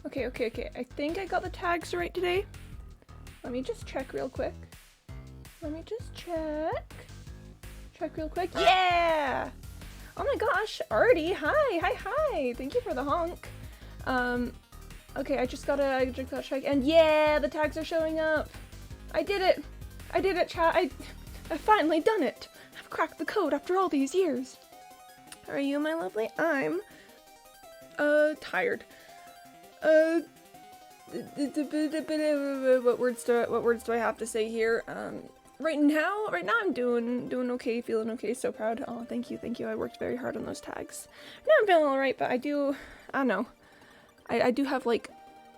Okay. I think I got the tags right today. Let me just check real quick. Check real quick. Yeah! Oh my gosh, Artie, hi. Thank you for the honk. Okay, I just gotta check, and yeah, the tags are showing up. I did it, chat. I've finally done it. I've cracked the code after all these years. How are you, my lovely? I'm, tired. What words do I have to say here? Right now I'm doing okay, feeling okay, so proud. Oh, thank you. I worked very hard on those tags. Now I'm feeling alright, but I don't know. I do have like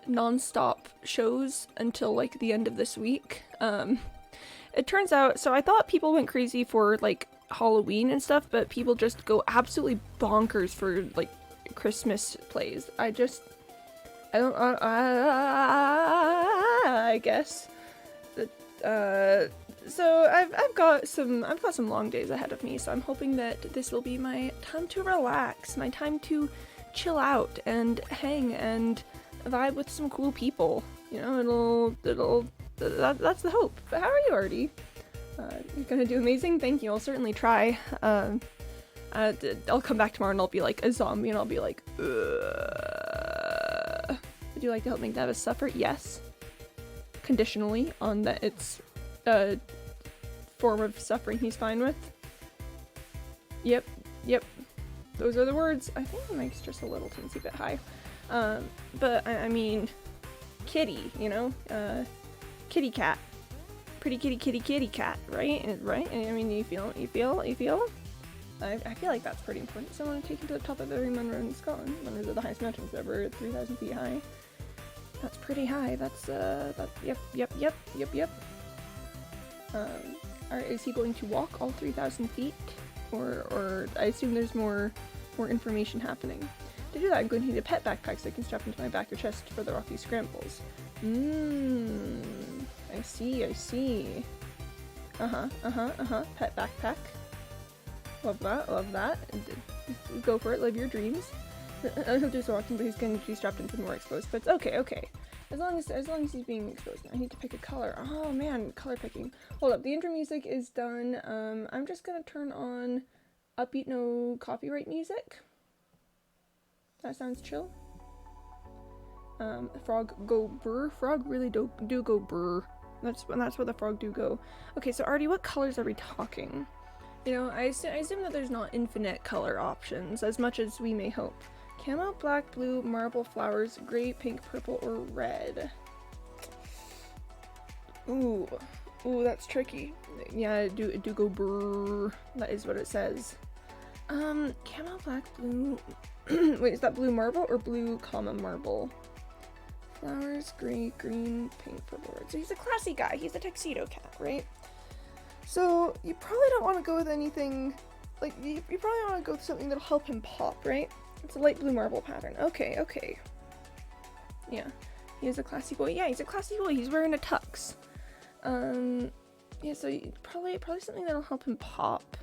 non-stop shows until like the end of this week. It turns out, so I thought people went crazy for like Halloween and stuff, but people just go absolutely bonkers for like Christmas plays. I guess. So I've got some long days ahead of me, so I'm hoping that this will be my time to relax, my time to chill out and hang and vibe with some cool people. You know, that's the hope. But how are you, Artie? You're gonna do amazing? Thank you, I'll certainly try. I'll come back tomorrow and I'll be like a zombie and I'll be like, ugh. Would you like to help make Nevis suffer? Yes. Conditionally, on that it's a form of suffering he's fine with. Yep. Those are the words. I think the mic's just a little teensy bit high. But I mean, kitty, you know? Kitty cat. Pretty kitty cat, right? Right? I mean, you feel? I feel like that's pretty important. So I want to take you to the top of every Munro in Scotland. Munro's are the highest mountains ever, 3,000 feet high. That's pretty high. Yep. Is he going to walk all 3,000 feet? Or I assume there's more information happening. To do that, I'm going to need a pet backpack so I can strap into my back or chest for the rocky scrambles. I see. Pet backpack. Love that. Go for it, live your dreams. He'll do some walking, but he's going to be strapped in for more exposed. But it's okay. As long as he's being exposed. I need to pick a color. Oh man, color picking. Hold up, the intro music is done. I'm just gonna turn on upbeat, no copyright music. That sounds chill. Frog go brr. Frog really do go brr. That's what the frog do go. Okay, so Artie, what colors are we talking? You know, I assume that there's not infinite color options, as much as we may hope. Camo, black, blue, marble, flowers, gray, pink, purple, or red. Ooh, that's tricky. Yeah, do go brrr. That is what it says. Camo, black, blue. Wait, is that blue marble or blue comma marble? Flowers, gray, green, pink, purple, red. So he's a classy guy. He's a tuxedo cat, right? So you probably don't want to go with anything, like, you probably want to go with something that'll help him pop, right? It's a light blue marble pattern. Okay. Yeah, he's a classy boy. Yeah, he's a classy boy. He's wearing a tux. Yeah, so probably something that'll help him pop.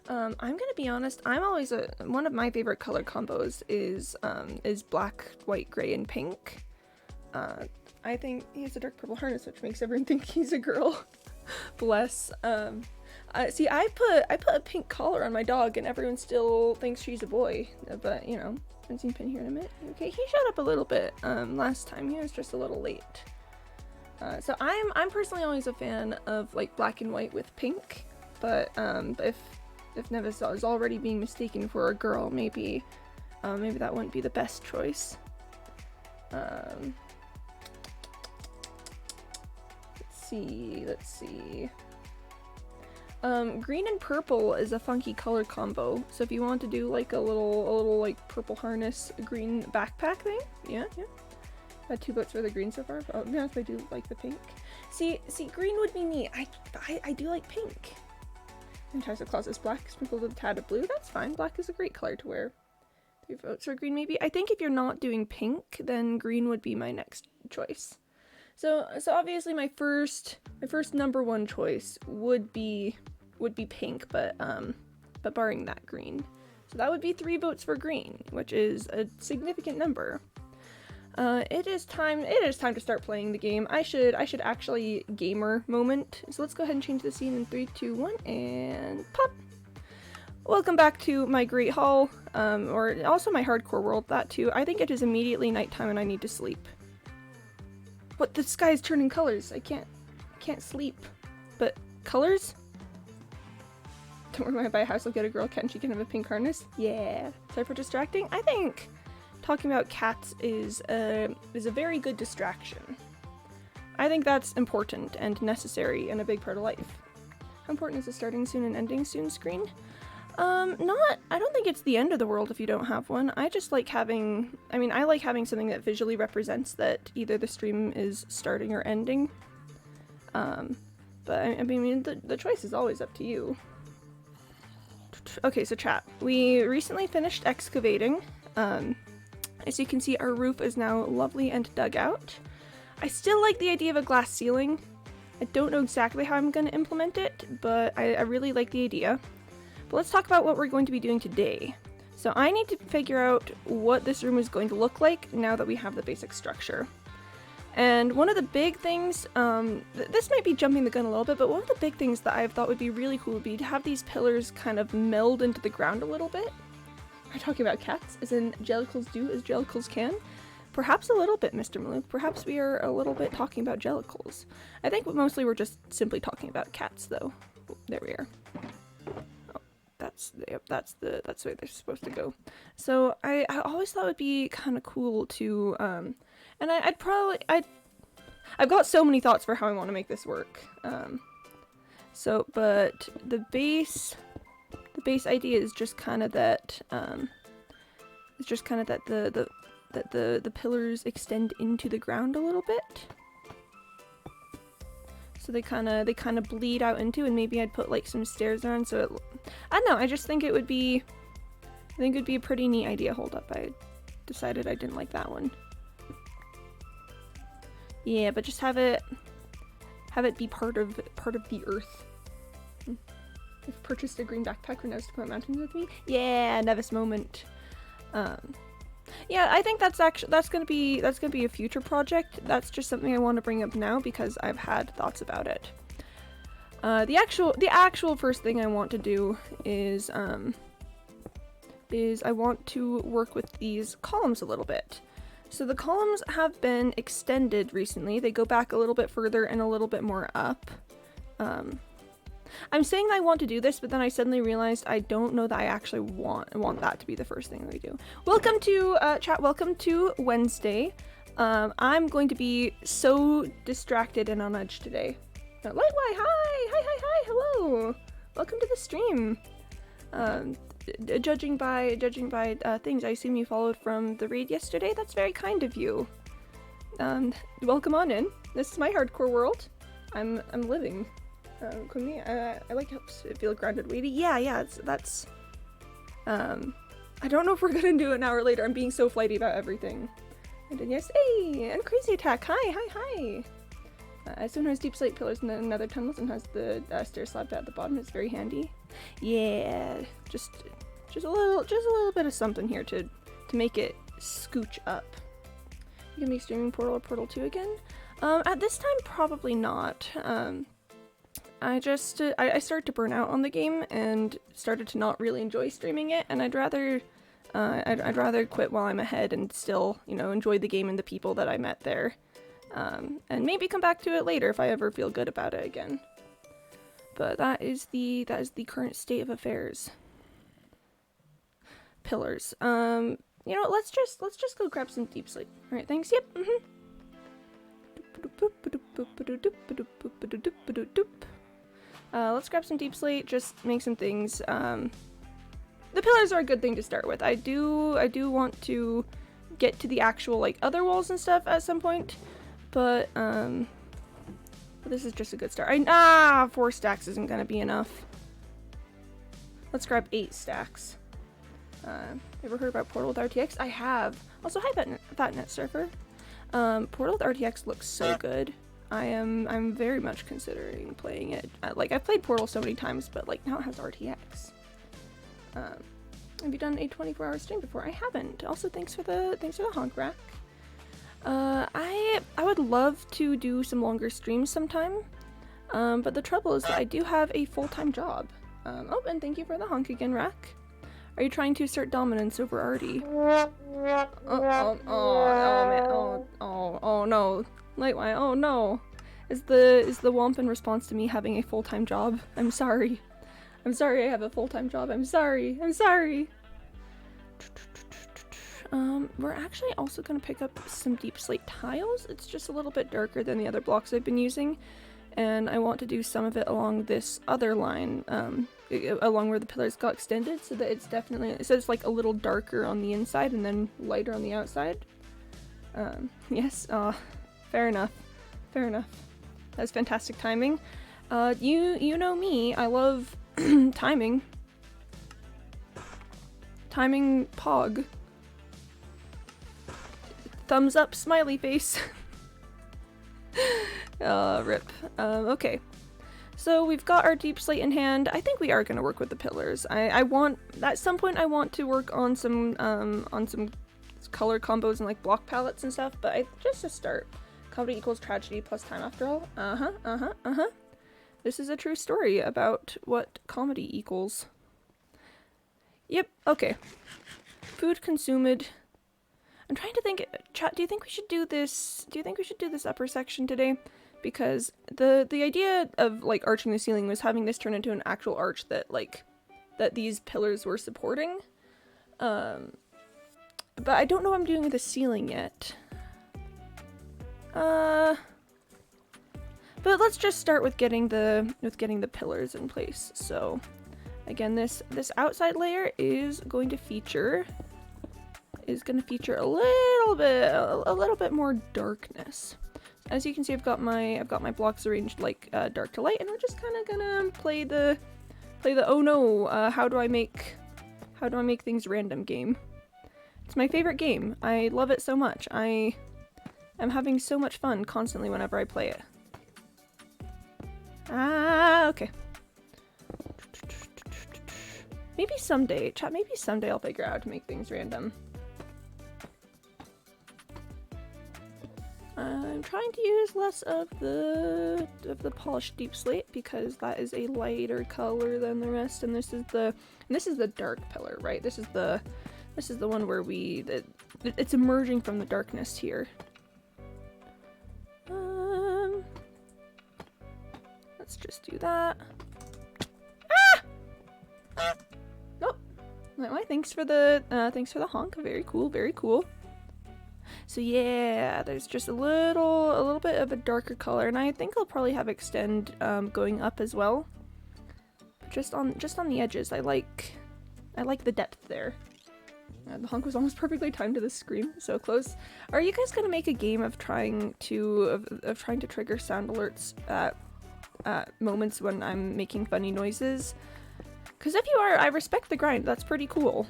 I'm gonna be honest, I'm always one of my favorite color combos is black, white, gray, and pink. I think he has a dark purple harness, which makes everyone think he's a girl. Bless. See, I put a pink collar on my dog, and everyone still thinks she's a boy. But you know, haven't seen Pin here in a minute. Okay, he showed up a little bit last time. He was just a little late. So I'm personally always a fan of like black and white with pink. But if Nevis is already being mistaken for a girl, maybe that wouldn't be the best choice. Let's see. Green and purple is a funky color combo. So if you want to do like a little like purple harness, green backpack thing, yeah. Had 2 votes for the green so far. But to be honest, I do like the pink. See, green would be neat. I do like pink. Sometimes the closet is black, sprinkled with a tad of blue. That's fine. Black is a great color to wear. 3 votes for green, maybe. I think if you're not doing pink, then green would be my next choice. So obviously my first number one choice would be pink, but barring that, green. So that would be 3 votes for green, which is a significant number. It is time to start playing the game. I should actually gamer moment. So let's go ahead and change the scene in 3, 2, 1, and pop. Welcome back to my Great Hall, or also my hardcore world, that too. I think it is immediately nighttime and I need to sleep. What, the sky is turning colors. I can't sleep. But colors? Don't worry, when I buy a house, I'll get a girl cat and she can have a pink harness. Yeah. Sorry for distracting. I think talking about cats is a very good distraction. I think that's important and necessary and a big part of life. How important is the starting soon and ending soon screen? I don't think it's the end of the world if you don't have one. I just like having, I like having something that visually represents that either the stream is starting or ending. But I mean, the choice is always up to you. Okay, so chat. We recently finished excavating. As you can see, our roof is now lovely and dug out. I still like the idea of a glass ceiling. I don't know exactly how I'm going to implement it, but I really like the idea. But let's talk about what we're going to be doing today. So I need to figure out what this room is going to look like now that we have the basic structure. And one of the big things, this might be jumping the gun a little bit, but one of the big things that I've thought would be really cool would be to have these pillars kind of meld into the ground a little bit. Are we talking about cats, as in jellicles do as jellicles can? Perhaps a little bit, Mr. Malouk. Perhaps we are a little bit talking about jellicles. I think mostly we're just simply talking about cats, though. Oh, there we are. Oh, that's the way they're supposed to go. So I always thought it would be kind of cool to, and I've got so many thoughts for how I want to make this work. But the base idea is just kind of that, the pillars extend into the ground a little bit. So they kind of bleed out into, and maybe I'd put like some stairs around so it, I don't know, I just think it would be, a pretty neat idea. Hold up, I decided I didn't like that one. Yeah, but just have it be part of the earth. I've purchased a green backpack for Nevis to climb mountains with me. Yeah, Nevis moment. Yeah, I think that's gonna be a future project. That's just something I want to bring up now because I've had thoughts about it. The actual first thing I want to do is I want to work with these columns a little bit. So the columns have been extended recently. They go back a little bit further and a little bit more up. I'm saying that I want to do this, but then I suddenly realized I don't know that I actually want that to be the first thing that we do. Welcome to, chat, welcome to Wednesday. I'm going to be so distracted and on edge today. Lightway, hi, hello. Welcome to the stream. Judging by things I assume you followed from the raid yesterday, that's very kind of you. Welcome on in. This is my hardcore world. I'm living. Quimby, I like how it feel grounded, weighty. Yeah, that's. I don't know if we're gonna do it an hour later. I'm being so flighty about everything. And then yes, hey, and crazy attack. Hi. This one has deep slate pillars and another tunnels and has the stair slab at the bottom. It's very handy. Yeah, just a little bit of something here to make it scooch up. You gonna be streaming Portal or Portal 2 again? At this time, probably not. I started to burn out on the game and started to not really enjoy streaming it, and I'd rather quit while I'm ahead and still, enjoy the game and the people that I met there, and maybe come back to it later if I ever feel good about it again. But that is the current state of affairs. Pillars. Let's just go grab some deep sleep. All right, thanks. Yep. Let's grab some deep slate, just make some things. The pillars are a good thing to start with. I do want to get to the actual, other walls and stuff at some point, but this is just a good start. 4 stacks isn't gonna be enough. Let's grab 8 stacks. Ever heard about Portal with RTX? I have. Also, hi, Fatnet Surfer. Portal with RTX looks so good. I'm very much considering playing it. I've played Portal so many times, but now it has RTX. Have you done a 24-hour stream before? I haven't. Also, thanks for the honk rack. I would love to do some longer streams sometime, but the trouble is that I do have a full-time job. Oh, and thank you for the honk again, Rack. Are you trying to assert dominance over Artie? Oh man, oh no. Lightwire, oh no. Is the Womp in response to me having a full-time job? I'm sorry. I'm sorry I have a full-time job. I'm sorry. I'm sorry. We're actually also gonna pick up some deep slate tiles. It's just a little bit darker than the other blocks I've been using, and I want to do some of it along this other line, along where the pillars got extended, so that it's definitely, so it's like a little darker on the inside and then lighter on the outside. Yes, fair enough. Fair enough. That's fantastic timing. You know me, I love timing. Timing pog. Thumbs up, smiley face. Rip. Okay. So we've got our deep slate in hand. I think we are going to work with the pillars. I want, at some point I want to work on some color combos and like block palettes and stuff, but just to start. Comedy equals tragedy plus time after all. This is a true story about what comedy equals. Yep, okay. Food consumed. I'm trying to think, chat, do you think we should do this, upper section today? Because the idea of like arching the ceiling was having this turn into an actual arch that that these pillars were supporting. But I don't know what I'm doing with the ceiling yet. But let's just start with getting the pillars in place. So again, this outside layer is going to feature a little bit more darkness. As you can see, I've got my blocks arranged like dark to light, and we're just kind of gonna play the oh no, how do I make things random game. It's my favorite game. I love it so much. I'm having so much fun constantly whenever I play it. Okay. Maybe someday, chat, maybe someday I'll figure out how to make things random. I'm trying to use less of the polished deep slate because that is a lighter color than the rest, and this is the dark pillar, right? This is the one where it's emerging from the darkness here. Let's just do that. Nope. Anyway, thanks for the honk. Very cool, very cool. So yeah, there's just a little bit of a darker color, and I think I'll probably have extend going up as well. Just on the edges. I like the depth there. The honk was almost perfectly timed to the scream, so close. Are you guys gonna make a game of trying to trigger sound alerts at moments when I'm making funny noises? Because if you are, I respect the grind. That's pretty cool.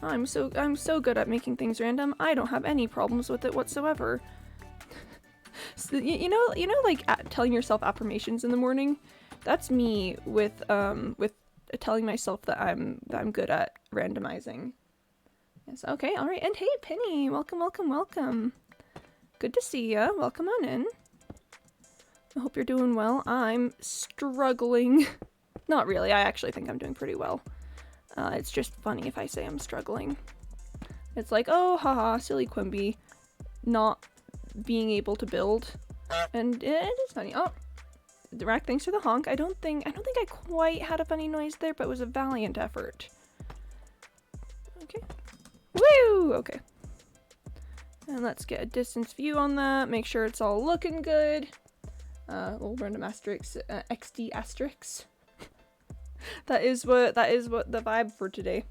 I'm so good at making things random. I don't have any problems with it whatsoever. So, you know, like telling yourself affirmations in the morning. That's me with telling myself that I'm good at randomizing. Yes. Okay. All right. And hey, Penny, welcome, welcome, welcome. Good to see ya. Welcome on in. I hope you're doing well. I'm struggling. Not really. I actually think I'm doing pretty well. It's just funny if I say I'm struggling. It's like, oh, haha, silly Quimby, not being able to build, and it is funny. Oh, Rack, thanks for the honk. I don't think I quite had a funny noise there, but it was a valiant effort. Okay. Woo! Okay. And let's get a distance view on that. Make sure it's all looking good. Little random asterisk, XD asterisk. That is what the vibe for today.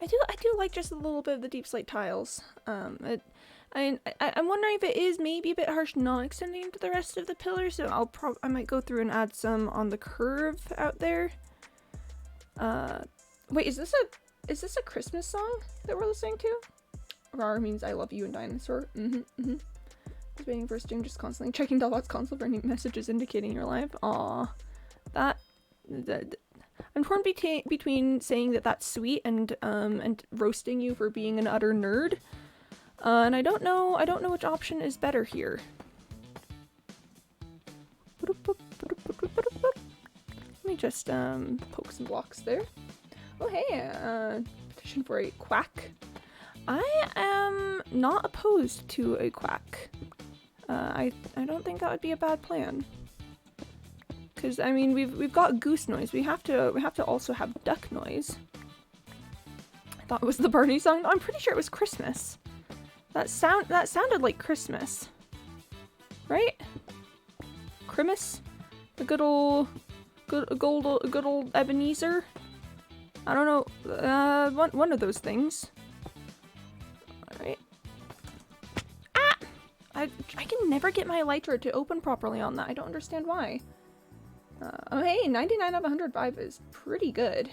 I do like just a little bit of the deep slate tiles. I'm wondering if it is maybe a bit harsh not extending into the rest of the pillars, so I might go through and add some on the curve out there. Wait, is this a Christmas song that we're listening to? Rar means I love you and dinosaur. Just waiting for a stream, just constantly checking Delbot's console for any messages indicating you're live. Aw, I'm torn between saying that that's sweet and roasting you for being an utter nerd. And I don't know which option is better here. Let me just poke some blocks there. Oh hey, petition for a quack. I am not opposed to a quack. I don't think that would be a bad plan. Cause I mean we've got goose noise. We have to also have duck noise. I thought it was the Barney song. No, I'm pretty sure it was Christmas. That sounded like Christmas, right? Christmas, the good old Ebenezer. I don't know. One of those things. All right. Ah! I can never get my lighter to open properly on that. I don't understand why. Oh hey, 99 out of 100 vibe is pretty good.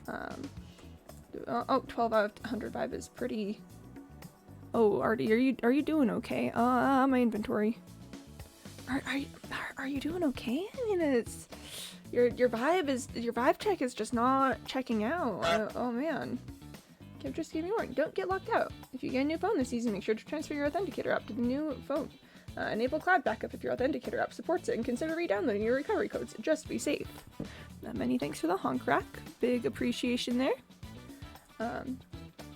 12 out of 100 vibe is pretty. Oh, Artie, are you doing okay? My inventory. Are you doing okay? I mean, it's your vibe check is just not checking out. Oh man. Just give me warning. Don't get locked out. If you get a new phone this season, make sure to transfer your authenticator app to the new phone. Enable cloud backup if your authenticator app supports it, and consider re-downloading your recovery codes. Just be safe. Many thanks for the honk rack. Big appreciation there.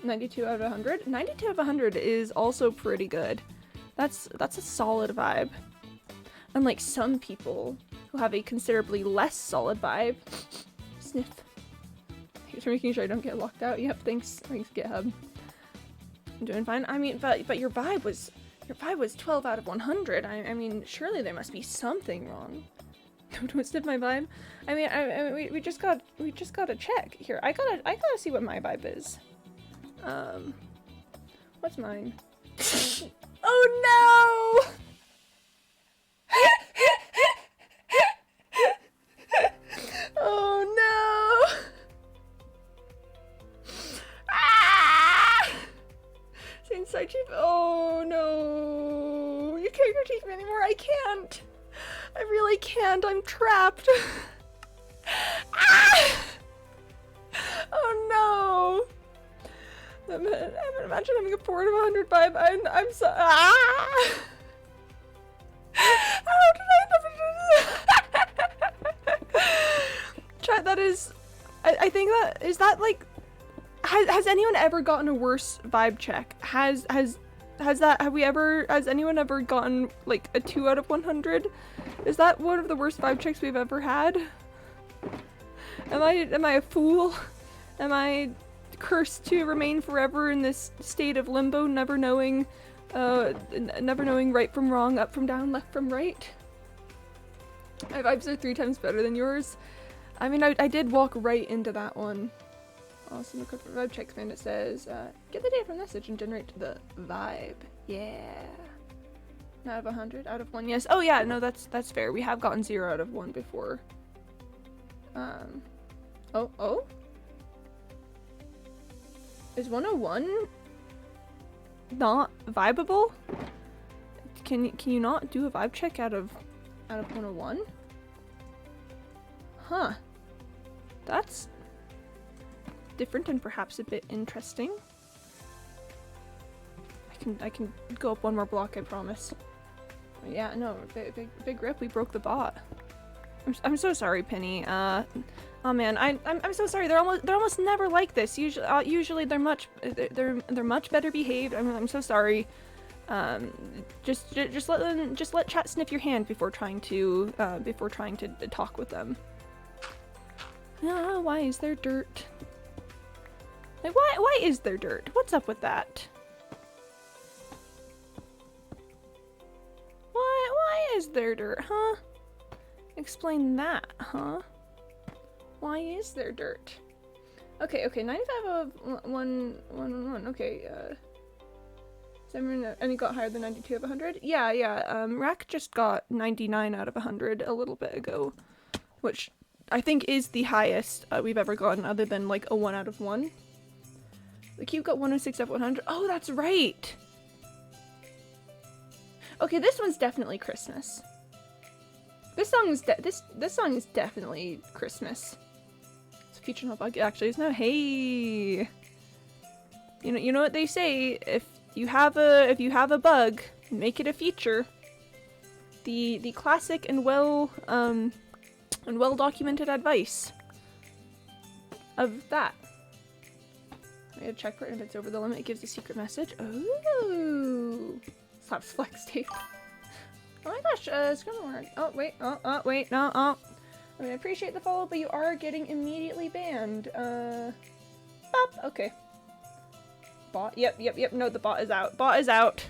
92 out of 100. 92 out of 100 is also pretty good. That's a solid vibe. Unlike some people who have a considerably less solid vibe. Sniff. Thanks for making sure I don't get locked out. Yep, thanks GitHub. I'm doing fine. I mean, but your vibe was 12 out of 100. I mean, surely there must be something wrong. Don't sniff my vibe. I mean, we just gotta check here. I gotta see what my vibe is. What's mine? Oh no! Oh no! Ah! Saying side chief. Oh no! You can't critique me anymore. I can't. I really can't. I'm trapped. Ah! Oh no! Imagine having a 4 out of 100 vibe. I'm so. Ah! How did I never do that? Chat, that is. I think that is that like. Has anyone ever gotten a worse vibe check? Has anyone ever gotten like a 2 out of 100? Is that one of the worst vibe checks we've ever had? Am I a fool? Am I cursed to remain forever in this state of limbo, never knowing right from wrong, up from down, left from right? My vibes are 3 times better than yours. I mean, I did walk right into that one. Awesome, the code for vibe check command, it says, get the data from message and generate the vibe. Yeah. Out of 100, out of 1, yes. Oh yeah, no, that's fair. We have gotten 0 out of 1 before. Oh? Is 101 not vibeable? Can you not do a vibe check out of 101? Huh. That's different and perhaps a bit interesting. I can go up 1 more block, I promise. Yeah, no, big rip, we broke the bot. I'm so sorry, Penny. Oh man, I'm so sorry. They're almost never like this. Usually they're much better behaved. I'm so sorry. Just let chat sniff your hand before trying to talk with them. Why is there dirt? Like why is there dirt? What's up with that? Why is there dirt, huh? Explain that, huh? Why is there dirt? Okay, 95 of 111. Okay, and he got higher than 92 of 100. Yeah. Rack just got 99 out of 100 a little bit ago, which I think is the highest we've ever gotten, other than like a 1 out of 1. The cube got 106 out of 100. Oh, that's right. Okay, this one's definitely Christmas. This song is this song is definitely Christmas. It's a feature not bug. Actually, it's no. Hey, you know what they say. If you have a bug, make it a feature. The classic and well documented advice of that. I gotta check for it. If it's over the limit, it gives a secret message. Ooh, slaps flex tape. Oh my gosh, it's gonna work. Oh wait, wait, no, I mean, I appreciate the follow, but you are getting immediately banned. Bop, okay. Bot, yep, no, the bot is out. Bot is out.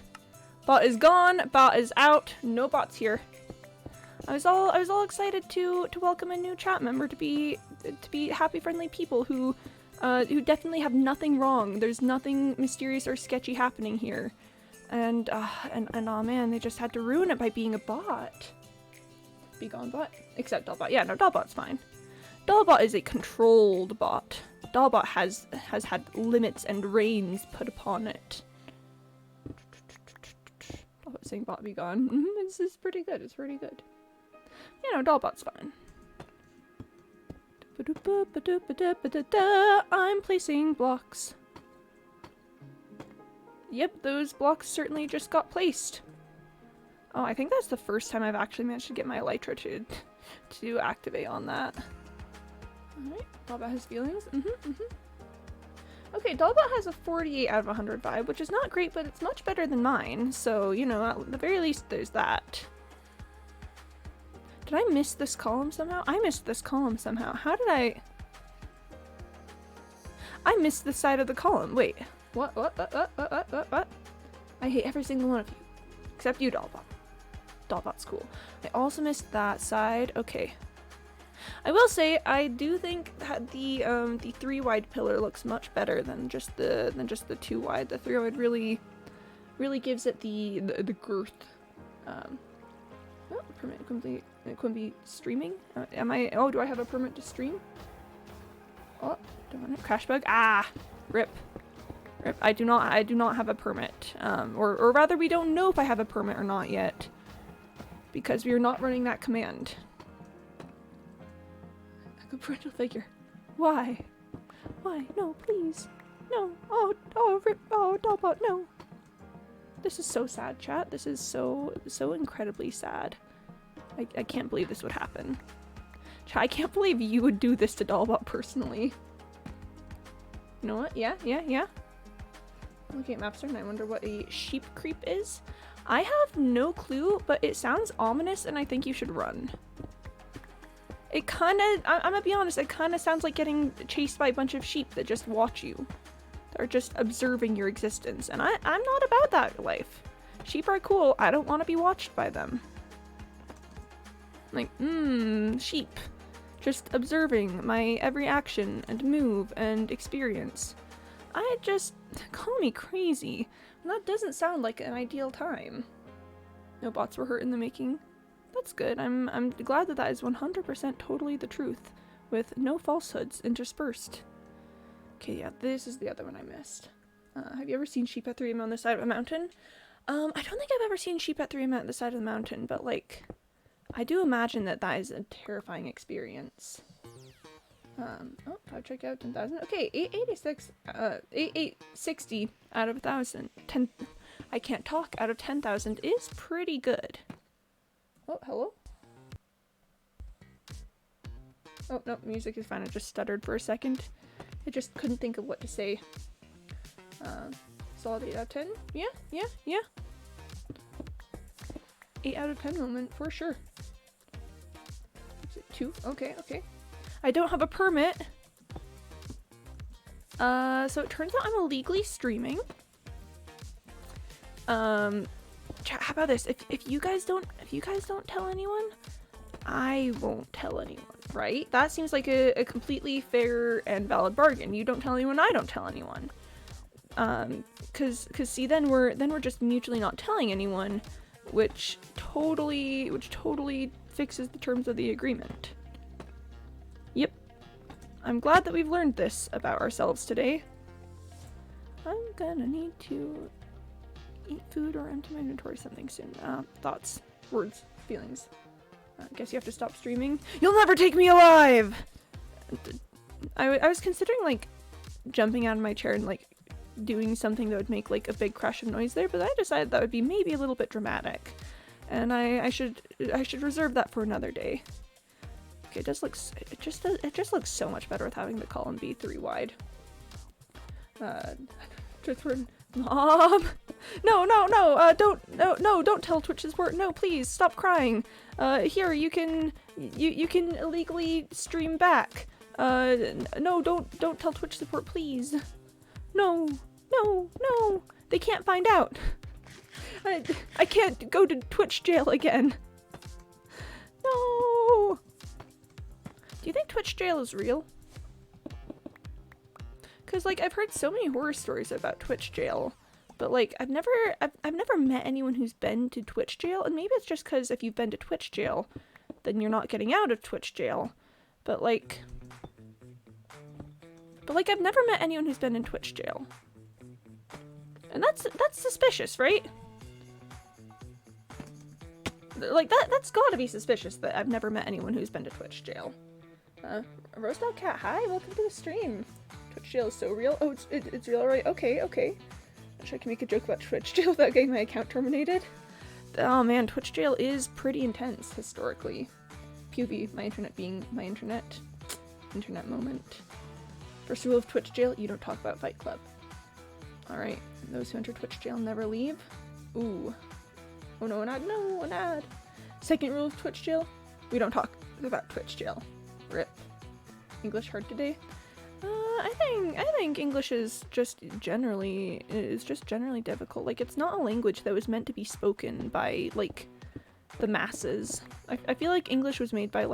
Bot is gone, bot is out, no bots here. I was all excited to welcome a new chat member, to be happy, friendly people who definitely have nothing wrong. There's nothing mysterious or sketchy happening here. And oh man, they just had to ruin it by being a bot. Be gone bot. Except Dollbot. Yeah, no, Dollbot's fine. Dollbot is a controlled bot. Dollbot has had limits and reins put upon it. Dollbot saying bot be gone. This is pretty good. It's pretty good. You know, Dollbot's fine. I'm placing blocks. Yep, those blocks certainly just got placed. Oh, I think that's the first time I've actually managed to get my Elytra to activate on that. Alright, Dollbot has feelings. Okay, Dollbot has a 48 out of 100 vibe, which is not great, but it's much better than mine. So, you know, at the very least, there's that. Did I miss this column somehow? I missed this column somehow. How did I missed this side of the column. Wait. What? I hate every single one of you. Except you, Dollbot. Dollbot's cool. I also missed that side. Okay. I will say, I do think that the 3-wide pillar looks much better than just the 2-wide. The 3-wide really gives it the girth. Oh, permit Quimby streaming? Do I have a permit to stream? Oh, darn it. Crash bug. Ah! Rip. I do not have a permit. Or rather, we don't know if I have a permit or not yet. Because we are not running that command. A parental figure. Why? Why? No, please. No. Oh, Rip. Oh, Dollbot, no. This is so sad, chat. This is so incredibly sad. I can't believe this would happen. Chat, I can't believe you would do this to Dollbot personally. You know what? Yeah. Looking at Mapster, and I wonder what a sheep creep is. I have no clue, but it sounds ominous, and I think you should run. It kind of, I'm gonna be honest, it kind of sounds like getting chased by a bunch of sheep that just watch you. They're just observing your existence, and I'm not about that life. Sheep are cool, I don't want to be watched by them. Like, sheep. Just observing my every action and move and experience. Call me crazy. That doesn't sound like an ideal time. No bots were hurt in the making. That's good. I'm glad that is 100% totally the truth, with no falsehoods interspersed. Okay, yeah, this is the other one I missed. Have you ever seen sheep at 3 AM on the side of a mountain? I don't think I've ever seen sheep at 3 AM at the side of the mountain, but like, I do imagine that is a terrifying experience. I've checked out 10,000. Okay, 860 out of 1,000. I can't talk, out of 10,000 is pretty good. Oh, hello? Oh, no, music is fine. I just stuttered for a second. I just couldn't think of what to say. Solid 8 out of 10? Yeah. 8 out of 10 moment, for sure. Is it 2? Okay. I don't have a permit. So it turns out I'm illegally streaming. Chat, how about this? If you guys don't tell anyone, I won't tell anyone, right? That seems like a completely fair and valid bargain. You don't tell anyone, I don't tell anyone. Cause see, then we're just mutually not telling anyone, which totally fixes the terms of the agreement. Yep. I'm glad that we've learned this about ourselves today. I'm gonna need to eat food or empty my inventory something soon. Thoughts, words, feelings. I guess you have to stop streaming. You'll never take me alive! I was considering, like, jumping out of my chair and, like, doing something that would make, like, a big crash of noise there, but I decided that would be maybe a little bit dramatic. And I should reserve that for another day. Okay, it just looks so much better with having the column be 3 wide. Mom! No, don't tell Twitch this word. No, please, stop crying. Here, you can illegally stream back. No, don't tell Twitch support, please. No, they can't find out. I can't go to Twitch jail again. No! Do you think Twitch jail is real? Cause like I've heard so many horror stories about Twitch jail, but like I've never met anyone who's been to Twitch jail, and maybe it's just cause if you've been to Twitch jail, then you're not getting out of Twitch jail. But like I've never met anyone who's been in Twitch jail. And that's suspicious, right? Like that's gotta be suspicious that I've never met anyone who's been to Twitch jail. Rosedale Cat, hi, welcome to the stream. Twitch jail is so real. Oh, it's real, right? Okay. Wish I can make a joke about Twitch jail without getting my account terminated. Oh man, Twitch jail is pretty intense historically. PUB, my internet being my internet moment. First rule of Twitch jail, you don't talk about Fight Club. Alright, those who enter Twitch jail never leave. Ooh. Oh no, an ad. Second rule of Twitch jail, we don't talk about Twitch jail. RIP. English hard today? I think English is just generally difficult. Like, it's not a language that was meant to be spoken by, like, the masses. I feel like English was made by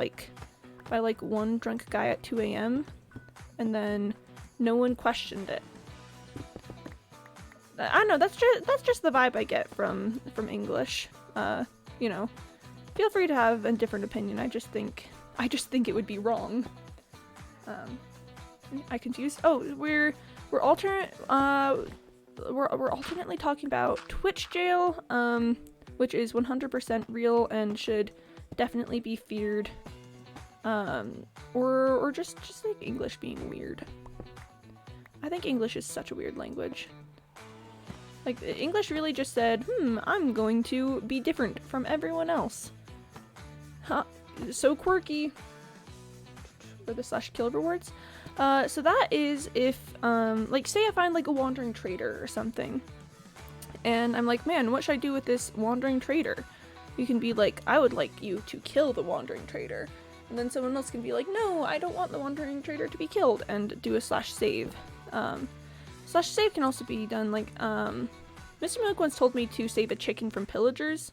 one drunk guy at 2 a.m. and then no one questioned it. I don't know, that's just the vibe I get from English. You know, feel free to have a different opinion. I just think it would be wrong. I confused. Oh, we're alternately talking about Twitch jail, which is 100% real and should definitely be feared. Or just like English being weird. I think English is such a weird language. Like, English really just said, I'm going to be different from everyone else. Huh, so quirky. For the /kill rewards. So that is if, like, say I find, like, a wandering trader or something. And I'm like, man, what should I do with this wandering trader? You can be like, I would like you to kill the wandering trader. And then someone else can be like, no, I don't want the wandering trader to be killed, and do a /save. /save can also be done, like, Mr. Milk once told me to save a chicken from pillagers.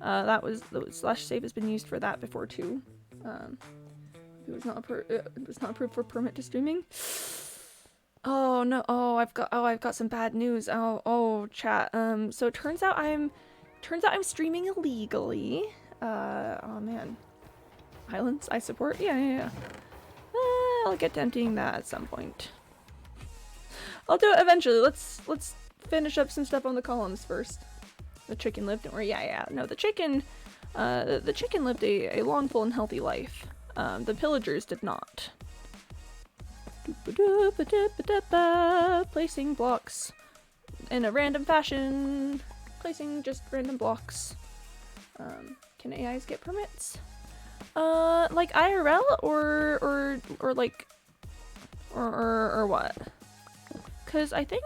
That was, the /save has been used for that before too. It was not approved for permit to streaming. Oh no, I've got some bad news. Oh chat. So it turns out I'm streaming illegally. Oh man. Islands I support? Yeah. I'll get to emptying that at some point. I'll do it eventually. Let's finish up some stuff on the columns first. The chicken lived, don't worry. Yeah. No, the chicken lived a long, full, and healthy life. The pillagers did not. Placing blocks in a random fashion. Placing just random blocks. Can AIs get permits? Like IRL or what? Cause I think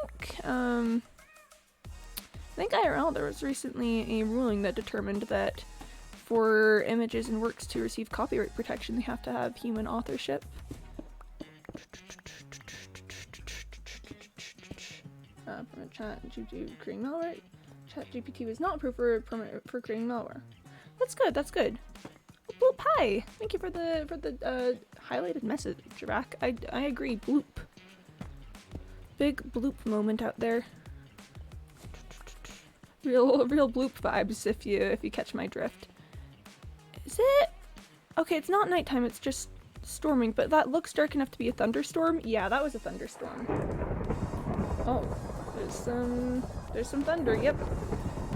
IRL there was recently a ruling that determined that for images and works to receive copyright protection, they have to have human authorship. From a chat GPT creating malware. ChatGPT was not approved for permit for creating malware. That's good. Bloop, hi! Thank you for the highlighted message, Jack. I agree. Bloop. Big bloop moment out there. Real bloop vibes if you catch my drift. Is it? Okay, it's not nighttime, it's just storming, but that looks dark enough to be a thunderstorm. Yeah, that was a thunderstorm. Oh, there's some thunder. Yep.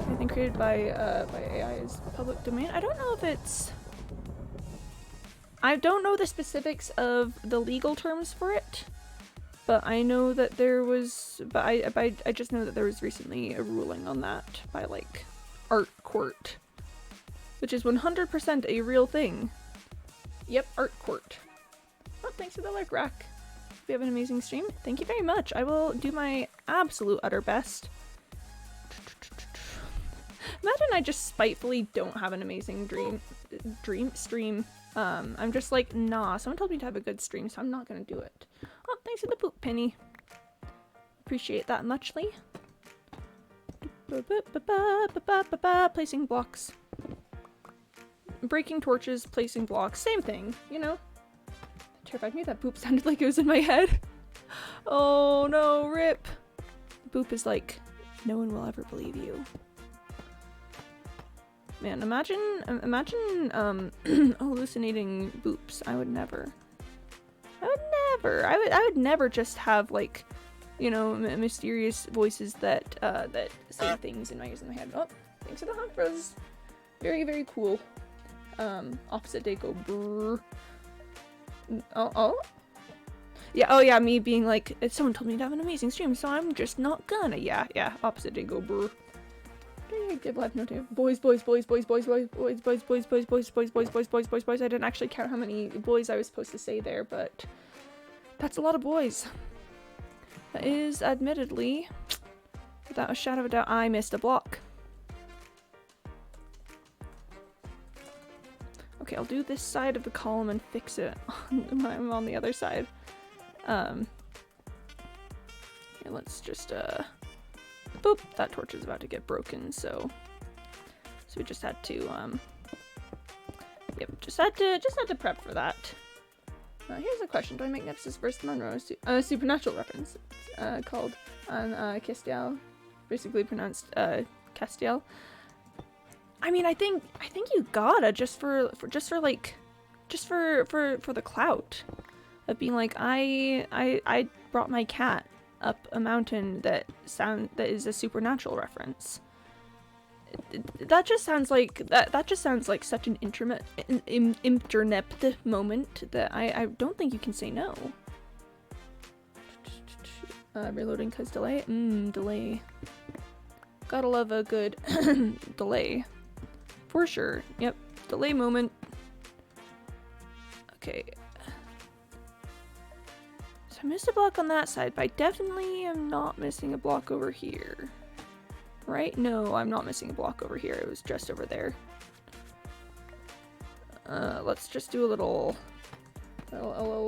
Anything created by AI is public domain. I don't know if it's I don't know the specifics of the legal terms for it, but I know that there was, I just know that there was recently a ruling on that by, like, art court, which is 100% a real thing. Yep, art court. Oh, thanks for the like rack. We have an amazing stream. Thank you very much. I will do my absolute utter best. Imagine I just spitefully don't have an amazing stream. I'm just like, nah, someone told me to have a good stream, so I'm not gonna do it. Oh, thanks for the poop penny. Appreciate that muchly. Placing blocks. Breaking torches, placing blocks, same thing, you know? That terrified me. That boop sounded like it was in my head. Oh no, rip. Boop is like, no one will ever believe you. Man, imagine hallucinating boops. I would never. I would never just have, like, you know, mysterious voices that that say things in my ears and my head. Oh, thanks for the hunk, bros. Very, very cool. Opposite day go brrr. Oh? Yeah, oh yeah, me being like, someone told me to have an amazing stream, so I'm just not gonna. Yeah, opposite day go brrr. Give life no time. Boys. I didn't actually count how many boys I was supposed to say there, but that's a lot of boys. That is, admittedly, without a shadow of a doubt, I missed a block. Okay, I'll do this side of the column and fix it when I'm on the other side. Here, let's just, boop, that torch is about to get broken, so we just had to, yep, just had to prep for that. Here's a question: do I make Nexus vs. Monroe a supernatural reference? It's called Castiel, basically pronounced Castiel. I mean, I think you gotta just for the clout of being like, I brought my cat up a mountain that is a supernatural reference. That just sounds like such an internet moment that I don't think you can say no. Reloading cause delay. Delay. Gotta love a good delay. For sure. Yep. Delay moment. Okay. So I missed a block on that side, but I definitely am not missing a block over here. Right? No, I'm not missing a block over here. It was just over there. Let's just do a little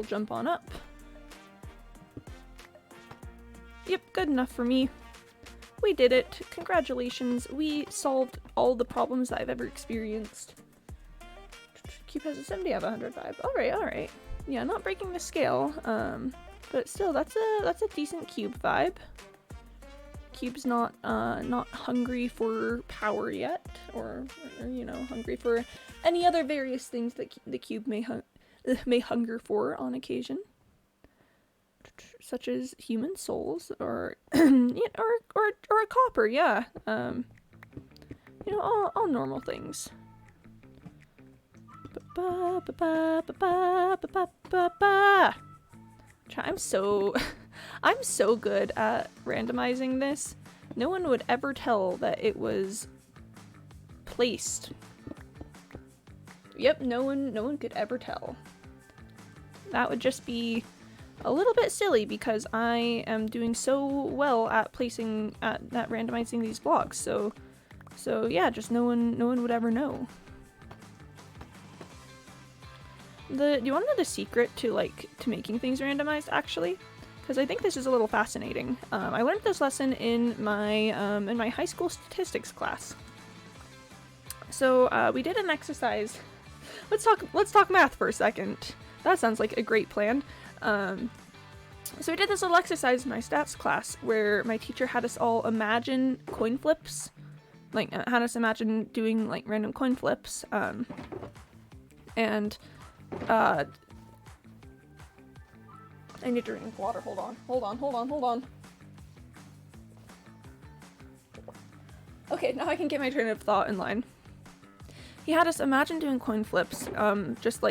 jump on up. Yep, good enough for me. We did it. Congratulations. We solved all the problems that I've ever experienced. Cube has a 70 out of 105. Alright. Yeah, not breaking the scale. But still, that's a decent cube vibe. Cube's not hungry for power yet, or you know, hungry for any other various things that the cube may hunger for on occasion, such as human souls or or a copper. Yeah, you know, all normal things. I'm so good at randomizing this. No one would ever tell that it was placed. Yep, no one could ever tell. That would just be a little bit silly because I am doing so well at randomizing these blocks. So yeah, just no one would ever know. Do you want to know the secret to making things randomized, actually? Because I think this is a little fascinating. I learned this lesson in my high school statistics class. So we did an exercise. Let's talk math for a second. That sounds like a great plan. So we did this little exercise in my stats class where my teacher had us all imagine coin flips, had us imagine doing random coin flips, and I need to drink water. Hold on. Okay, now I can get my train of thought in line. He had us imagine doing coin flips, just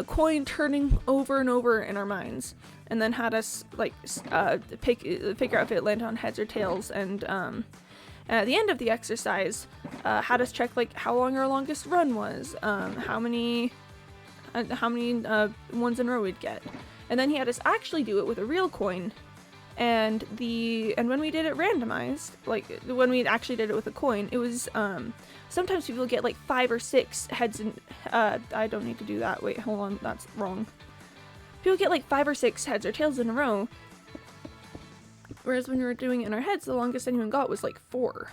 coin turning over and over in our minds, and then had us like figure out if it landed on heads or tails, and at the end of the exercise, had us check like how long our longest run was, how many ones in a row we'd get, and then he had us actually do it with a real coin, and when we did it randomized, like when we actually did it with a coin, it was sometimes people get like 5 or 6 heads and I don't need to do that. Wait, hold on, that's wrong. People get like 5 or 6 heads or tails in a row. Whereas when we were doing it in our heads, the longest anyone got was like 4.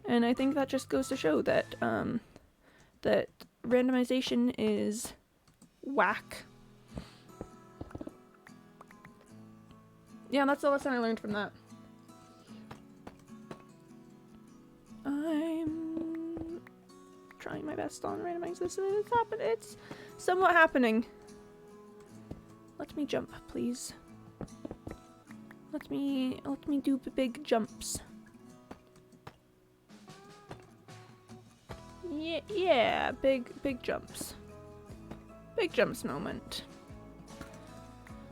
And I think that just goes to show that that randomization is whack. Yeah, that's the lesson I learned from that. I'm trying my best on randomize this. It's somewhat happening. Let me jump, please. Let me do big jumps. Yeah, big jumps. Big jumps moment.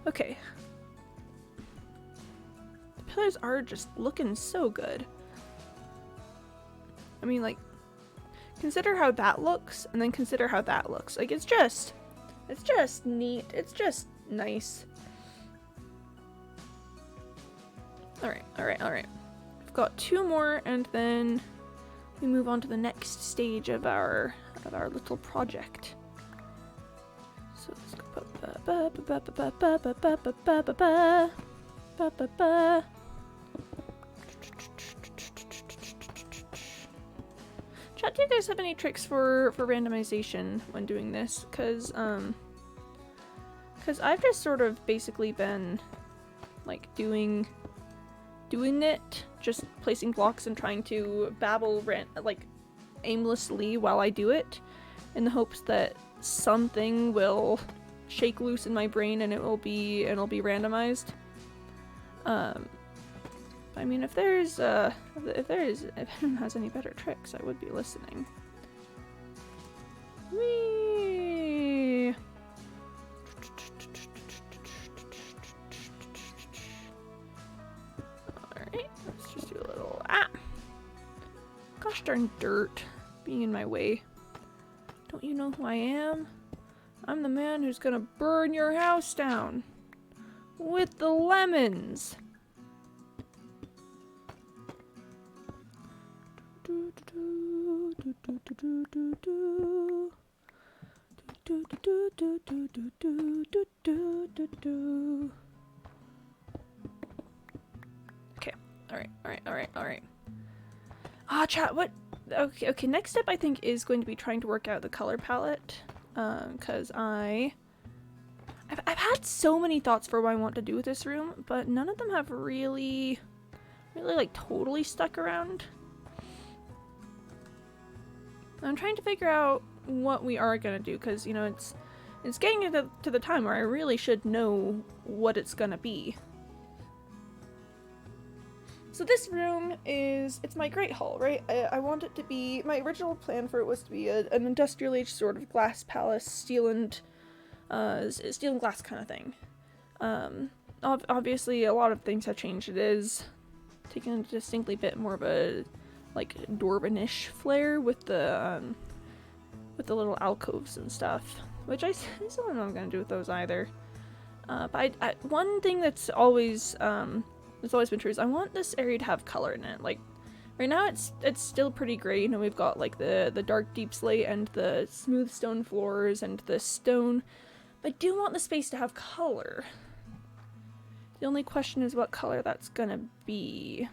Okay. The pillars are just looking so good. I mean, like, consider how that looks, and then consider how that looks. Like, it's just neat. It's just nice. Alright. We've got 2 more, and then we move on to the next stage of our little project. So let's go Chat, do you guys have any tricks for randomization when doing this? Cause I've just sort of basically been like doing it, just placing blocks and trying to babble like aimlessly while I do it, in the hopes that something will shake loose in my brain and it'll be randomized. I mean, if anyone has any better tricks, I would be listening. Whee! Alright, let's just do a little gosh darn dirt being in my way. Don't you know who I am? I'm the man who's gonna burn your house down with the lemons. Okay. Alright. Chat, what? Okay, next step I think is going to be trying to work out the color palette. Cause I've had so many thoughts for what I want to do with this room, but none of them have really like totally stuck around. I'm trying to figure out what we are gonna do, because, you know, it's getting to the time where I really should know what it's gonna be. So this room it's my Great Hall, right? I want it to be, my original plan for it was to be an industrial age sort of glass palace, steel and glass kind of thing. Obviously a lot of things have changed. It is taking a distinctly bit more of a like Dwarven-ish flair with the little alcoves and stuff, which I still don't know what I'm gonna do with those either. But one thing that's always been true is I want this area to have color in it. Like right now it's still pretty gray. You know, we've got like the dark deep slate and the smooth stone floors and the stone. But I do want the space to have color. The only question is what color that's gonna be.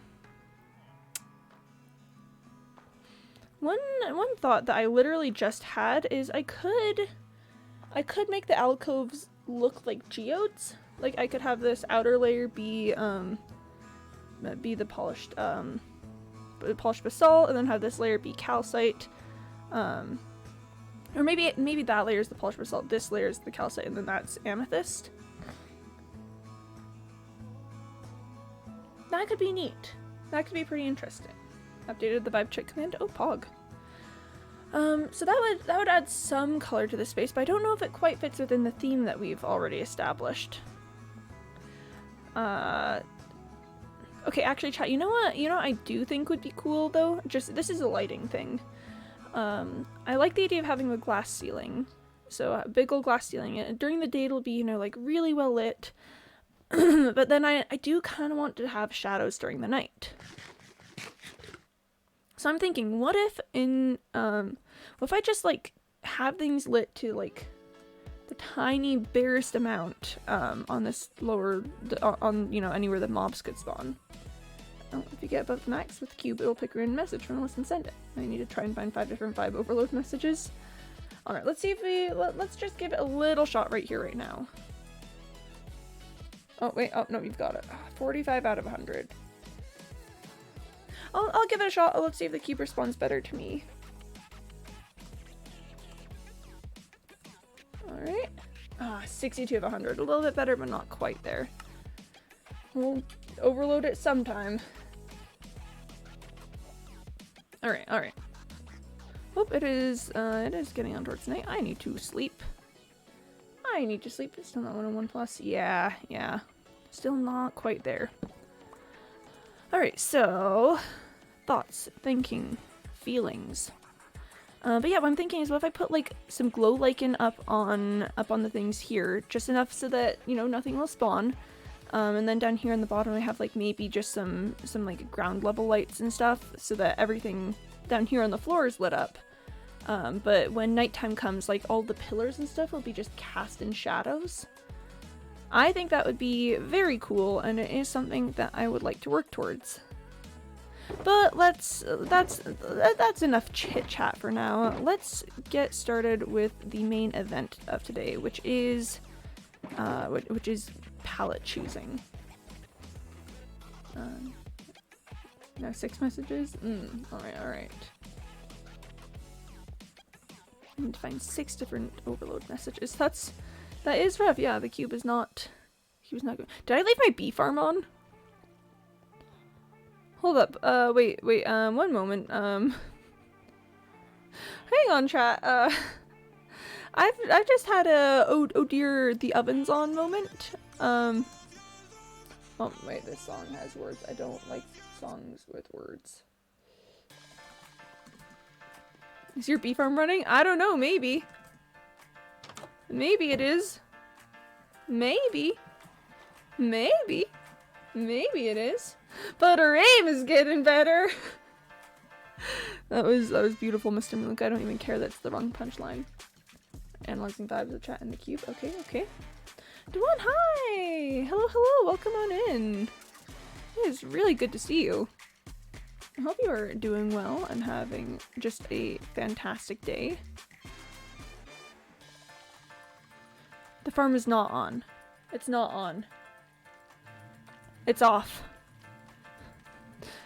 One thought that I literally just had is I could make the alcoves look like geodes. Like I could have this outer layer be the polished basalt, and then have this layer be calcite. Or maybe that layer is the polished basalt, this layer is the calcite, and then that's amethyst. That could be neat. That could be pretty interesting. Updated the vibe check command. Oh, pog. So that would add some color to the space, but I don't know if it quite fits within the theme that we've already established. Okay, actually, chat, you know what? You know what I do think would be cool, though? Just, this is a lighting thing. I like the idea of having a glass ceiling. So, a big old glass ceiling. And during the day, it'll be, you know, like, really well lit. But then I do kind of want to have shadows during the night. So I'm thinking, what if what if I just, like, have things lit to, like, the tiny barest amount, on this lower, on, you know, anywhere that mobs could spawn. Oh, if you get above the max with the cube, it'll pick a random message from the list and send it. I need to try and find 5 different 5 overload messages. Alright, let's see if let's just give it a little shot right here, right now. Oh, wait, oh, no, you've got it. 45 out of 100. I'll give it a shot. Let's see if the cube responds better to me. Alright. 62 of 100. A little bit better, but not quite there. We'll overload it sometime. Alright, alright. Oh, it is getting on towards night. I need to sleep. I need to sleep. It's still not 101 plus. Yeah. Still not quite there. Alright, so thoughts, thinking, feelings. But yeah, what I'm thinking is, what if I put like some glow lichen up on the things here, just enough so that, you know, nothing will spawn. And then down here on the bottom I have like maybe just some like ground level lights and stuff, so that everything down here on the floor is lit up. But when nighttime comes, like all the pillars and stuff will be just cast in shadows. I think that would be very cool, and it is something that I would like to work towards. But that's enough chit chat for now. Let's get started with the main event of today, which is palette choosing. Now 6 messages? Alright. I need to find 6 different overload messages. That is rough. Yeah, the cube is not good. Did I leave my bee farm on? Hold up. Wait, one moment. Hang on, chat. I've just had a oh dear, the oven's on moment. Oh wait, this song has words. I don't like songs with words. Is your bee farm running? I don't know, maybe. Maybe it is. Maybe it is. But her aim is getting better. That was beautiful, Mr. Mook. I don't even care that's the wrong punchline. Analyzing vibes of the chat and the cube. Okay. Dewan, hi! Hello, welcome on in. It is really good to see you. I hope you are doing well and having just a fantastic day. The farm is not on. It's not on. It's off.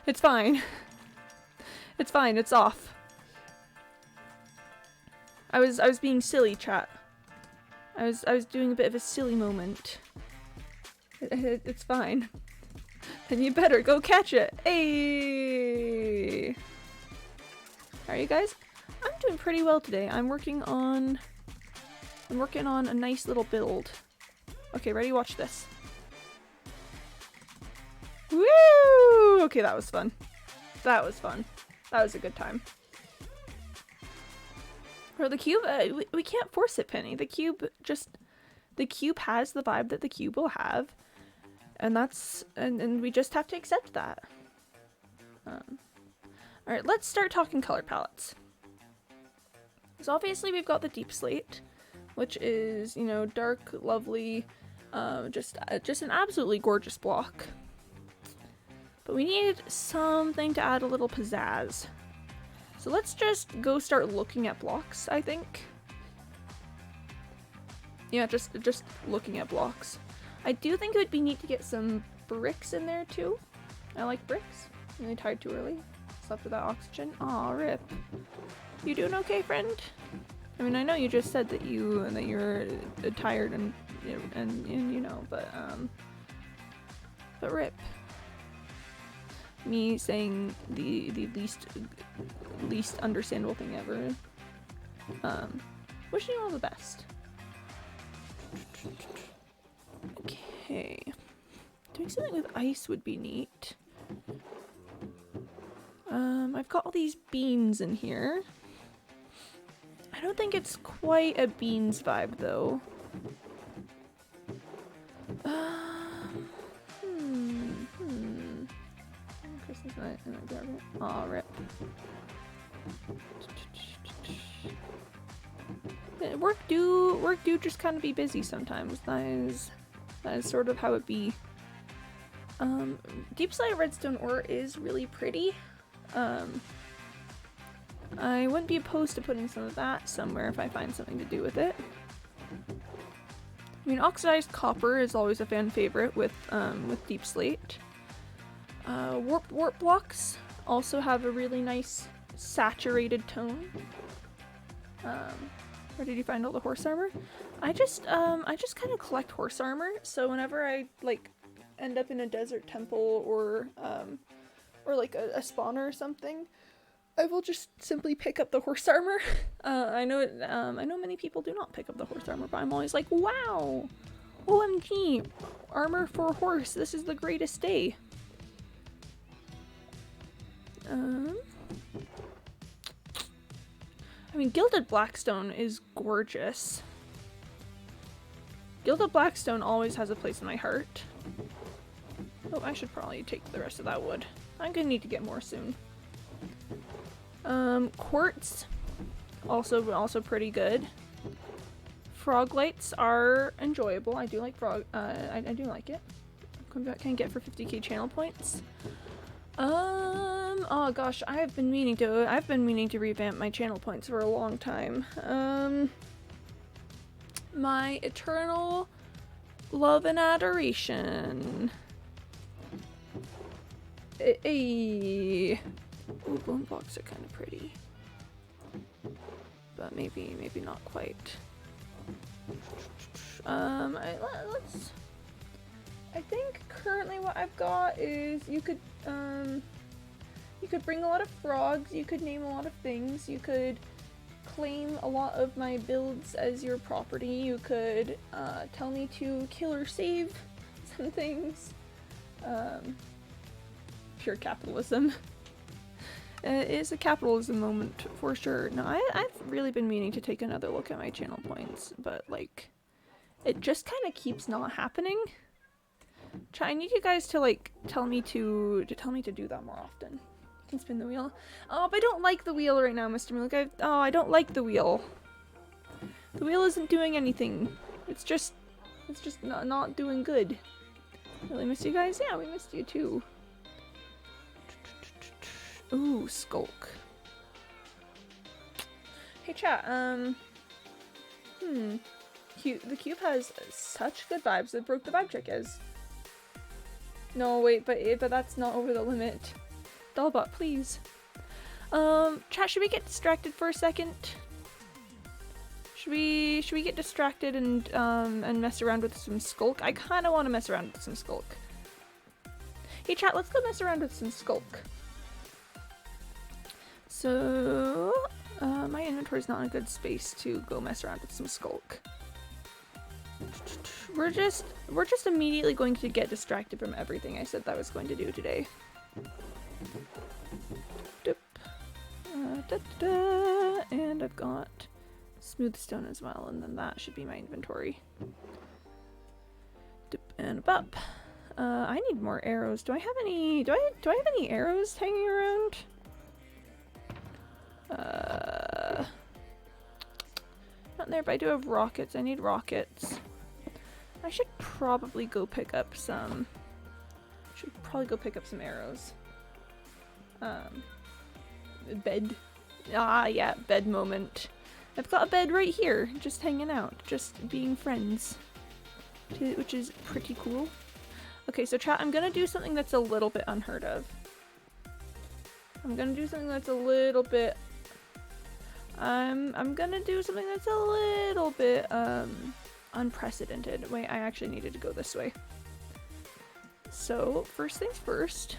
It's fine. It's fine, it's off. I was being silly, chat. I was doing a bit of a silly moment. It's fine. And you better go catch it. Hey! Alright, you guys? I'm doing pretty well today. I'm working on a nice little build. Okay, ready? Watch this. Woo! Okay, that was fun. That was a good time. For the cube, we can't force it, Penny. The cube has the vibe that the cube will have, and we just have to accept that. All right, let's start talking color palettes. So obviously we've got the deep slate, which is, you know, dark, lovely, just an absolutely gorgeous block. But we need something to add a little pizzazz. So let's just go start looking at blocks, I think. Yeah, just looking at blocks. I do think it would be neat to get some bricks in there too. I like bricks. Really tired too early. Slept without oxygen. Aw, rip. You doing okay, friend? I mean, I know you just said that you're tired and you know, but rip. Me saying the least understandable thing ever. Wishing you all the best. Okay. Doing something with ice would be neat. I've got all these beans in here. I don't think it's quite a beans vibe though. Christmas night. Aw, rip. Work do just kind of be busy sometimes. That is sort of how it be. Deep slate redstone ore is really pretty. I wouldn't be opposed to putting some of that somewhere if I find something to do with it. I mean, oxidized copper is always a fan favorite with deep slate. Warp blocks also have a really nice saturated tone. Where did you find all the horse armor? I just kind of collect horse armor, so whenever I like end up in a desert temple or like a spawner or something, I will just simply pick up the horse armor. I know many people do not pick up the horse armor, but I'm always like, wow, OMG, armor for a horse, this is the greatest day. I mean, gilded blackstone is gorgeous. Gilded blackstone always has a place in my heart. Oh, I should probably take the rest of that wood. I'm gonna need to get more soon. Quartz, also pretty good. Frog lights are enjoyable. I do like I do like it. What can I get for 50k channel points? Oh gosh, I've been meaning to revamp my channel points for a long time. My eternal love and adoration. Ooh, bone blocks are kind of pretty, but maybe not quite. I think currently what I've got is you could bring a lot of frogs, you could name a lot of things, you could claim a lot of my builds as your property, you could tell me to kill or save some things. Pure capitalism. It is a capitalism moment for sure. No, I've really been meaning to take another look at my channel points, but like, it just kind of keeps not happening. I need you guys to like tell me to do that more often. You can spin the wheel. Oh, but I don't like the wheel right now, Mr. Milk. I don't like the wheel. The wheel isn't doing anything. It's just not doing good. Really miss you guys? Yeah, we missed you too. Ooh, skulk. Hey chat, the cube has such good vibes that broke the vibe trick is. No, wait, but that's not over the limit. Dollbot, please. Chat, should we get distracted for a second? Should we get distracted and mess around with some skulk? I kind of want to mess around with some skulk. Hey chat, let's go mess around with some skulk. So, my inventory's not in a good space to go mess around with some skulk. We're just immediately going to get distracted from everything I said that I was going to do today. And I've got smooth stone as well, and then that should be my inventory. And up. I need more arrows. Do I have any? Do I have any arrows hanging around? Not there, but I do have rockets. I need rockets. I should probably go pick up some. Arrows. Bed. Ah, yeah, bed moment. I've got a bed right here, just hanging out, just being friends, which is pretty cool. Okay, so chat, I'm gonna do something that's a little bit unheard of. I'm gonna do something that's a little bit unprecedented. Wait, I actually needed to go this way. So, first things first,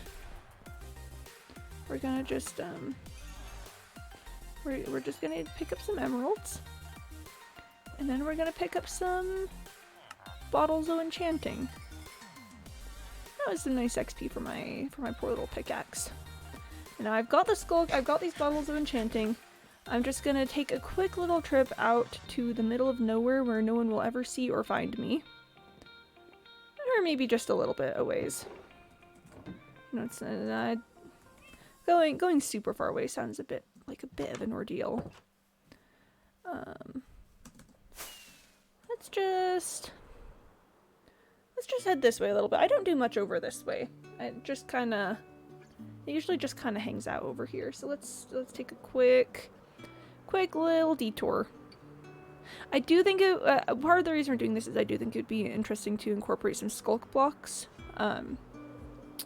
we're gonna just We're just gonna pick up some emeralds. And then we're gonna pick up some bottles of enchanting. That was some nice XP for my poor little pickaxe. And now I've got the skulk, I've got these bottles of enchanting. I'm just gonna take a quick little trip out to the middle of nowhere where no one will ever see or find me. Or maybe just a little bit a ways. No, it's going super far away sounds a bit of an ordeal. Let's just head this way a little bit. I don't do much over this way. It usually just kind of hangs out over here. So let's take a quick little detour. I do think part of the reason we're doing this is I do think it'd be interesting to incorporate some skulk blocks.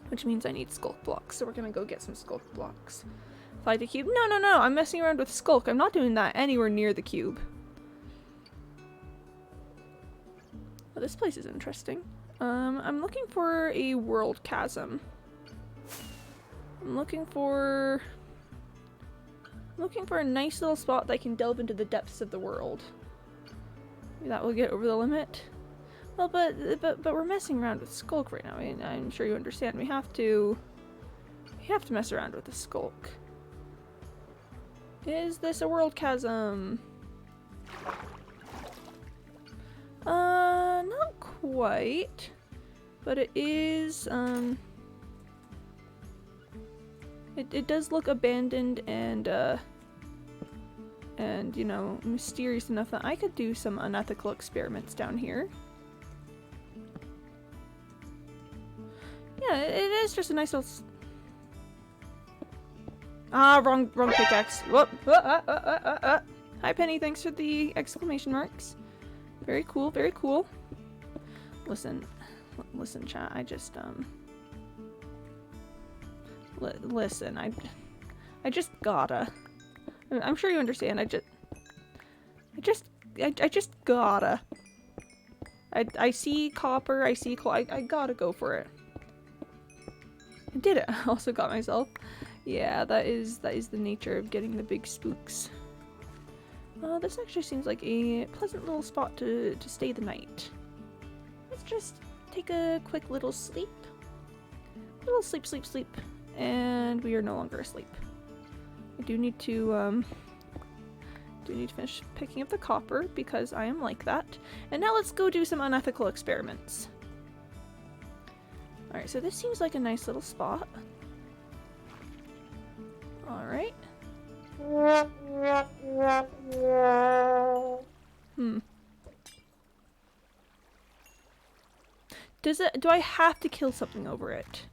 Which means I need skulk blocks. So we're gonna go get some skulk blocks. Fly to cube. No, I'm messing around with skulk. I'm not doing that anywhere near the cube. Oh, this place is interesting. I'm looking for a world chasm. I'm looking for a nice little spot that I can delve into the depths of the world. Maybe that will get over the limit. Well, but we're messing around with skulk right now. I mean, I'm sure you understand. We have to mess around with the skulk. Is this a world chasm? Not quite. But it is, it does look abandoned and, you know, mysterious enough that I could do some unethical experiments down here. Yeah, it is just a nice little... wrong pickaxe. Whoop. Hi, Penny. Thanks for the exclamation marks. Very cool, very cool. Listen, chat. I just, listen. I just gotta. I'm sure you understand. I just gotta. I see copper. I see coal. I gotta go for it. I did it. I also got myself. Yeah, that is the nature of getting the big spooks. This actually seems like a pleasant little spot to stay the night. Let's just take a quick little sleep. Little sleep. And we are no longer asleep. I do need to finish picking up the copper because I am like that. And now let's go do some unethical experiments. Alright, so this seems like a nice little spot. Alright. Do I have to kill something over it?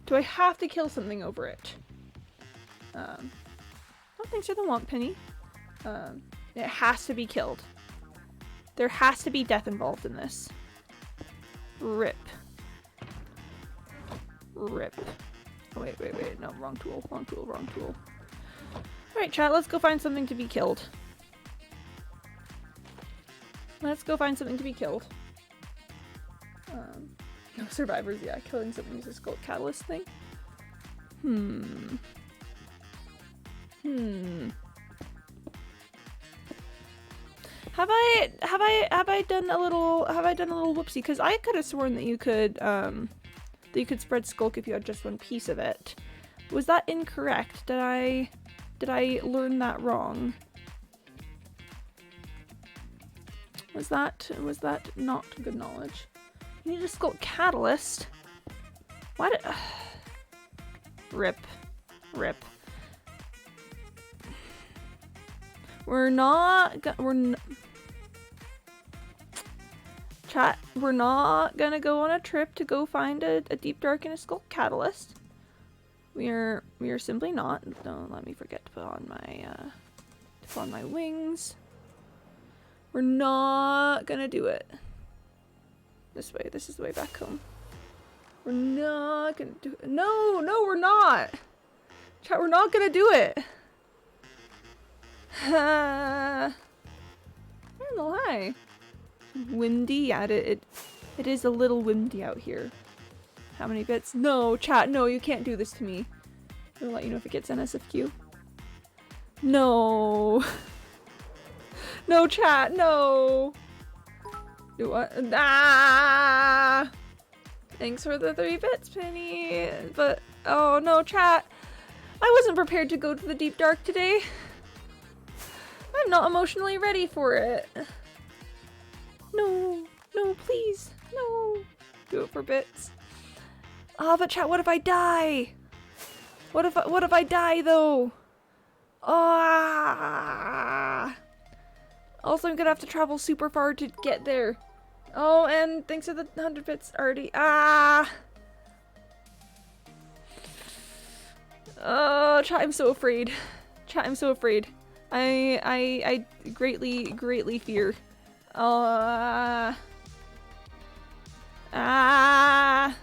Do I have to kill something over it? Oh, thanks for the womp penny. It has to be killed. There has to be death involved in this. Rip. Oh, wait. No, wrong tool. Alright, chat, let's go find something to be killed. No survivors, yeah. Killing something is a skull catalyst thing. Have I done a little whoopsie? Because I could have sworn that you could spread skulk if you had just one piece of it. Was that incorrect? Did I learn that wrong? Was that not good knowledge? You need a skulk catalyst. Why did rip. We're not gonna go on a trip to go find a deep dark and a skull catalyst. We are simply not. Don't let me forget to put on my wings. We're not gonna do it. This way. This is the way back home. We're not gonna do it. No, we're not. Chat, we're not gonna do it. Hi. Windy, yeah, it is a little windy out here. How many bits? No, chat, no, you can't do this to me. I'll let you know if it gets NSFQ. No. No, chat, no. Do what? Ah! Thanks for the 3 bits, Penny. But, oh no, chat. I wasn't prepared to go to the deep dark today. I'm not emotionally ready for it. No, no, please, no. Do it for bits. Ah, but chat, what if I die? What if I die though? Ah. Also, I'm gonna have to travel super far to get there. Oh, and thanks for the 100 bits already. Ah. Oh, chat, I'm so afraid. Chat, I'm so afraid. I greatly fear. Ah. Ah.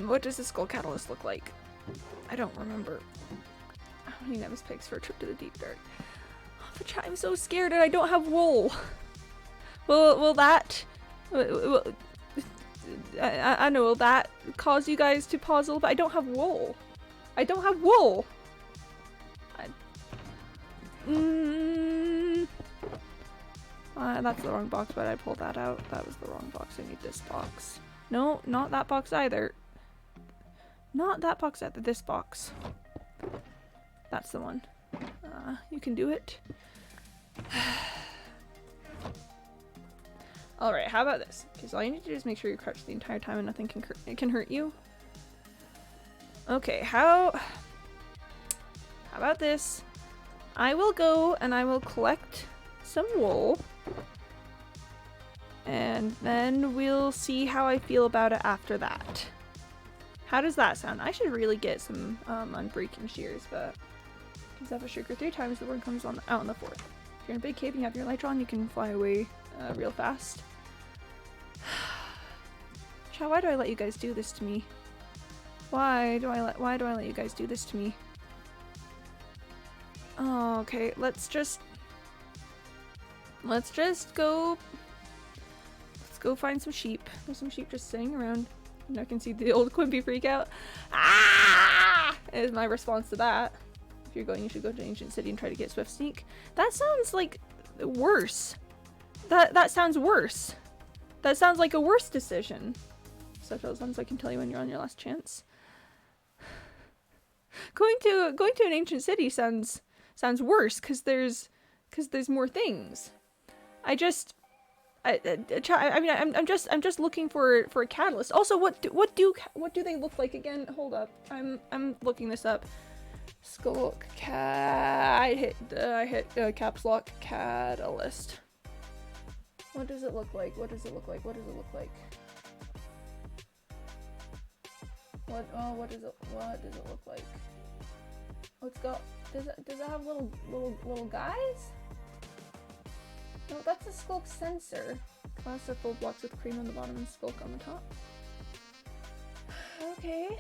What does the skull catalyst look like? I don't remember. How many Nevis pigs for a trip to the deep dark? Oh, but chat, I'm so scared and I don't have wool. Will that... I know, will that cause you guys to pause a little bit? I don't have wool. I don't have wool. That's the wrong box, but I pulled that out. That was the wrong box. I need this box. No, not that box either. Not that box either. This box. That's the one. You can do it. Alright, how about this? Because all you need to do is make sure you're crouched the entire time and nothing can hurt you. Okay, how about this? I will go and I will collect some wool. And then we'll see how I feel about it after that. How does that sound? I should really get some unbreaking shears, but because if I sugar 3 times, the word comes out on the 4th. If you're in a big cave and you have your elytron, you can fly away real fast. Chat, why do I let you guys do this to me? Why do I let you guys do this to me? Oh, okay, let's just go. Let's go find some sheep. There's some sheep just sitting around. And I can see the old Quimby freak out. Ah! Is my response to that. If you're going, you should go to Ancient City and try to get Swift Sneak. That sounds like worse. That sounds worse. That sounds like a worse decision. Subtitles ones I can tell you when you're on your last chance. Going to an ancient city sounds worse because there's more things. I'm just looking for a catalyst. Also, what do they look like again? Hold up, I'm looking this up. Skull I hit caps lock catalyst. What does it look like? What does it look like? What does it look like? What does it look like? Let's go. Does it have little guys? No, that's a skulk sensor. Glass are full blocks with cream on the bottom and skulk on the top. Okay.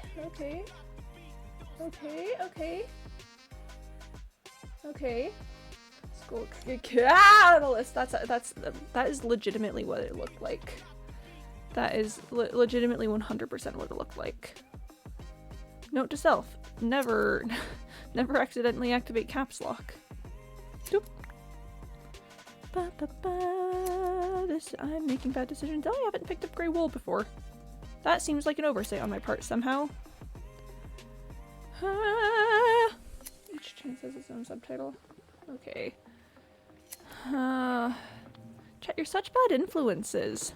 Skulk catalyst. That is legitimately what it looked like. That is legitimately 100% what it looked like. Note to self: never accidentally activate caps lock. Doop. I'm making bad decisions. Oh, I haven't picked up grey wool before. That seems like an oversight on my part somehow. Each chain has its own subtitle. Okay. Chat, you're such bad influences.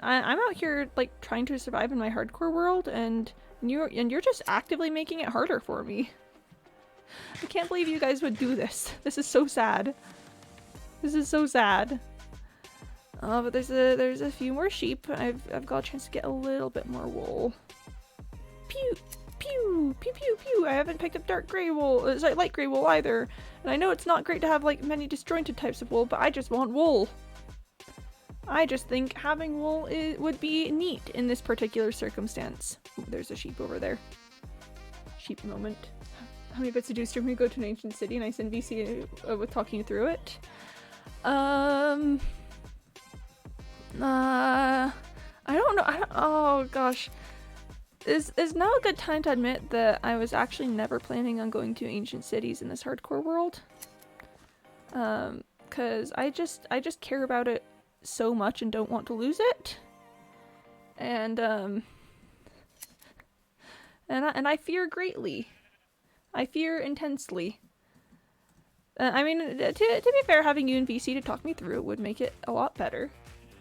I'm out here like trying to survive in my hardcore world, and you're just actively making it harder for me. I can't believe you guys would do this. This is so sad. This is so sad. But there's a few more sheep. I've got a chance to get a little bit more wool. Pew pew pew pew pew. I haven't picked up dark gray wool. Sorry, light gray wool either. And I know it's not great to have like many disjointed types of wool, but I just want wool. I just think having wool would be neat in this particular circumstance. Ooh, there's a sheep over there. Sheep moment. How many bits to do stream? We go to an ancient city and I send VC with talking you through it. I don't don't know. Oh gosh. Is now a good time to admit that I was actually never planning on going to ancient cities in this hardcore world? Cause I just care about it so much and don't want to lose it. And I fear greatly. I fear intensely. I mean, to be fair, having you and VC to talk me through it would make it a lot better.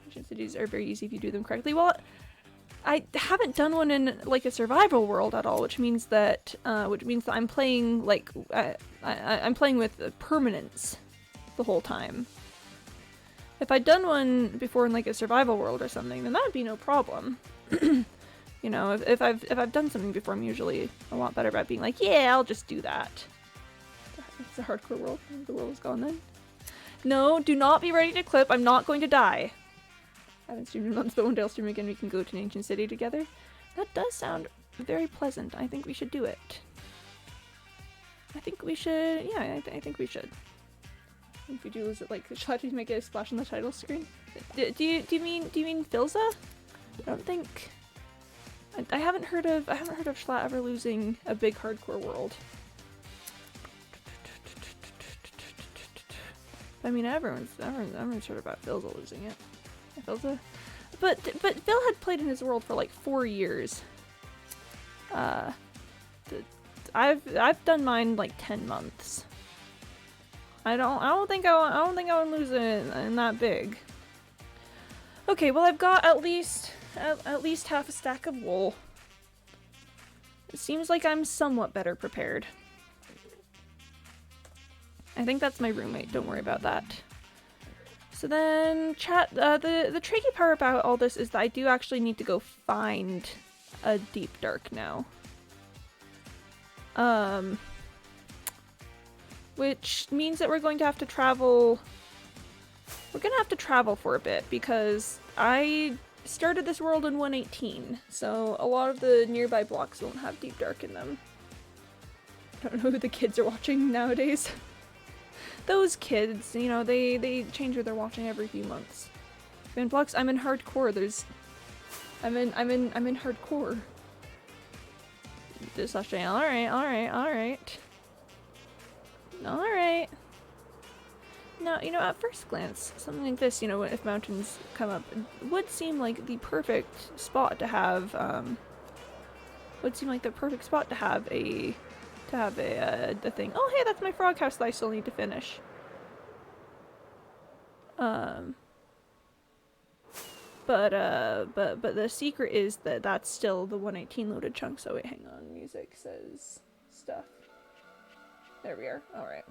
Ancient cities are very easy if you do them correctly. Well, I haven't done one in like a survival world at all, which means that I'm playing like I'm playing with permanence the whole time. If I'd done one before in like a survival world or something, then that would be no problem. You know, if I've done something before, I'm usually a lot better about being like, yeah, I'll just do that. It's a hardcore world. The world is gone then. No, do not be ready to clip. I'm not going to die. I haven't streamed in months, but one day I'll stream again. We can go to an ancient city together. That does sound very pleasant. I think we should do it. I think we should. Yeah, I think we should. If we do lose it, like, shall I make it a splash on the title screen? Do you mean Philza? I don't think. I haven't heard of Schlatt ever losing a big hardcore world. I mean, everyone's heard about Philza losing it. Philza, but Phil had played in his world for like 4 years. I've done mine like 10 months. I don't think I would lose it in that big. Okay, well I've got at least half a stack of wool. It seems like I'm somewhat better prepared. I think that's my roommate, don't worry about that. So then, chat, the tricky part about all this is that I do actually need to go find a deep dark now. Which means that we're going to have to travel. We're gonna have to travel for a bit because I started this world in 118, so a lot of the nearby blocks won't have deep dark in them. I don't know who the kids are watching nowadays. Those kids, you know, they change what they're watching every few months. In blocks, I'm in hardcore. I'm in hardcore. Just Australia. Alright. Now, you know, at first glance, something like this, you know, if mountains come up, would seem like the perfect spot to have, a thing. Oh, hey, that's my frog house that I still need to finish. But the secret is that that's still the 118 loaded chunk. So wait, hang on. Music says stuff. There we are. All right.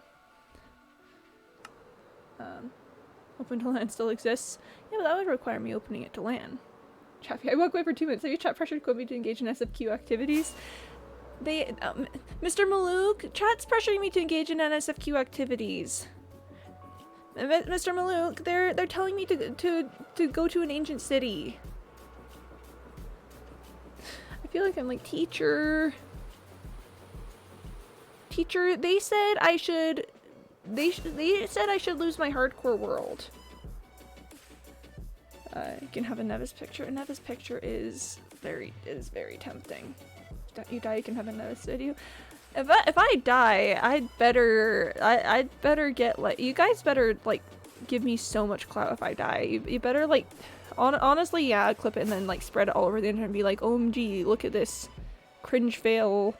Open to LAN still exists. Yeah, but that would require me opening it to LAN. Chaffee, I walk away for 2 minutes. Have you chat pressured Quimby to engage in SFQ activities? They, Mr. Malouk, chat's pressuring me to engage in NSFQ activities. Mr. Malouk, they're telling me to go to an ancient city. I feel like I'm like, teacher, they said I should, they said I should lose my hardcore world. You can have a Nevis picture. A Nevis picture is very tempting. You die, you can have a Nevis video. If I die, I'd better get, like, you guys better, like, give me so much clout if I die. You better, like, honestly, yeah, clip it and then, like, spread it all over the internet and be like, OMG, look at this cringe fail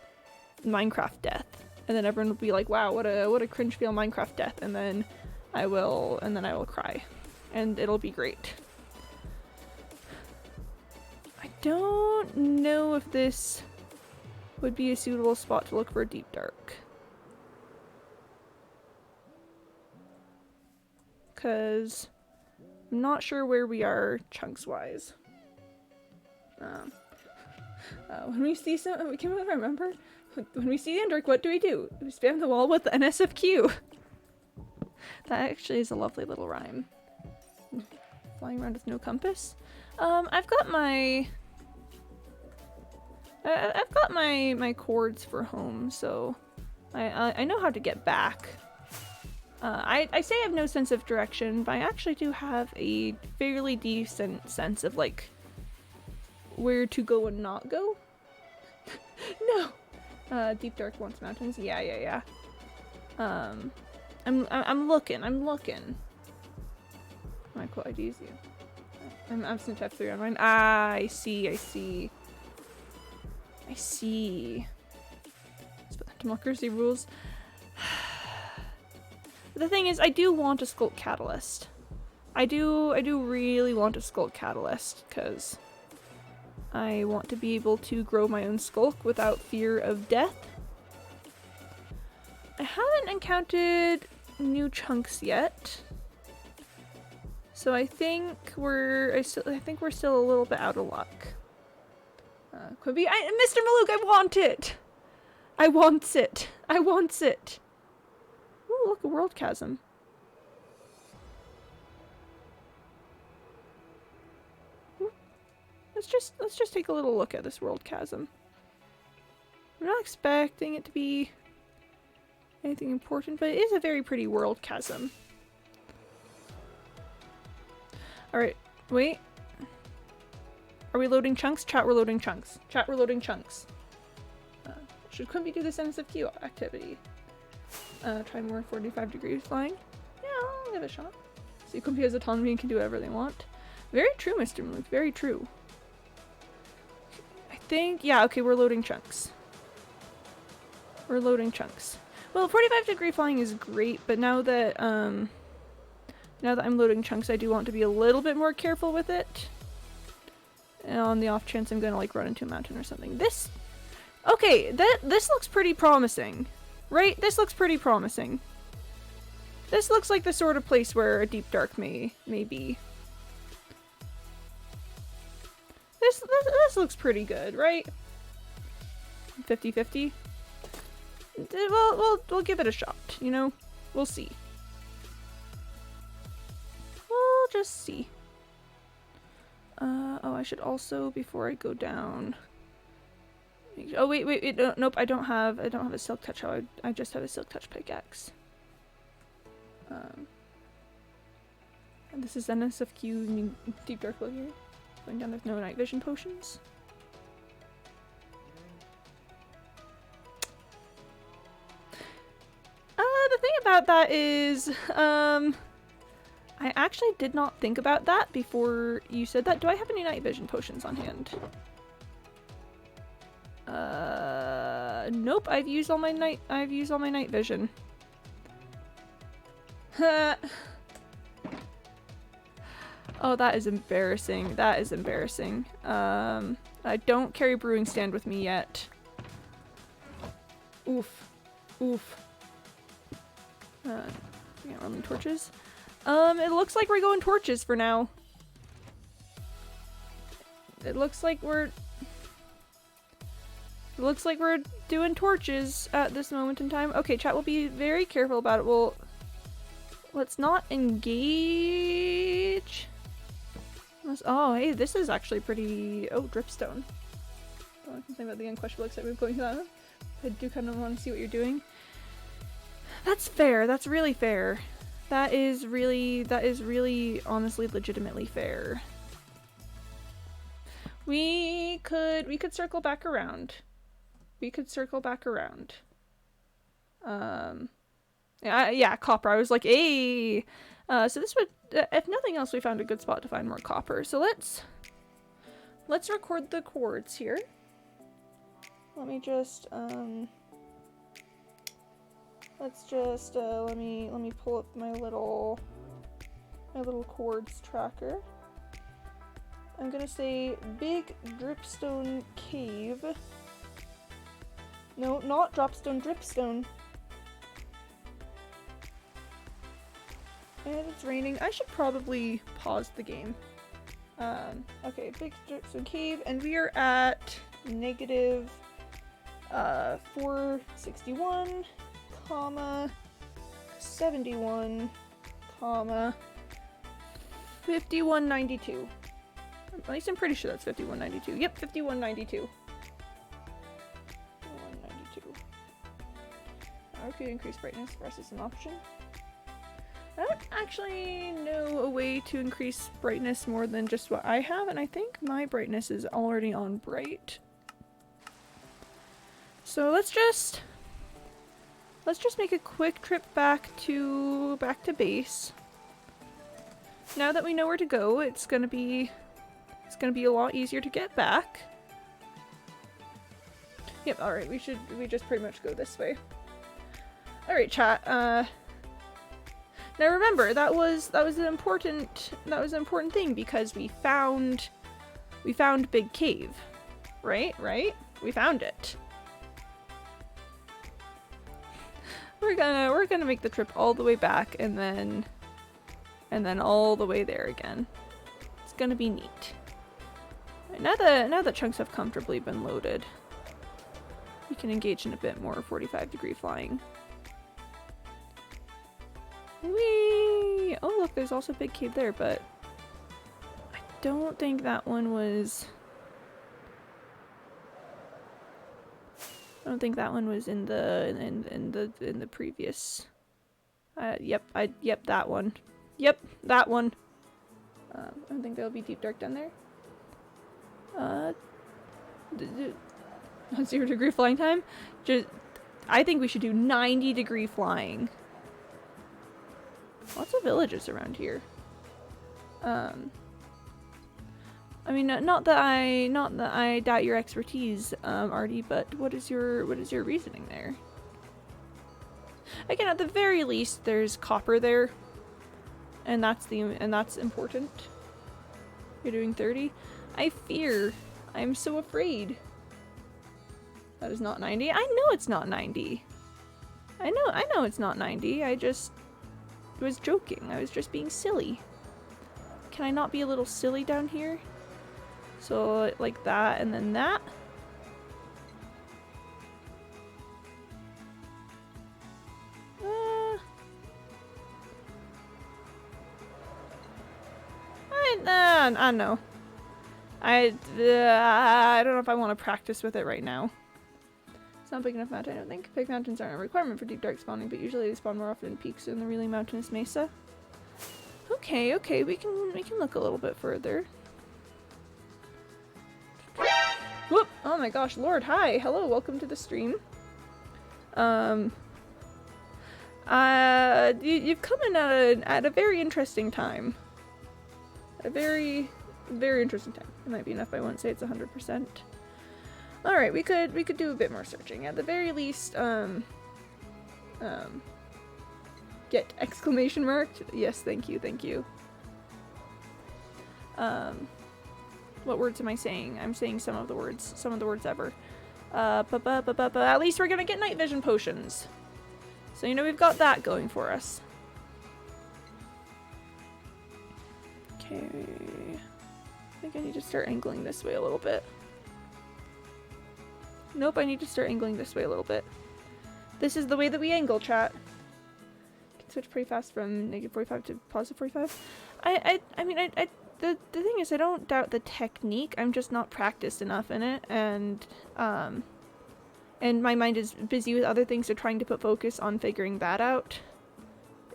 Minecraft death. And then everyone will be like, wow, what a cringe fail Minecraft death. And then I will cry. And it'll be great. I don't know if this would be a suitable spot to look for a deep dark. Because I'm not sure where we are chunks wise. When we see some, we can remember, when we see the Endark, what do? We spam the wall with an SFQ. That actually is a lovely little rhyme. Flying around with no compass. I've got my cords for home, so I know how to get back. I say I have no sense of direction, but I actually do have a fairly decent sense of, like, where to go and not go. No! Deep Dark wants mountains. Yeah. I'm looking. My cool IDs, you. I'm absent F3 on mine. Ah, I see. Democracy rules. The thing is, I do want a Sculpt Catalyst. I do really want a Sculpt Catalyst, because I want to be able to grow my own Sculk without fear of death. I haven't encountered new chunks yet. So I think we're still a little bit out of luck. Quimby, Mr. Malouk, I want it! I want it! Ooh, look, a world chasm. Ooh. Let's just take a little look at this world chasm. I'm not expecting it to be anything important, but it is a very pretty world chasm. Alright, wait. Are we loading chunks? Chat, we're loading chunks. Should Quimby do this NSFQ activity? Try more 45 degrees flying? Yeah, I'll give it a shot. See, Quimby has autonomy and can do whatever they want. Very true, Mr. Malouk, very true. I think, yeah, okay, we're loading chunks. Well, 45 degree flying is great, but now that I'm loading chunks, I do want to be a little bit more careful with it. And on the off chance I'm gonna like run into a mountain or something. This looks pretty promising. Right? This looks pretty promising. This looks like the sort of place where a Deep Dark may be. This looks pretty good, right? 50-50? We'll give it a shot, you know? We'll see. We'll just see. Oh, I should also, before I go down... Oh, wait, nope, I don't have a Silk Touch hoe, I just have a Silk Touch pickaxe. And this is NSFQ, Deep Dark Blue here. Going down, there's no night vision potions. The thing about that is, I actually did not think about that before you said that. Do I have any night vision potions on hand? Nope, I've used all my night vision. Oh, that is embarrassing. I don't carry brewing stand with me yet. Oof. Yeah, rolling torches. It looks like we're going torches for now. It looks like we're doing torches at this moment in time. Okay, chat, we'll be very careful about it. Let's not engage. Oh, hey, this is actually pretty... Oh, dripstone. I can say about the unquestionable excitement of going to that one. I do kind of want to see what you're doing. That's fair. That's really fair. That is really honestly legitimately fair. We could circle back around. Yeah, copper. I was like, hey. So this would, if nothing else, we found a good spot to find more copper. So let's record the chords here. Let me just let me pull up my little chords tracker. I'm gonna say Big Dripstone Cave. No, not Dropstone, Dripstone. And it's raining. I should probably pause the game. Okay, Big Dripstone Cave, and we are at negative 461, comma 71, comma 5192. At least I'm pretty sure that's 5192. Yep, 5192. 5192. Okay, increase brightness for us is an option. I don't actually know a way to increase brightness more than just what I have, and I think my brightness is already on bright. So let's just make a quick trip back to base. Now that we know where to go, it's gonna be a lot easier to get back. Yep, alright, we just pretty much go this way. Alright, chat, now remember, that was an important thing because we found Big Cave. Right? We found it. We're gonna make the trip all the way back and then all the way there again. It's gonna be neat. Right, now that chunks have comfortably been loaded, we can engage in a bit more 45-degree flying. Whee! Oh look, there's also a big cave there, but I don't think that one was. I don't think that one was in the previous. Yep, that one. Yep, that one. I don't think there'll be deep dark down there. 0-degree flying time. I think we should do 90-degree flying. Lots of villages around here. I mean, not that I doubt your expertise, Artie, but what is your reasoning there? Again, at the very least, there's copper there, and that's important. You're doing 30. I fear. I'm so afraid. That is not 90. I know it's not 90. I know it's not 90. I just was joking. I was just being silly. Can I not be a little silly down here? So, like that, and then that. I know. I don't know if I want to practice with it right now. It's not a big enough mountain, I don't think. Big mountains aren't a requirement for deep dark spawning, but usually they spawn more often in peaks in the really mountainous mesa. Okay, we can look a little bit further. Whoop! Oh my gosh, Lord, hi! Hello, welcome to the stream. You've come in at a very interesting time. A very, very interesting time. It might be enough, I won't say it's 100%. Alright, we could do a bit more searching. At the very least, get exclamation marked. Yes, thank you. What words am I saying? I'm saying some of the words ever. At least we're gonna get night vision potions. So, you know, we've got that going for us. Okay. I think I need to start angling this way a little bit. Nope, I need to start angling this way a little bit. This is the way that we angle, chat. Can switch pretty fast from -45 to +45. I mean, the thing is, I don't doubt the technique. I'm just not practiced enough in it, and my mind is busy with other things, so trying to put focus on figuring that out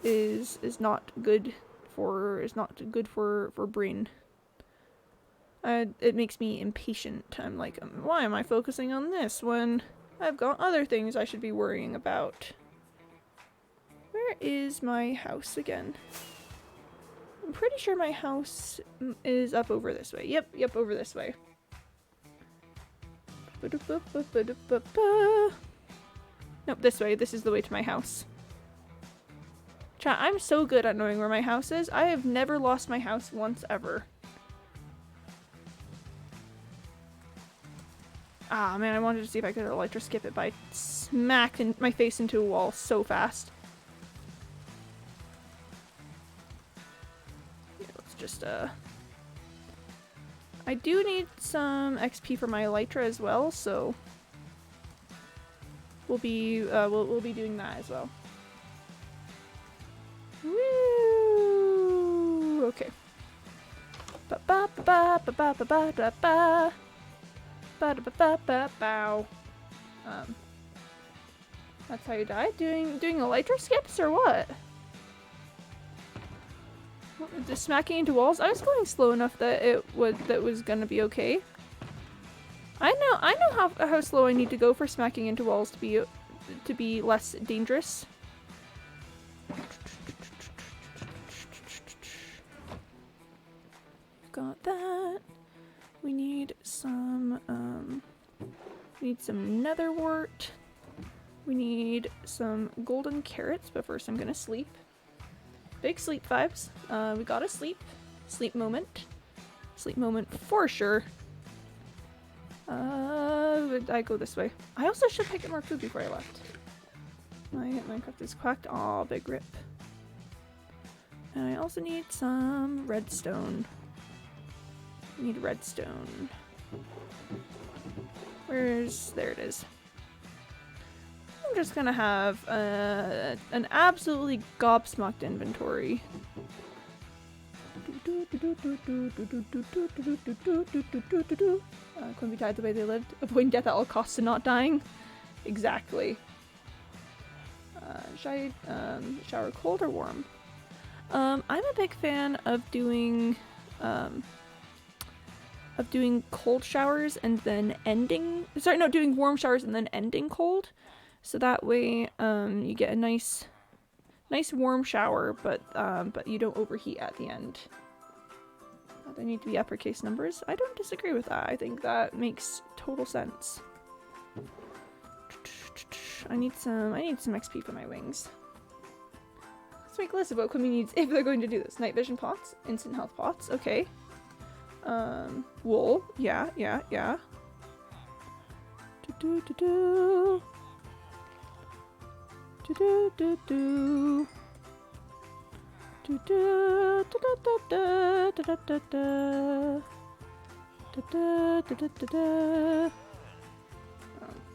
is not good for brain. It makes me impatient. I'm like, why am I focusing on this when I've got other things I should be worrying about? Where is my house again? I'm pretty sure my house is up over this way. Yep, over this way. Nope, this way. This is the way to my house. Chat, I'm so good at knowing where my house is. I have never lost my house once ever. Ah, man, I wanted to see if I could electro skip it, but I smacked my face into a wall so fast. Yeah, let's just, I do need some XP for my elytra as well, so we'll be doing that as well. Woo! Okay. Ba-ba-ba-ba-ba-ba-ba-ba-ba. Ba-da-ba-ba-ba-bow. That's how you die? Doing elytra skips or what? The smacking into walls. I was going slow enough that that was gonna be okay. I know how slow I need to go for smacking into walls to be less dangerous. Got that. We need some nether wart. We need some golden carrots, but first I'm gonna sleep. Big sleep vibes. We gotta sleep. Sleep moment. Sleep moment for sure. I go this way. I also should pick up more food before I left. My Minecraft is quacked. Aw, big rip. And I also need some redstone. I need redstone. There it is. I'm just gonna have an absolutely gobsmacked inventory. Quimby died the way they lived. Avoiding death at all costs and not dying. Exactly. Should I shower cold or warm? I'm a big fan of doing cold showers and then ending. Sorry, no, doing warm showers and then ending cold. So that way, you get a nice warm shower, but you don't overheat at the end. They need to be uppercase numbers. I don't disagree with that. I think that makes total sense. I need some XP for my wings. Let's make a list of what Quimby needs if they're going to do this. Night vision pots, instant health pots, okay. Wool, yeah.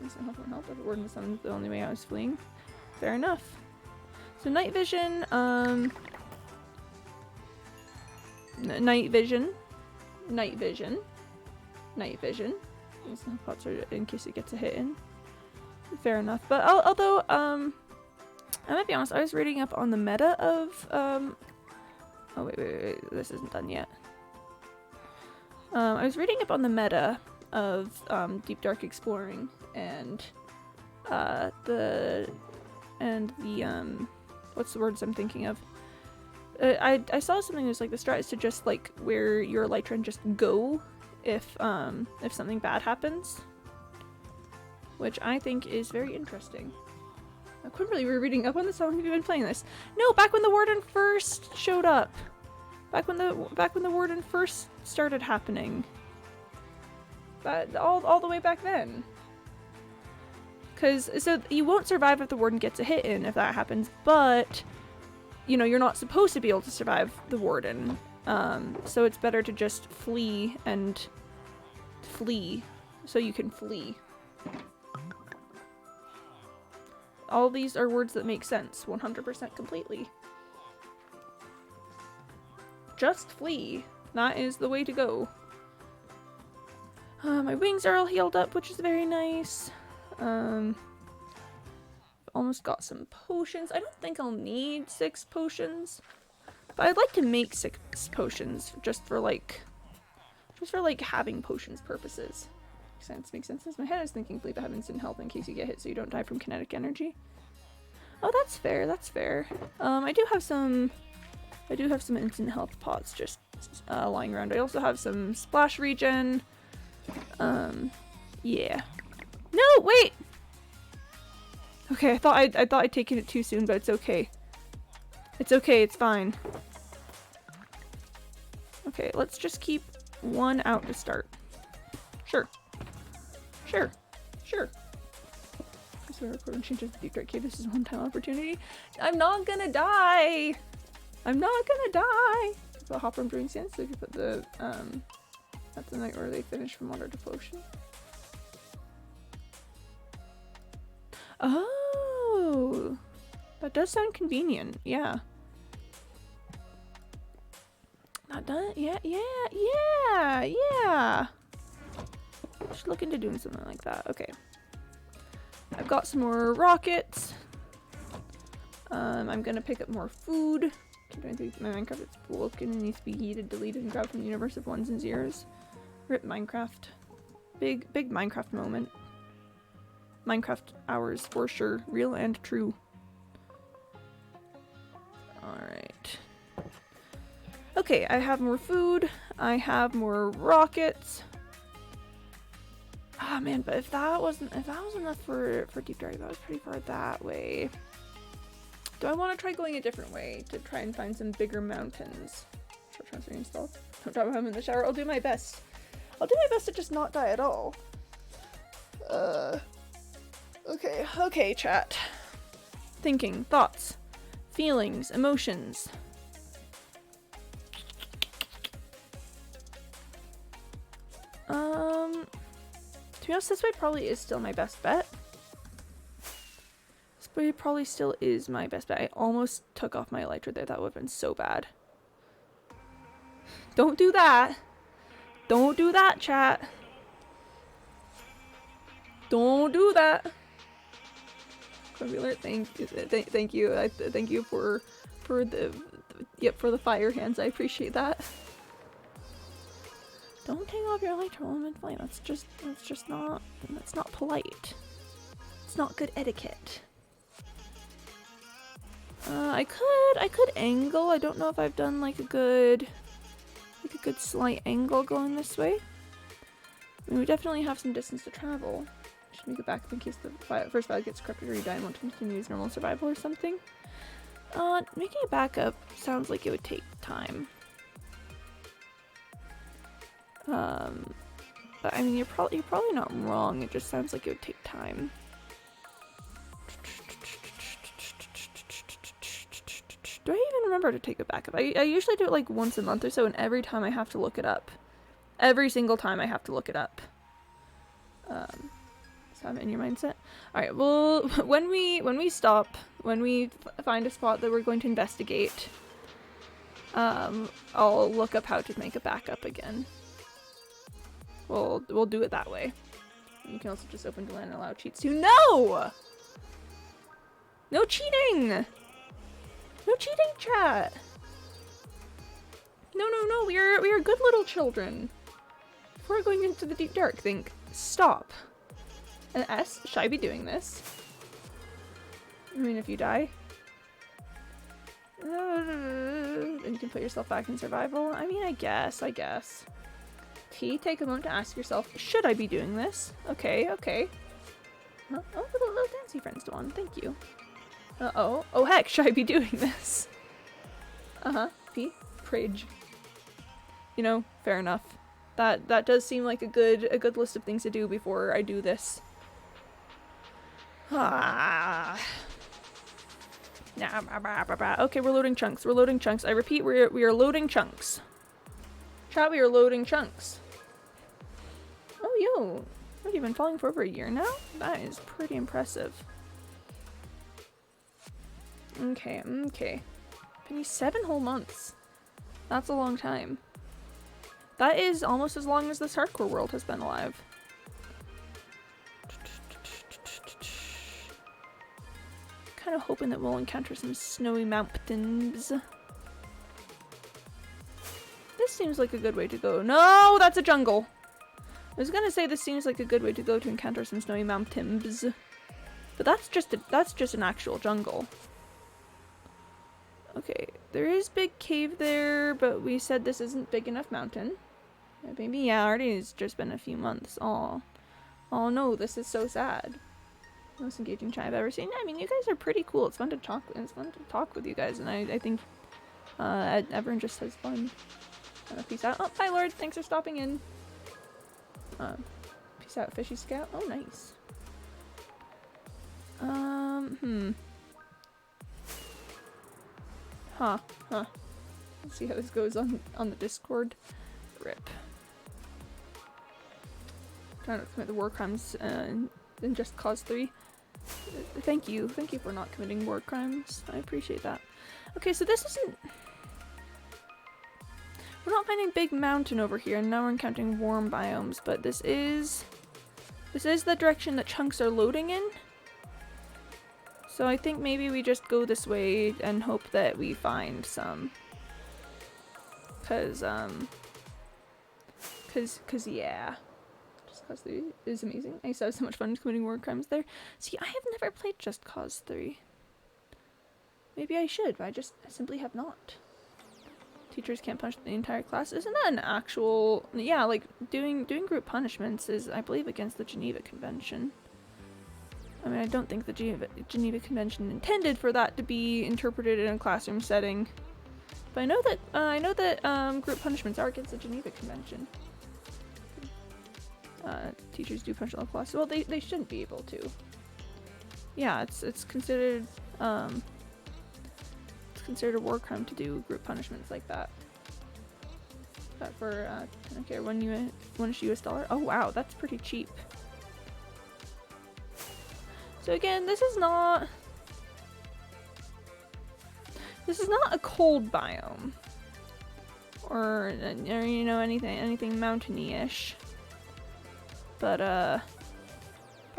Instant health won't help if it weren't the only way I was fleeing. Fair enough. So night vision, night vision. Instant pots are in case it gets a hit in. Fair enough. But although, I might be honest, I was reading up on the meta of, oh wait, this isn't done yet. I was reading up on the meta of, Deep Dark Exploring, and, what's the words I'm thinking of? I saw something that's like the strat is to just, like, wear your elytra and just go if something bad happens. Which I think is very interesting. Quimberly, we were reading up on this. How long have you been playing this? No, back when the warden first showed up. Back when the warden first started happening. But all the way back then. So you won't survive if the warden gets a hit in if that happens, but you know, you're not supposed to be able to survive the warden. So it's better to just flee so you can flee. All these are words that make sense 100% completely. Just flee. That is the way to go. My wings are all healed up, which is very nice. Almost got some potions. I don't think I'll need 6 potions, but I'd like to make 6 potions just for like having potions purposes. Makes sense. As my head is thinking, believe I have instant health in case you get hit so you don't die from kinetic energy. Oh, that's fair. I do have some instant health pots just lying around. I also have some splash regen. Yeah. No, wait. Okay, I thought I'd taken it too soon, but it's okay. It's okay. It's fine. Okay, let's just keep 1 out to start. Sure. So we're recording changes to Deep Dark Cave. This is a one-time opportunity. I'm not gonna die. So hopper and brewing sand. So if you put the at the night where they finish from water to potion. Oh, that does sound convenient. Yeah. Not done. Yeah. Should look into doing something like that. Okay. I've got some more rockets. I'm gonna pick up more food. My Minecraft is broken and needs to be heated, deleted, and grabbed from the universe of ones and zeros. Rip Minecraft. Big Minecraft moment. Minecraft hours for sure. Real and true. Alright. Okay, I have more food. I have more rockets. Ah man, but if that was enough for Deep Dark, that was pretty far that way. Do I want to try going a different way to try and find some bigger mountains? Short transfer installed. Don't drop him in the shower. I'll do my best. I'll do my best to just not die at all. Okay, chat. Thinking, thoughts, feelings, emotions. To be honest, this way probably is still my best bet. This way probably still is my best bet. I almost took off my elytra there. That would have been so bad. Don't do that. Don't do that, chat. Don't do that. Alert, thank you. Thank you for the fire hands. I appreciate that. Don't take off your elytra while I'm in flame. That's not polite. It's not good etiquette. I could angle. I don't know if I've done like a good slight angle going this way. I mean, we definitely have some distance to travel. Should make it back in case the first battle gets corrupted or you die and want to continue as normal survival or something. Making it back up sounds like it would take time. But I mean, you're probably not wrong. It just sounds like it would take time. Do I even remember to take it back up? I usually do it like once a month or so, and every time I have to look it up. Every single time I have to look it up. So I'm in your mindset. Alright, well, when we stop, when we find a spot that we're going to investigate, I'll look up how to make a backup again. We'll do it that way. You can also just open to land and allow cheats too. No! No cheating! No cheating, chat! No, we are good little children. Before going into the deep dark, think, stop. And S, should I be doing this? I mean, if you die. Then you can put yourself back in survival. I mean, I guess. T, take a moment to ask yourself, should I be doing this? Okay. Huh? Oh, little fancy friends, Dawn. Thank you. Uh-oh. Oh, heck, should I be doing this? P, Pridge. You know, fair enough. That does seem like a good list of things to do before I do this. Okay, we're loading chunks. I repeat, we are loading chunks. Chat, we are loading chunks. Oh, yo. What, you've been falling for over a year now? That is pretty impressive. Okay. Been 7 whole months. That's a long time. That is almost as long as this hardcore world has been alive. Kind of hoping that we'll encounter some snowy mountains. This seems like a good way to go. No, that's a jungle. I was gonna say this seems like a good way to go to encounter some snowy mountains, but that's just an actual jungle. Okay, there is big cave there, but we said this isn't big enough mountain. Maybe, yeah, already it's just been a few months. Oh no, this is so sad. Most engaging chat I've ever seen. I mean, you guys are pretty cool. It's fun to talk with you guys, and I think everyone just has fun. Peace out. Oh, bye, Lord. Thanks for stopping in. Peace out, Fishy Scout. Oh, nice. Huh. Let's see how this goes on the Discord. Rip. Trying to commit the war crimes in Just Cause 3. Thank you for not committing war crimes. I appreciate that. Okay, so this isn't... We're not finding big mountain over here, and now we're encountering warm biomes, but this is the direction that chunks are loading in. So I think maybe we just go this way and hope that we find some. Cause yeah. Just Cause 3 is amazing. I used to have so much fun committing war crimes there. See, I have never played Just Cause 3. Maybe I should, but I just simply have not. Teachers can't punish the entire class. Isn't that an actual... Yeah, like, doing group punishments is, I believe, against the Geneva Convention. I mean, I don't think the Geneva Convention intended for that to be interpreted in a classroom setting. But I know that group punishments are against the Geneva Convention. Teachers do punish all class. Well, they shouldn't be able to. Yeah, it's considered a war crime to do group punishments like that. But for I don't care, $1 US dollar. Oh wow, that's pretty cheap. So again, this is not a cold biome, or you know, anything mountainy-ish. But I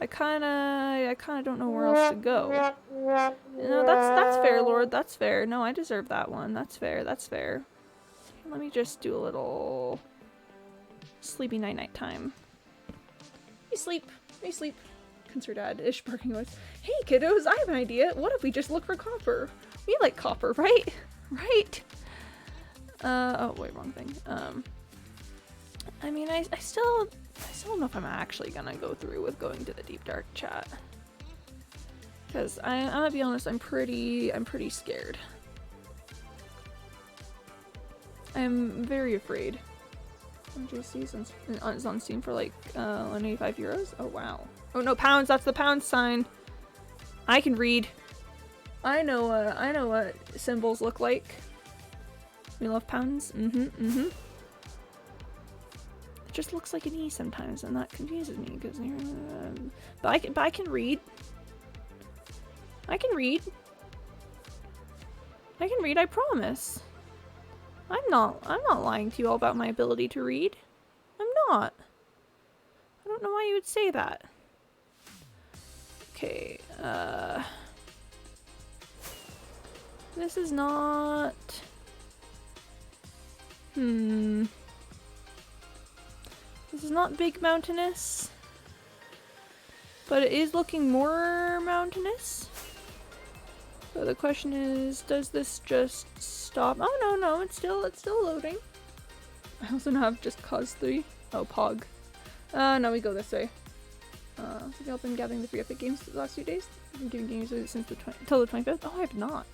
kinda don't know where else to go. No, that's fair, Lord. That's fair. No, I deserve that one. That's fair. That's fair. Let me just do a little sleepy night time. Hey, sleep. Hey, sleep. Her dad-ish barking noise. Hey, kiddos, I have an idea. What if we just look for copper? We like copper, right? Right? Oh, wait, wrong thing. I mean, I still don't know if I'm actually gonna go through with going to the deep dark chat. Because I'm gonna be honest, I'm pretty scared. I'm very afraid. JC is on Steam for like 185 euros. Oh wow. Oh no, pounds. That's the pound sign. I can read. I know what symbols look like. We love pounds. It just looks like an E sometimes, and that confuses me because. But I can read. I can read. I can read. I promise. I'm not lying to you all about my ability to read. I'm not. I don't know why you would say that. Okay, this is not... This is not big mountainous. But it is looking more mountainous. So the question is, does this just stop? Oh no, it's still loading. I also now have Just Cause 3. Oh, Pog. No, we go this way. So y'all been gathering the free Epic games the last few days? I've been giving games since till the 25th. Oh, I have not.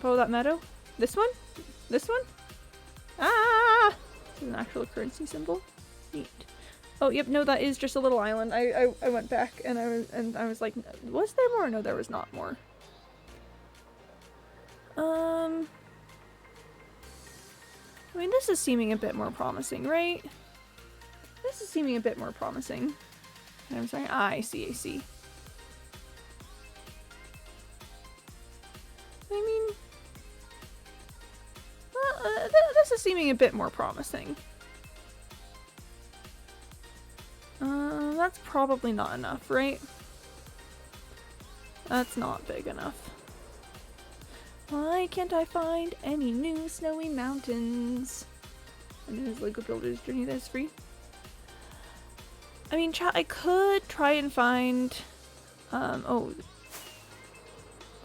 Follow that meadow. This one? This one? Ah! This is an actual currency symbol. Neat. Oh, yep. No, that is just a little island. I went back and I was like, was there more? No, there was not more. I mean, this is seeming a bit more promising, right? This is seeming a bit more promising. I'm sorry. Ah, I see. I mean, this is seeming a bit more promising. That's probably not enough, right? That's not big enough. Why can't I find any new snowy mountains? And there's Lego Builder's Journey that's free. I mean, chat, I could try and find, oh,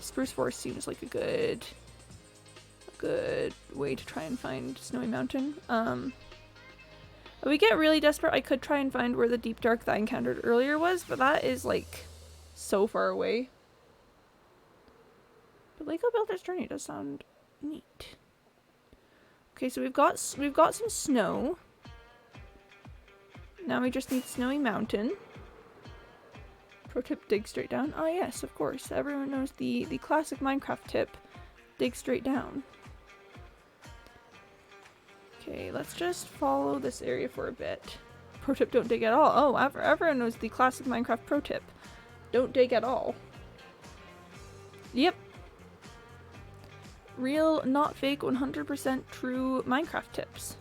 Spruce Forest seems like a good way to try and find Snowy Mountain. If we get really desperate, I could try and find where the deep dark that I encountered earlier was, but that is like so far away. But Lego Builder's Journey does sound neat. Okay, so we've got some snow. Now we just need Snowy Mountain. Pro tip, dig straight down. Oh yes, of course. Everyone knows the classic Minecraft tip. Dig straight down. Okay, let's just follow this area for a bit. Pro tip, don't dig at all. Oh, everyone knows the classic Minecraft pro tip. Don't dig at all. Yep. Real, not fake, 100% true Minecraft tips.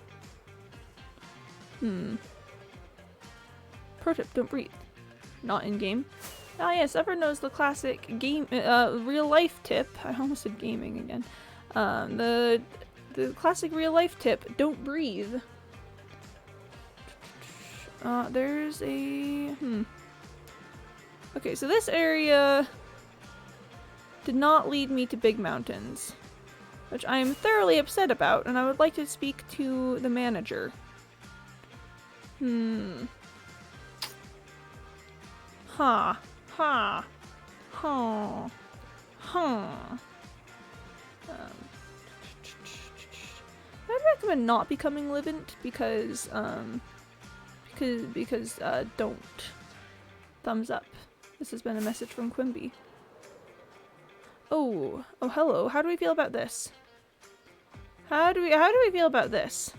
Pro tip, don't breathe. Not in game. Ah yes, everyone knows the classic game, real life tip. I almost said gaming again. The classic real life tip, don't breathe. There's a, Okay, so this area did not lead me to big mountains, which I am thoroughly upset about, and I would like to speak to the manager. Ha. Ha. Ha. Ha. I'd recommend not becoming Livent because don't. Thumbs up. This has been a message from Quimby. Oh, hello. How do we feel about this? How do we feel about this?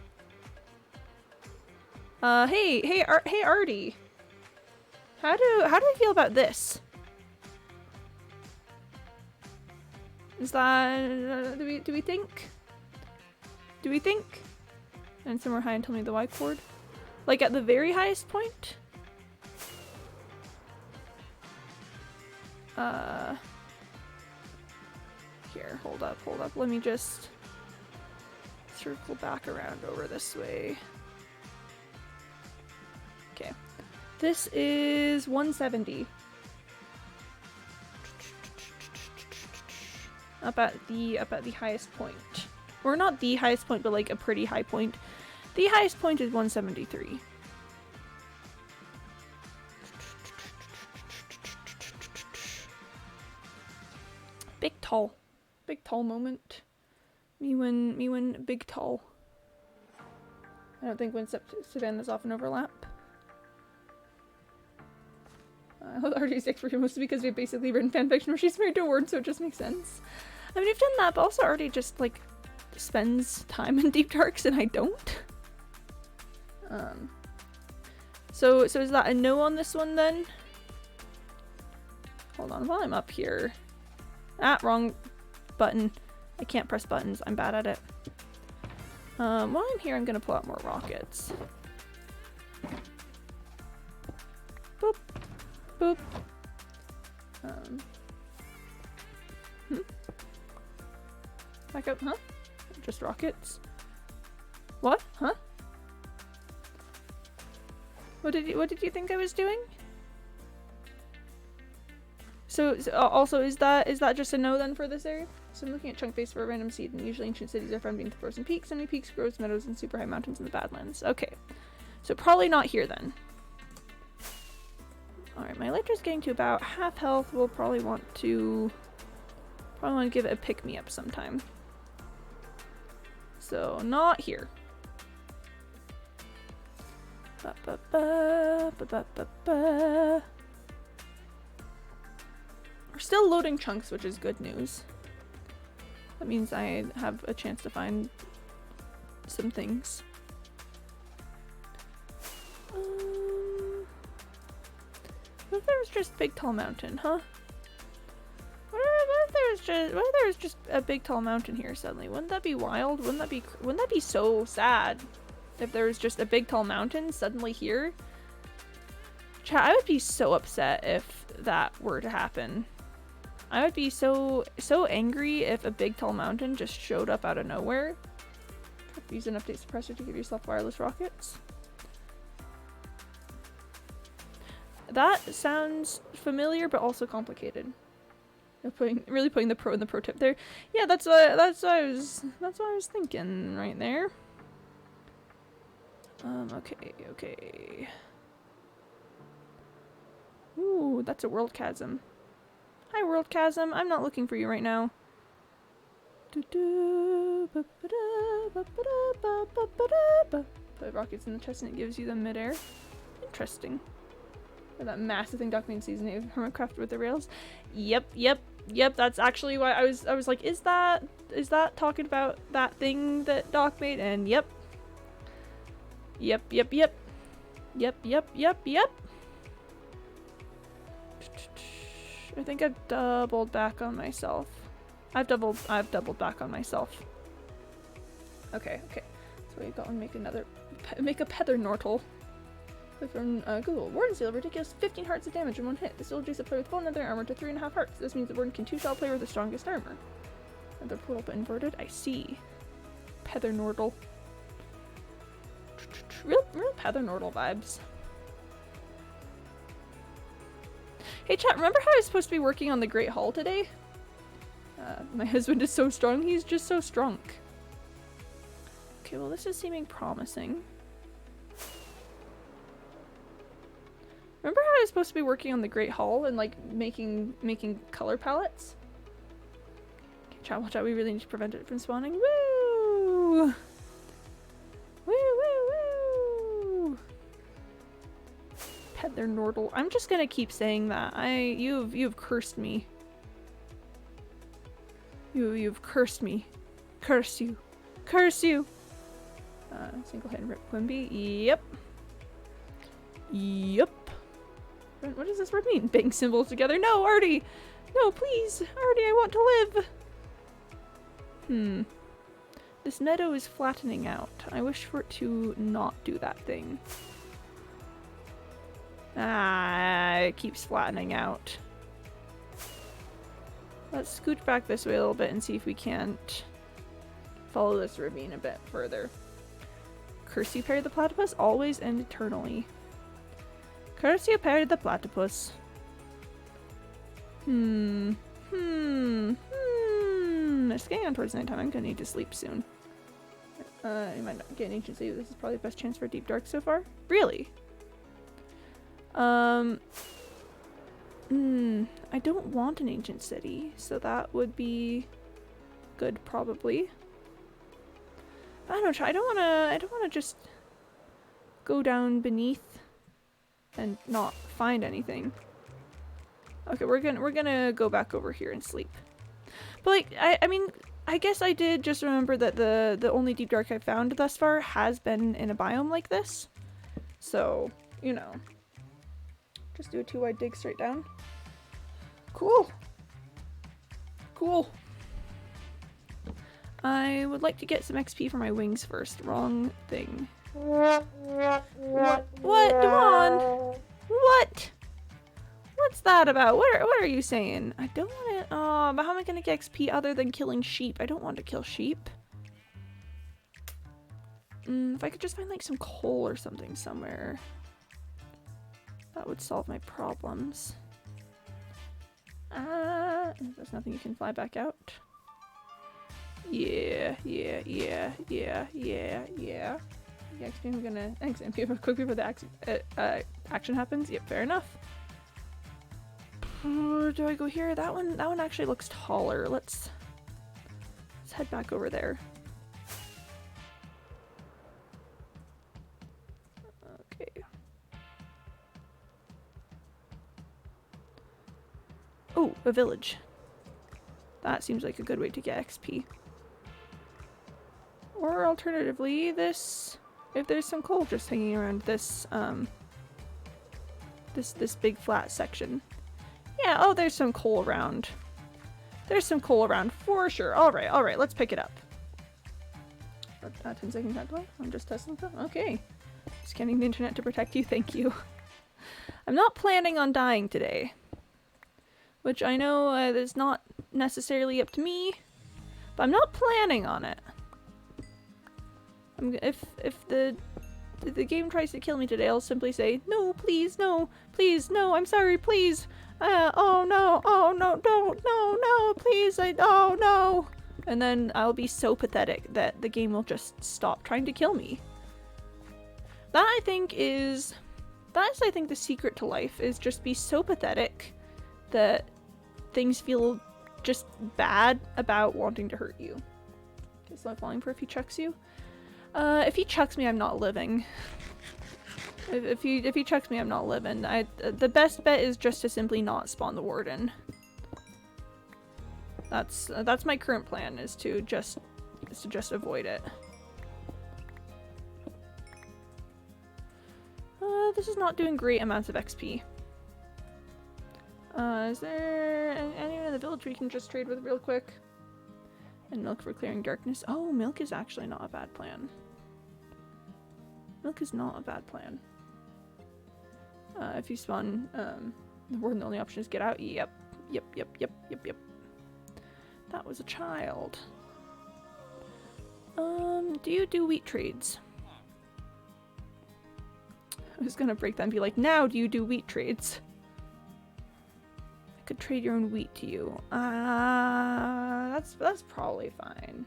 Hey, Artie. How do we feel about this? Is that do we think? Do we think? And somewhere high and tell me the Y chord. Like at the very highest point? Here, hold up. Let me just circle back around over this way. Okay. This is 170. Up at the highest point. Or not the highest point, but like a pretty high point. The highest point is 173. Big tall moment. Me when big tall. I don't think when Savannah's often overlap. RJ's expertise mostly because we've basically written fanfiction where she's married to a ward, so it just makes sense. I mean, we've done that, but also RJ just like spends time in Deep Darks and I don't. So is that a no on this one then? Hold on, while I'm up here. Wrong button. I can't press buttons. I'm bad at it. While I'm here, I'm gonna pull out more rockets. Boop. Boop. Back up, huh? Just rockets. What? Huh? What did you think I was doing? So also, is that just a no then for this area? So I'm looking at chunk base for a random seed, and usually ancient cities are found beneath the frozen peaks, semi peaks, groves, meadows, and super high mountains in the Badlands. Okay, so probably not here then. All right, my Elytra's getting to about half health. We'll probably want to give it a pick me up sometime. So not here. Ba, ba, ba, ba, ba, ba, ba. We're still loading chunks, which is good news. That means I have a chance to find some things. What if there was just big tall mountain, huh? What if there was just a big tall mountain here suddenly? Wouldn't that be wild? Wouldn't that be so sad if there was just a big tall mountain suddenly here? Chat, I would be so upset if that were to happen. I would be so angry if a big tall mountain just showed up out of nowhere. Use an update suppressor to give yourself wireless rockets. That sounds familiar, but also complicated. Really putting the pro in the pro tip there. Yeah, that's what I was thinking right there. Okay. Ooh, that's a world chasm. Hi, world chasm. I'm not looking for you right now. Put rockets in the chest and it gives you them midair. Interesting. Or that massive thing Doc made in season 8 of Hermitcraft with the rails. Yep. That's actually why I was like, is that talking about that thing that Doc made? And yep. I think I've doubled back on myself. I've doubled back on myself. Okay. So we got to make a Pether Nortle. Click from Google. Wardens deal a ridiculous 15 hearts of damage in one hit. This will reduce a player with full nether armor to 3.5 hearts. This means the warden can two-shot player with the strongest armor. Another portal but inverted? I see. Pether Nordle. Real Pether Nordle vibes. Hey chat, remember how I was supposed to be working on the Great Hall today? My husband is so strong, he's just so strong. Okay, well this is seeming promising. Remember how I was supposed to be working on the Great Hall and like making color palettes? Okay, chat, watch out, we really need to prevent it from spawning. Woo! Woo, woo, woo! Pet their Nordle. I'm just gonna keep saying that. You've cursed me. You've cursed me. Curse you. Curse you! Single hand rip Quimby. Yep. Yep. What does this word mean? Bang symbols together. No, Artie! No, please! Artie, I want to live! This meadow is flattening out. I wish for it to not do that thing. Ah, it keeps flattening out. Let's scooch back this way a little bit and see if we can't follow this ravine a bit further. Curse you, Perry the Platypus, always and eternally. Curse you, Perry the Platypus. It's getting on towards nighttime. I'm gonna need to sleep soon. You might not get an ancient city. This is probably the best chance for a deep dark so far. Really? I don't want an ancient city, so that would be good probably. I don't know, I don't wanna just go down beneath and not find anything. Okay, we're gonna go back over here and sleep. But like, I mean, I guess I did just remember that the only deep dark I've found thus far has been in a biome like this. So, you know. Just do a 2-wide dig straight down. Cool. Cool. I would like to get some XP for my wings first. Wrong thing. What? Devon? What? What's that about? What are you saying? I don't want to. Oh, but how am I going to get XP other than killing sheep? I don't want to kill sheep. If I could just find like some coal or something somewhere, that would solve my problems. There's nothing you can fly back out. Yeah. Actually, I'm gonna XP quick before the action happens. Yep, fair enough. Do I go here? That one actually looks taller. Let's head back over there. Okay. Oh, a village. That seems like a good way to get XP. Or alternatively, this, if there's some coal just hanging around this this big flat section. Yeah, oh, there's some coal around. There's some coal around for sure. All right, let's pick it up. 10 seconds delay. I'm just testing stuff. Okay. Scanning the internet to protect you. Thank you. I'm not planning on dying today, which I know is not necessarily up to me, but I'm not planning on it. If the game tries to kill me today, I'll simply say, no, please, no, I'm sorry, please. Oh no, no, please, oh no. And then I'll be so pathetic that the game will just stop trying to kill me. That I think is the secret to life, is just be so pathetic that things feel just bad about wanting to hurt you. Okay, so I'm falling for if he chucks you. If he chucks me, I'm not living. If he chucks me, I'm not living. The best bet is just to simply not spawn the warden. That's my current plan, is to just avoid it. This is not doing great amounts of XP. Is there anyone in the village we can just trade with real quick? And milk for clearing darkness. Oh, milk is actually not a bad plan. Milk is not a bad plan. If you spawn, the word and the only option is get out. Yep. That was a child. Do you do wheat trades? I was gonna break that and be like, now do you do wheat trades? I could trade your own wheat to you. That's probably fine.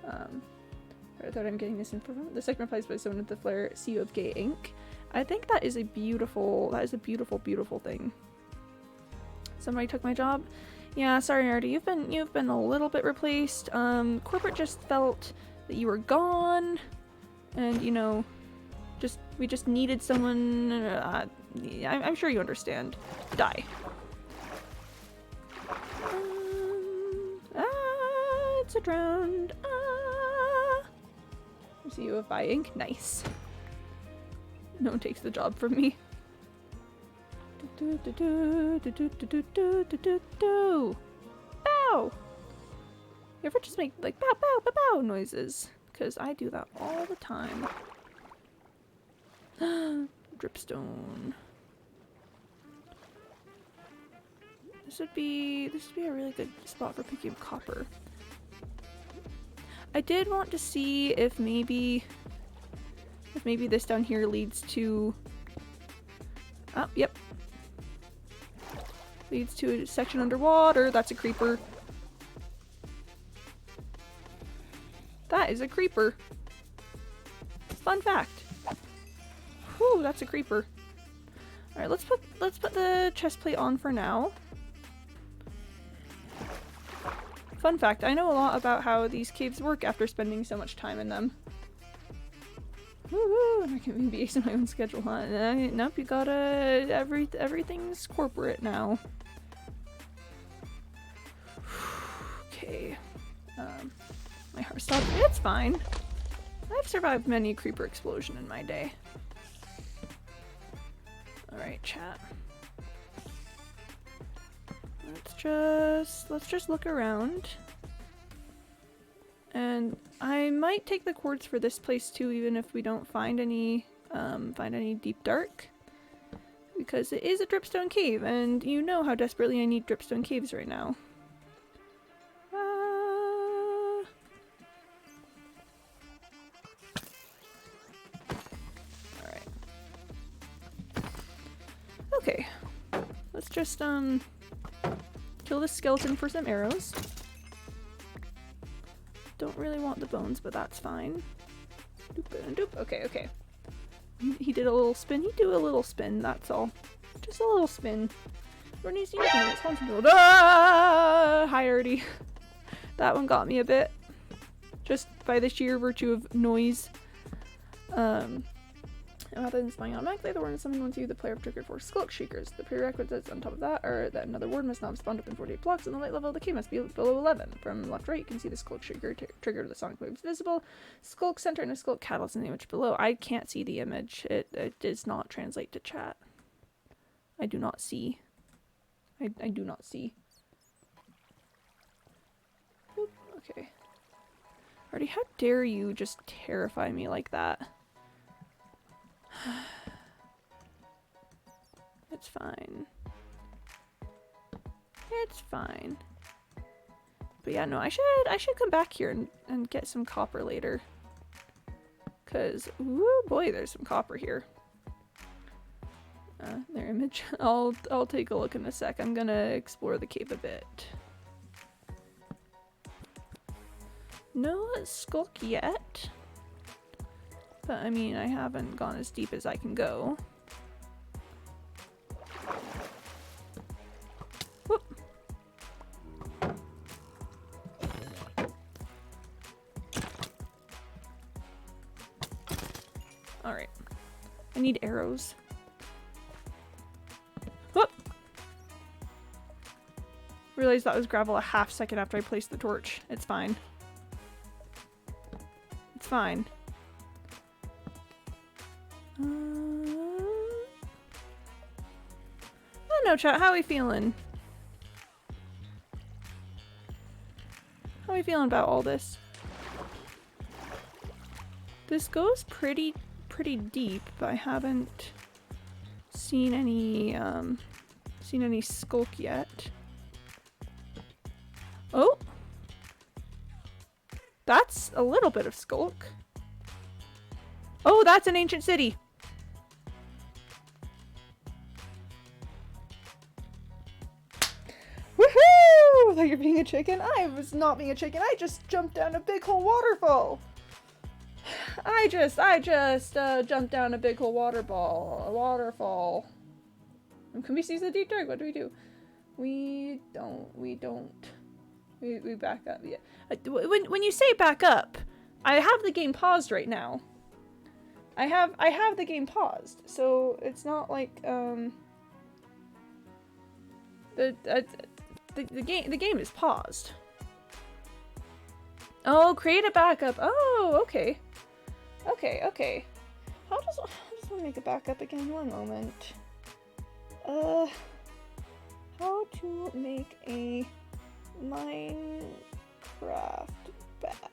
I thought I'm getting this info from the second replies by someone with the flare Sea of Gay ink. I think that is a beautiful thing. Somebody took my job. Yeah, sorry Artie, you've been a little bit replaced. Corporate just felt that you were gone, and you know, we just needed someone. I'm sure you understand. Die. It's a drowned. See you with by ink. Nice. No one takes the job from me. Bow! You ever just make like bow bow bow bow noises? Because I do that all the time. Dripstone. This would be a really good spot for picking up copper. I did want to see if maybe this down here leads to yep. Leads to a section underwater. That's a creeper. That is a creeper. Fun fact. Whew, that's a creeper. Alright, let's put the chest plate on for now. Fun fact, I know a lot about how these caves work after spending so much time in them. Woohoo! I can be based on my own schedule, huh? Nope, you gotta everything's corporate now. Okay. My heart stopped. It's fine. I've survived many a creeper explosion in my day. Alright, chat. Let's just look around. And I might take the quartz for this place too, even if we don't find any deep dark. Because it is a dripstone cave, and you know how desperately I need dripstone caves right now. Alright. Okay. Let's just kill this skeleton for some arrows. Don't really want the bones, but that's fine. Doop and doop. Okay, okay. He did a little spin. He do a little spin, that's all. Just a little spin. Everyone needs to use it. It's constant. Ah! Hi, Artie. That one got me a bit. Just by the sheer virtue of noise. Rather than spying automatically, the word summon once you, the player, have triggered 4 Skulk Shakers. The prerequisites on top of that are that another word must not have spawned up in 48 blocks, and the light level of the cave must be below 11. From left to right, you can see the Skulk Shaker trigger the sonic waves visible. Skulk center and a Skulk catalyst in the image below. I can't see the image. It does not translate to chat. I do not see. I do not see. Oop, okay. Artie, how dare you just terrify me like that? It's fine. It's fine. But yeah, no, I should come back here and get some copper later. Cause, woo boy, there's some copper here. Their image. I'll take a look in a sec. I'm gonna explore the cave a bit. No Skulk yet. But I mean, I haven't gone as deep as I can go. Whoop. Alright. I need arrows. Whoop! Realized that was gravel a half second after I placed the torch. It's fine. It's fine. I don't know, chat. How are we feeling? How are we feeling about all this? This goes pretty deep, but I haven't seen any skulk yet. Oh! That's a little bit of skulk. Oh, that's an ancient city! Woohoo! Thought you're being a chicken? I was not being a chicken. I just jumped down a big hole waterfall. I just jumped down a big hole waterfall. And Quimby sees the deep dark. What do? We back up. Yeah. When you say back up, I have the game paused right now. I have the game paused, so it's not like the game is paused. Oh, create a backup. Oh, okay. Okay. How does one make a backup again? One moment. How to make a Minecraft backup.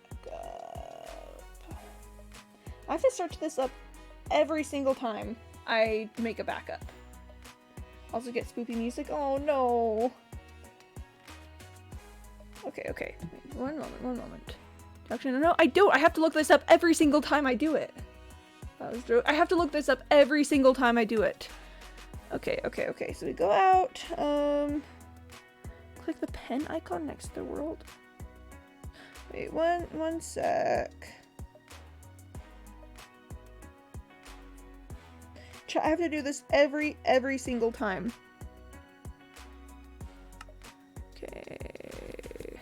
I have to search this up every single time I make a backup. Also get spoopy music. Oh no. Okay. Wait, one moment. Actually, no, I don't. I have to look this up every single time I do it. That was true. I have to look this up every single time I do it. Okay. So we go out. Click the pen icon next to the world. Wait, one sec. I have to do this every single time. Okay.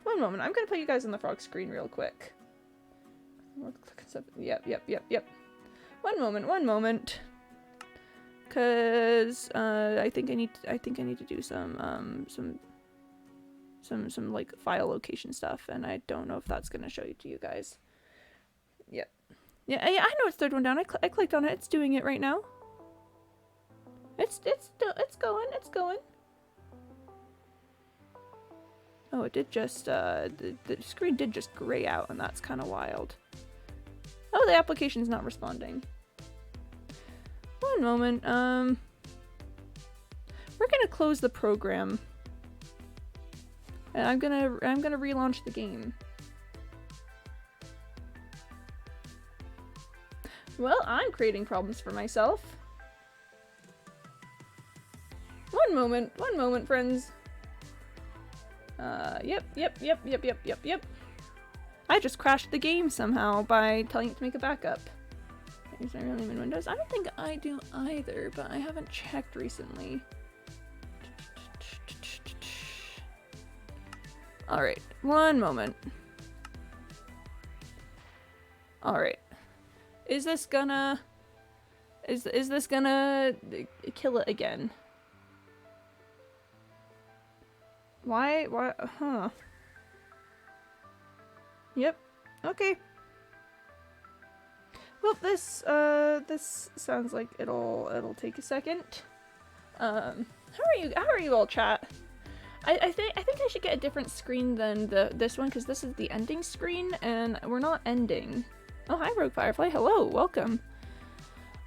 One moment. I'm gonna put you guys on the frog screen real quick. Yep. One moment. Cause I think I need to do some like file location stuff, and I don't know if that's gonna show it to you guys. Yep. Yeah, I know it's third one down. I clicked on it. It's doing it right now. It's going. Oh, it did just the screen did just gray out, and that's kind of wild. Oh, the application's not responding. One moment. We're gonna close the program. And I'm gonna relaunch the game. Well, I'm creating problems for myself. One moment, friends. Yep. I just crashed the game somehow by telling it to make a backup. Is I really in Windows? I don't think I do either, but I haven't checked recently. Alright, one moment. Alright. Is this gonna kill it again? Why? Huh. Yep. Okay. Well, this sounds like it'll take a second. How are you all, chat? I think I should get a different screen than this one, because this is the ending screen and we're not ending. Oh, hi Rogue Firefly. Hello, welcome.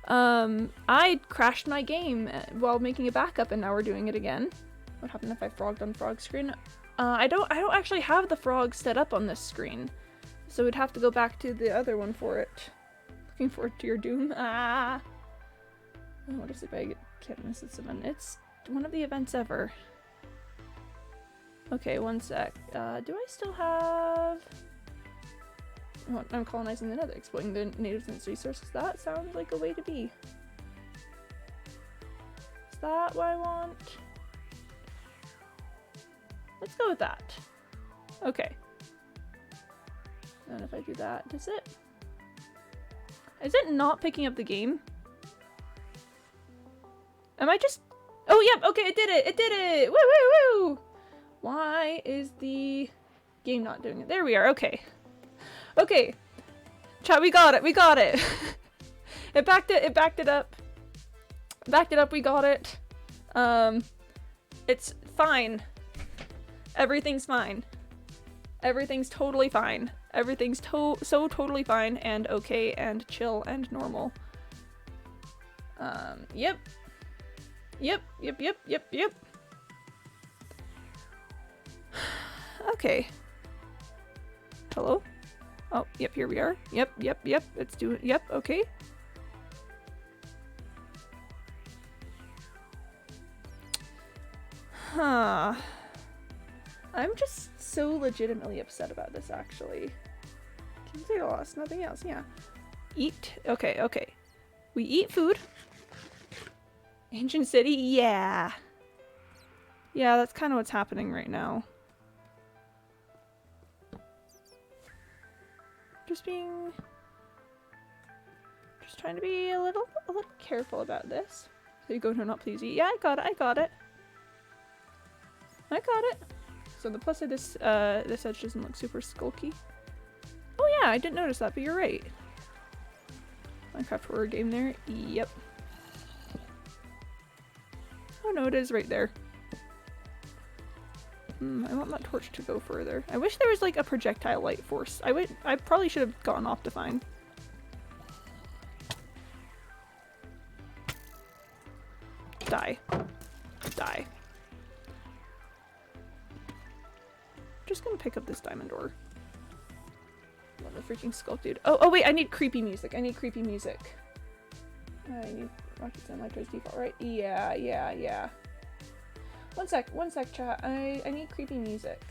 I crashed my game while making a backup, and now we're doing it again. What happened if I frogged on frog screen? I don't actually have the frog set up on this screen, so we'd have to go back to the other one for it. Looking forward to your doom. Ah. Oh, what is it? I can't miss this event. It's one of the events ever. Okay, one sec. Do I still have... Oh, I'm colonizing the nether, exploiting the natives and its resources. That sounds like a way to be. Is that what I want? Let's go with that. Okay. And if I do that, does it? Is it not picking up the game? Am I just... Oh, yep, okay, it did it! It did it! Woo, woo, woo! Why is the game not doing it? There we are, okay. Okay. Chat, we got it, we got it! It backed it up. Backed it up, we got it. It's fine. Everything's fine. Everything's totally fine. Everything's so totally fine and okay and chill and normal. Yep. Yep. Okay. Hello? Oh, yep, here we are. Yep. Let's do it. Yep, okay. Huh. I'm just so legitimately upset about this, actually. Can say lost, nothing else, yeah. Eat. Okay. We eat food. Ancient city, yeah. Yeah, that's kind of what's happening right now. Just trying to be a little careful about this. So you go to not please eat. Yeah, I got it. So the plus of this edge doesn't look super skulky. Oh yeah, I didn't notice that, but you're right. Minecraft horror game there. Yep. Oh no, it is right there. I want that torch to go further. I wish there was like a projectile light force. I probably should have gotten Optifine. Die. Just gonna pick up this diamond ore. Love the freaking sculpt, dude. Oh wait, I need creepy music. I need Rockets and Electro's default, right? Yeah. One sec, chat. I need creepy music.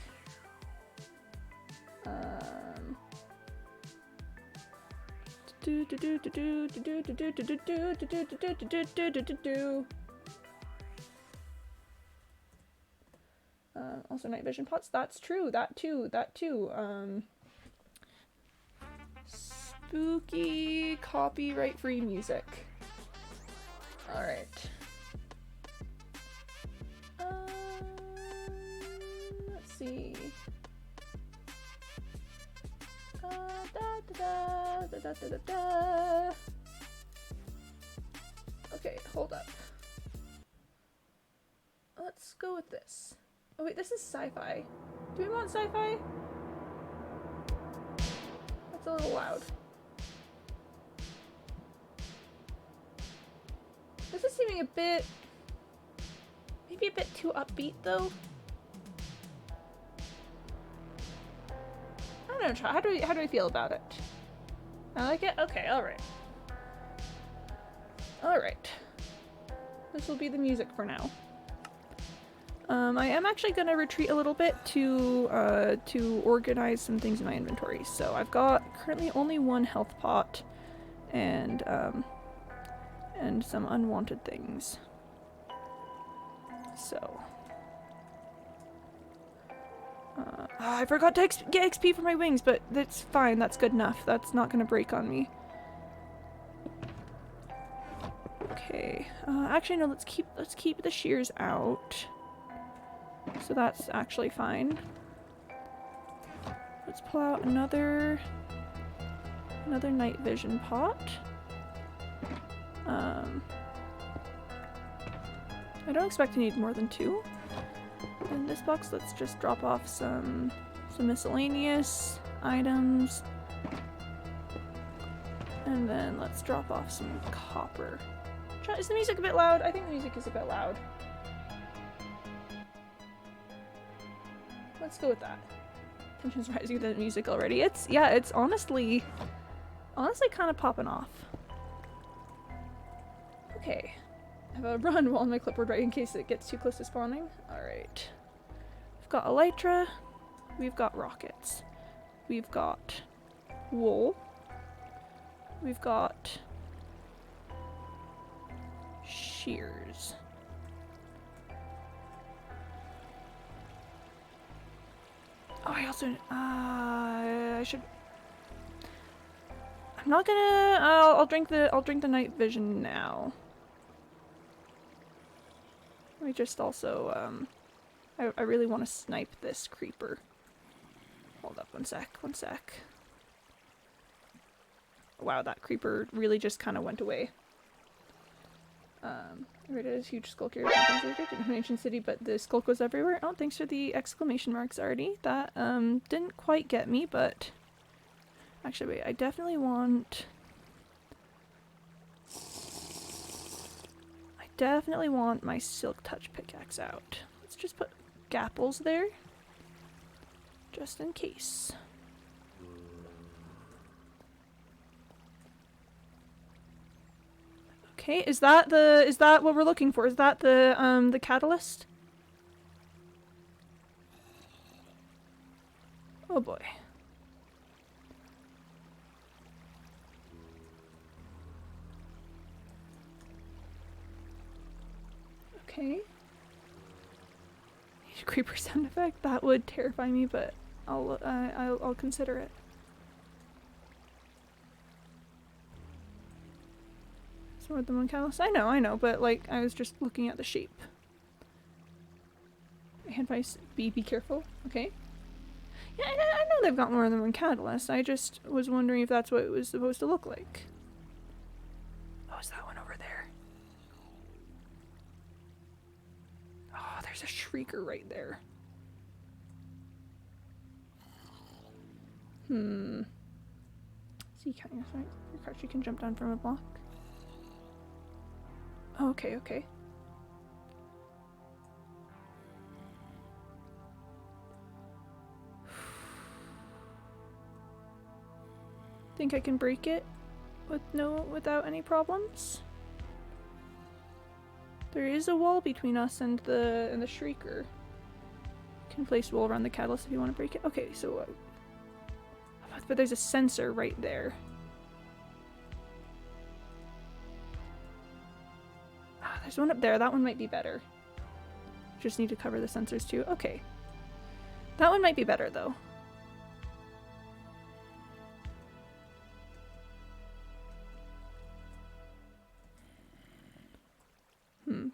Also night vision pots. That's true. That too. Spooky copyright-free music. All right. Let's see. Okay, hold up. Let's go with this. Oh wait, this is sci-fi. Do we want sci-fi? That's a little loud. This is seeming maybe a bit too upbeat though. I don't know, how do I feel about it? I like it? Okay, alright. Alright. This will be the music for now. I am actually gonna retreat a little bit to organize some things in my inventory. So I've got currently only one health pot and some unwanted things. So I forgot to get XP for my wings, but that's fine. That's good enough. That's not gonna break on me. Okay. Actually, no. Let's keep the shears out. So that's actually fine. Let's pull out another night vision pot. I don't expect to need more than 2. In this box, let's just drop off some miscellaneous items. And then let's drop off some copper. Is the music a bit loud? I think the music is a bit loud. Let's go with that. Tension's rising with the music already. It's honestly kind of popping off. Okay. I have a run while on my clipboard right in case it gets too close to spawning. Alright. We've got elytra. We've got rockets. We've got wool. We've got shears. Oh, I also, I should. I'm not gonna. I'll drink the night vision now. Let me just also. I really want to snipe this creeper. Hold up, one sec. Wow, that creeper really just kind of went away. Right, it is huge skulk here. Didn't have an ancient city, but the skulk was everywhere. Oh, thanks for the exclamation marks, Artie. That didn't quite get me, but Actually, wait, I definitely want... my silk touch pickaxe out. Let's just put gapples there. Just in case. Okay, is that what we're looking for? Is that the catalyst? Oh boy. Okay. Creeper sound effect? That would terrify me, but I'll consider it. It's more than one catalyst. I know, but like I was just looking at the shape. Advice: be careful. Okay. Yeah, I know they've got more than one catalyst. I just was wondering if that's what it was supposed to look like. Oh, is that one over there? Oh, there's a shrieker right there. See, can you crouch? You can jump down from a block. Oh, okay, okay. Think I can break it without any problems? There is a wall between us and the shrieker. You can place wool around the catalyst if you want to break it. Okay, so but there's a sensor right there. Ah, there's one up there. That one might be better. Just need to cover the sensors too. Okay. That one might be better though.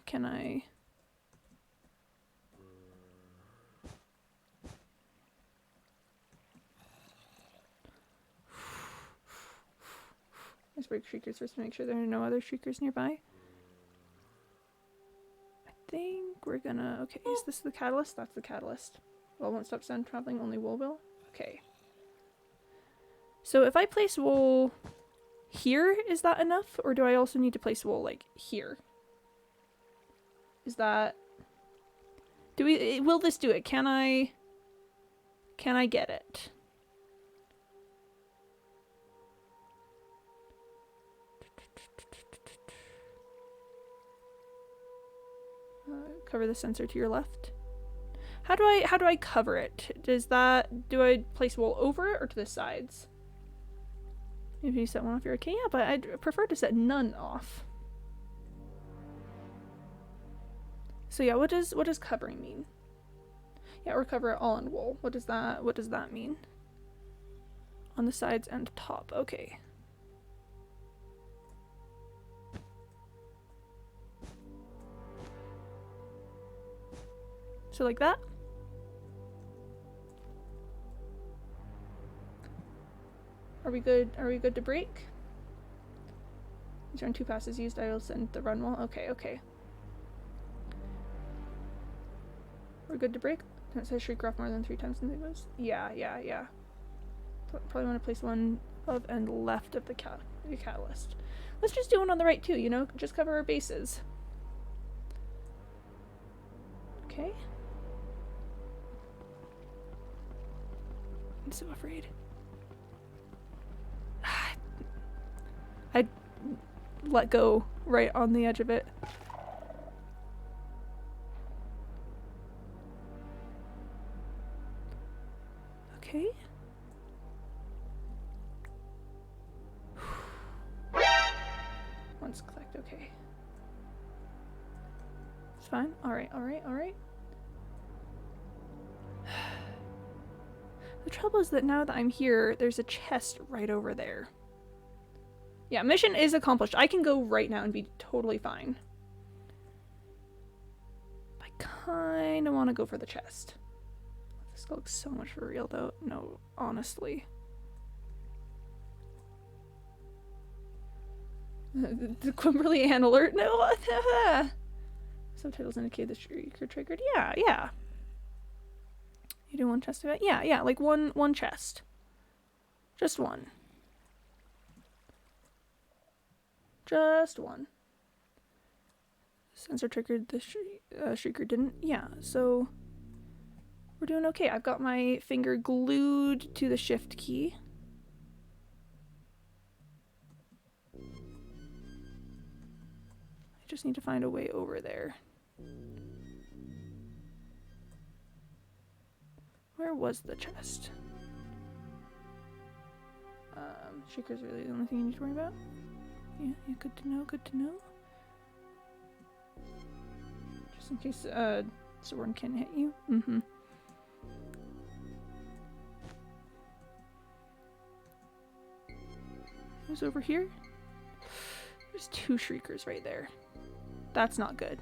Can I... Let's break shriekers first to make sure there are no other shriekers nearby. I think we're gonna... Okay, is this the catalyst? That's the catalyst. Well, won't stop sound traveling, only wool will? Okay. So if I place wool here, is that enough? Or do I also need to place wool, like, here? Is that... will this do it? Can I get it? Cover the sensor to your left. How do I cover it? Do I place wool over it or to the sides? If you set one off, you're okay. Yeah, but I'd prefer to set none off. So yeah, what does covering mean? Yeah, or cover it all in wool. What does that mean? On the sides and top. Okay. So like that? Are we good? Are we good to break? Turn 2 passes used. I will send the run wall. Okay, okay. We're good to break. It says shriek off more than 3 times in the goes. Yeah. Probably want to place one above and left of the catalyst. Let's just do one on the right too, you know? Just cover our bases. Okay. I'm so afraid. I'd let go right on the edge of it. Okay. Once clicked, okay. It's fine. Alright. The trouble is that now that I'm here, there's a chest right over there. Yeah, mission is accomplished. I can go right now and be totally fine. I kind of want to go for the chest. This looks so much for real, though. No, honestly. The Quimby Ann alert. No. Subtitles indicate the shrieker triggered. Yeah. You do one chest of it? Yeah, like one chest. Just one. Just one. Sensor triggered, the shrieker didn't. Yeah, so we're doing okay. I've got my finger glued to the shift key. I just need to find a way over there. Where was the chest? Shrieker's really the only thing you need to worry about. Yeah, good to know, good to know. Just in case Soren can hit you. Mm-hmm. Who's over here? There's 2 shriekers right there. That's not good.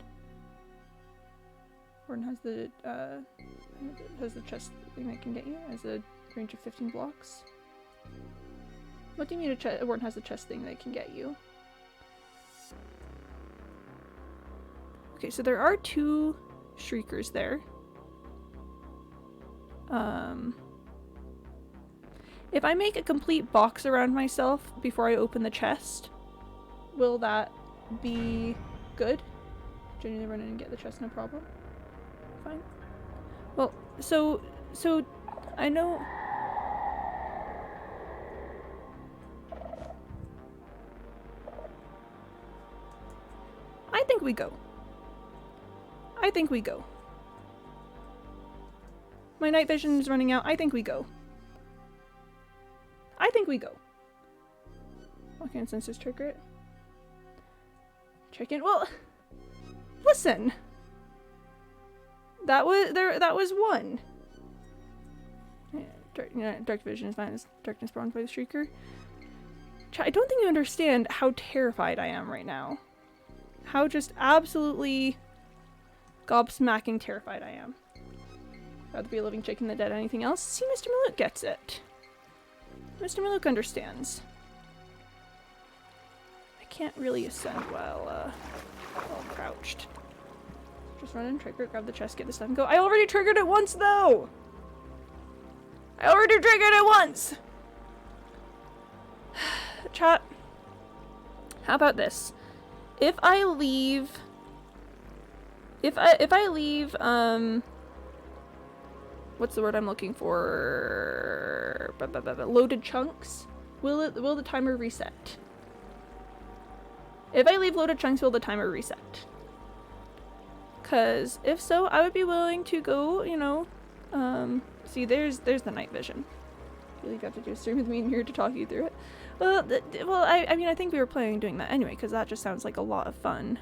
Gordon has the chest thing that can get you. Has a range of 15 blocks. What do you mean Gordon has the chest thing that can get you? Okay, so there are 2 shriekers there. If I make a complete box around myself before I open the chest, will that be good? Genuinely run in and get the chest, no problem. Fine. Well, so I know. I think we go. I think we go. My night vision is running out. I think we go. I think we go. Why can't sensors trigger it? Chicken. Well, listen. That was 1. Yeah, dark vision is fine as darkness brought by the shrieker. I don't think you understand how terrified I am right now. How just absolutely gobsmacking terrified I am. Rather be a living chicken than dead anything else. See, Mr. Malouk gets it. Mr. Malouk understands. I can't really ascend while crouched. Just run and trigger, grab the chest, get the stuff, and go. I already triggered it once, though! I already triggered it once! Chat. How about this? If I leave... If I leave, what's the word I'm looking for? Loaded chunks? Will the timer reset? If I leave loaded chunks, will the timer reset? Because if so, I would be willing to go, you know, see, there's the night vision. I feel like you have to do a stream with me in here to talk you through it. Well, I mean, I think we were planning on doing that anyway, because that just sounds like a lot of fun.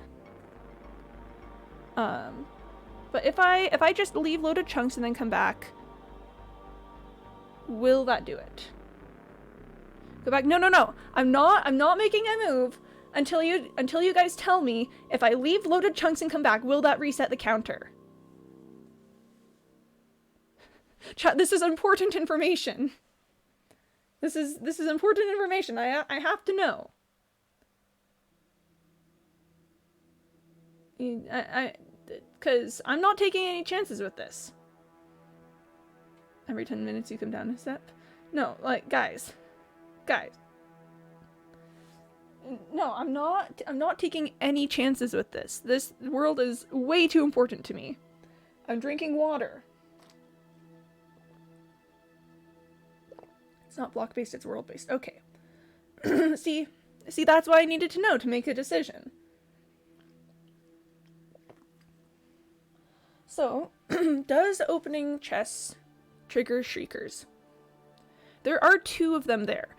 But if I just leave loaded chunks and then come back, will that do it? Go back. No. I'm not making a move until you guys tell me if I leave loaded chunks and come back, will that reset the counter? Chat, this is important information. This is important information. I have to know. Because I'm not taking any chances with this. Every 10 minutes you come down a step. No, like, guys. No, I'm not taking any chances with this. This world is way too important to me. I'm drinking water. It's not block-based, it's world-based. Okay. See, that's why I needed to know to make a decision. So, does opening chests trigger shriekers? There are 2 of them there.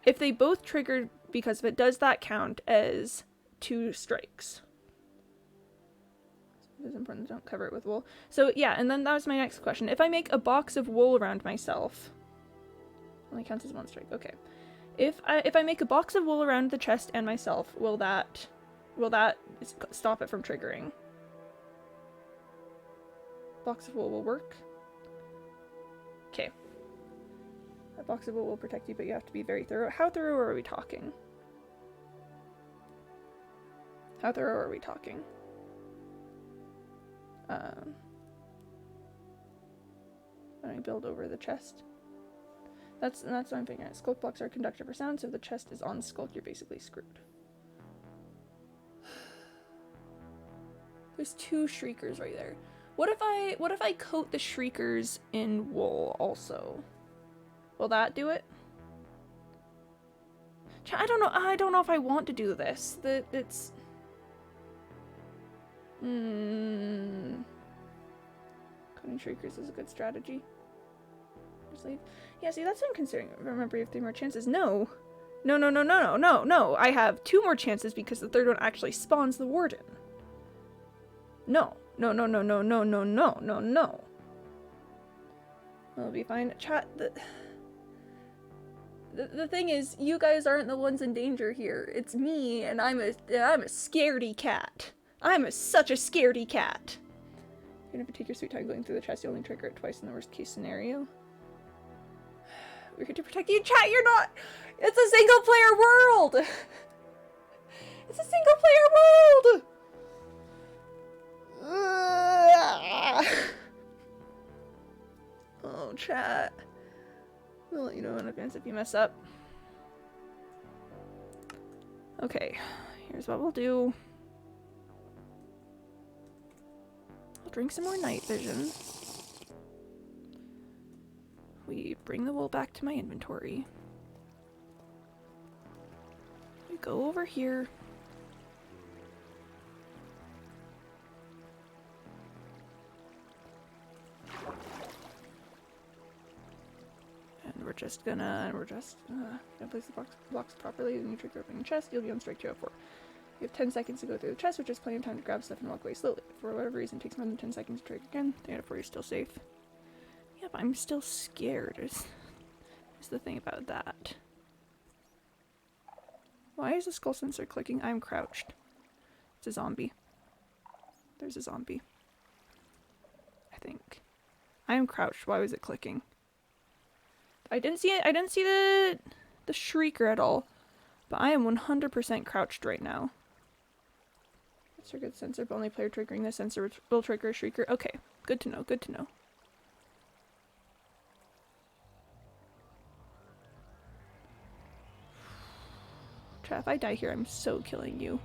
If they both trigger because of it, does that count as 2 strikes? It's important to don't cover it with wool. So yeah, and then that was my next question. If I make a box of wool around myself, only counts as 1 strike. Okay. If I make a box of wool around the chest and myself, will that stop it from triggering? Box of wool will work. Okay. A box of wool will protect you, but you have to be very thorough. How thorough are we talking? How thorough are we talking? When I build over the chest. That's what I'm figuring out. Sculpt blocks are a conductor for sound, so if the chest is on the sculpt, you're basically screwed. There's 2 shriekers right there. What if I coat the shriekers in wool also? Will that do it? I don't know. I don't know if I want to do this. It's. Coating shriekers is a good strategy. Just leave. Yeah, see, that's what I'm considering. Remember, you have 3 more chances. No. No. I have 2 more chances because the 3rd one actually spawns the warden. No. No. It'll be fine. Chat, the thing is, you guys aren't the ones in danger here. It's me, and I'm a scaredy cat. I'm such a scaredy cat. Even if you take your sweet time going through the chest, you only trigger it twice in the worst case scenario. We're here to protect you, chat. You're not. It's a single player world. It's a single player world. Oh, chat. We'll let you know in advance if you mess up. Okay, here's what we'll do. I'll drink some more night vision. We bring the wool back to my inventory. We go over here. We're just gonna place the blocks properly, then you trigger opening the chest, you'll be on strike 204. You have 10 seconds to go through the chest, which is plenty of time to grab stuff and walk away slowly. For whatever reason, it takes more than 10 seconds to trigger again. 304, you're still safe. Yeah, but I'm still scared, is the thing about that. Why is the skull sensor clicking? I'm crouched. It's a zombie. There's a zombie. I think. I am crouched. Why was it clicking? I didn't see the shrieker at all, but I am 100% crouched right now. Trigger the sensor, but only player triggering the sensor will trigger a shrieker. Okay, good to know, good to know. Chat, if I die here, I'm so killing you.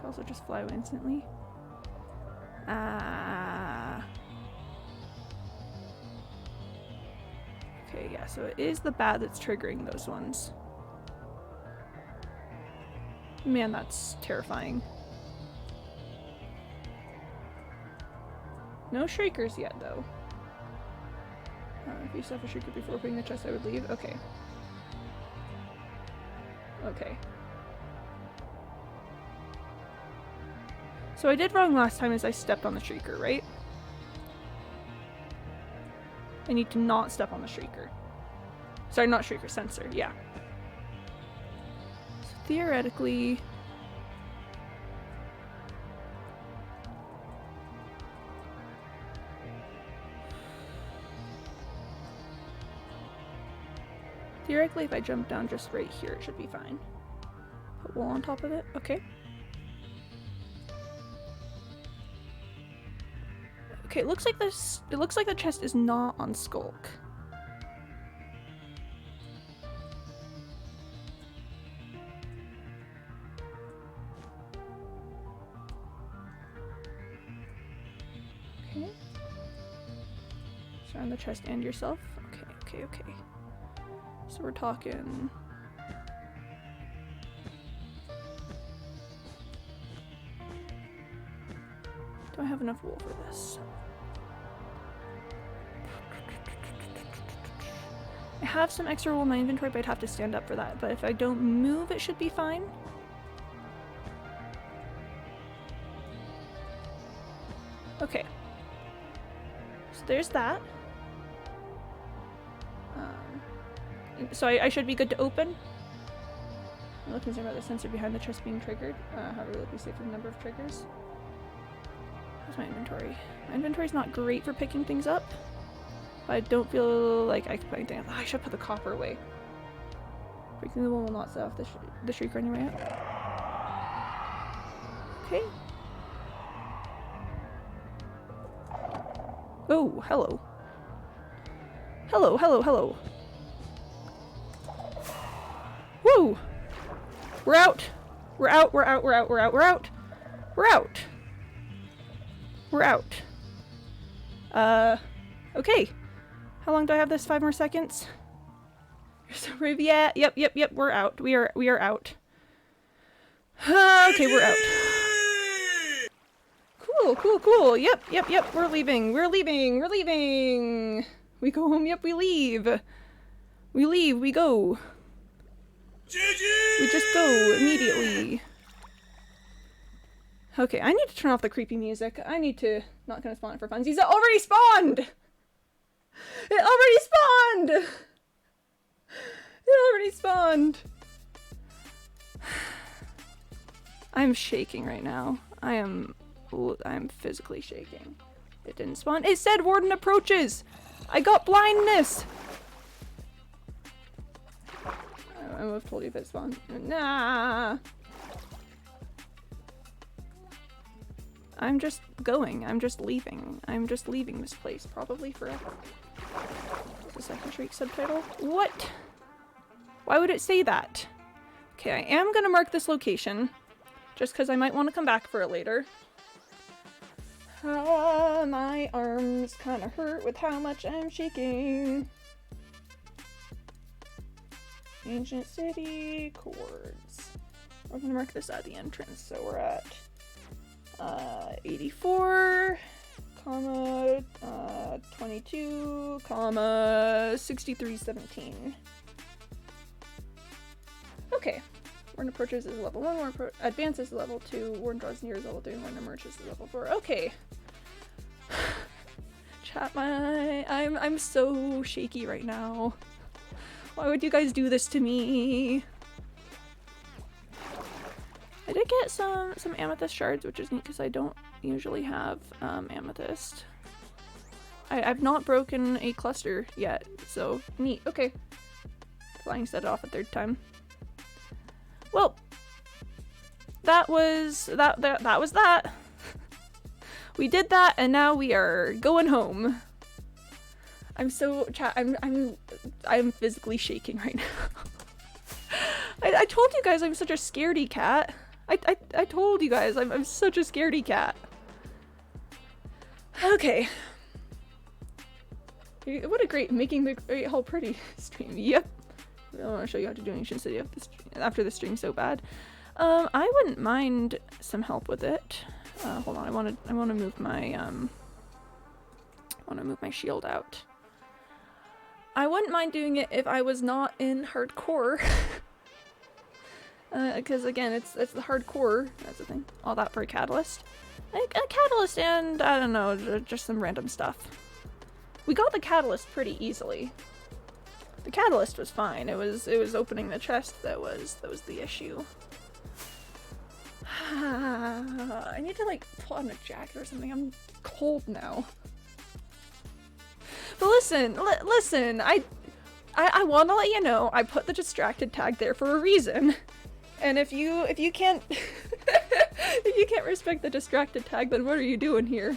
Also just fly away instantly. Okay, yeah, so it is the bat that's triggering those ones. Man, that's terrifying. No shriekers yet, though. If you saw a shrieker before opening the chest, I would leave. Okay. Okay. So I did wrong last time as I stepped on the shrieker, right? I need to not step on the shrieker. Sorry, not shrieker, sensor, yeah. So theoretically... Theoretically, if I jump down just right here, it should be fine. Put wool on top of it, okay. Okay, it looks like the chest is not on Skulk. Okay. Surround the chest and yourself. Okay. So we're talking... Do I have enough wool for this? I have some extra wool in my inventory, but I'd have to stand up for that. But if I don't move, it should be fine. Okay. So there's that. So I should be good to open. I'm not concerned about the sensor behind the chest being triggered. However, it'll be safe with the number of triggers. How's my inventory? My inventory's not great for picking things up. But I don't feel like I can put anything up. Oh, I should put the copper away. Breaking the wool will not set off the shrieker on your way out. Okay. Oh, hello. Hello, hello, hello. Woo! We're out! We're out, we're out, we're out, we're out, we're out! We're out! We're out. Okay. How long do I have this? 5 more seconds? Yeah, yep, we're out. We are out. Okay, we're out. Cool. Yep, we're leaving. We go home, yep, we leave. We go. We just go immediately. Okay, I need to turn off the creepy music. I need to... Not gonna spawn it for funsies. It already spawned! It already spawned! I'm shaking right now. I'm physically shaking. It didn't spawn. It said warden approaches! I got blindness! I would have told you if it spawned. Nah! I'm just going. I'm just leaving. I'm just leaving this place, probably forever. Is the second shriek subtitle? What? Why would it say that? Okay, I am gonna mark this location, just because I might want to come back for it later. My arms kind of hurt with how much I'm shaking. Ancient City, chords. We're gonna mark this at the entrance, so we're at 84, comma, 22, comma, 6317. Okay. Warden approaches is level 1, Warden advances is level 2, Warden draws near is level 3, Warden emerges is level 4. Okay. Chat, I'm so shaky right now. Why would you guys do this to me? I did get some amethyst shards, which is neat because I don't usually have amethyst. I've not broken a cluster yet, so neat. Okay. Flying set it off a 3rd time. Well, that was that. We did that, and now we are going home. I'm so I'm physically shaking right now. I told you guys I'm such a scaredy cat. I told you guys I'm such a scaredy cat. Okay. What a great making the Great Hall Pretty stream. Yep. I want to show you how to do Ancient City after the stream so bad. I wouldn't mind some help with it. Hold on, I want to move my shield out. I wouldn't mind doing it if I was not in hardcore. Because again, it's the hardcore. That's the thing. All that for a catalyst. A catalyst and I don't know, just some random stuff. We got the catalyst pretty easily. The catalyst was fine. It was opening the chest that was the issue. I need to like pull on a jacket or something. I'm cold now. But listen, I want to let you know I put the distracted tag there for a reason. And if you can't if you can't respect the distracted tag, then what are you doing here?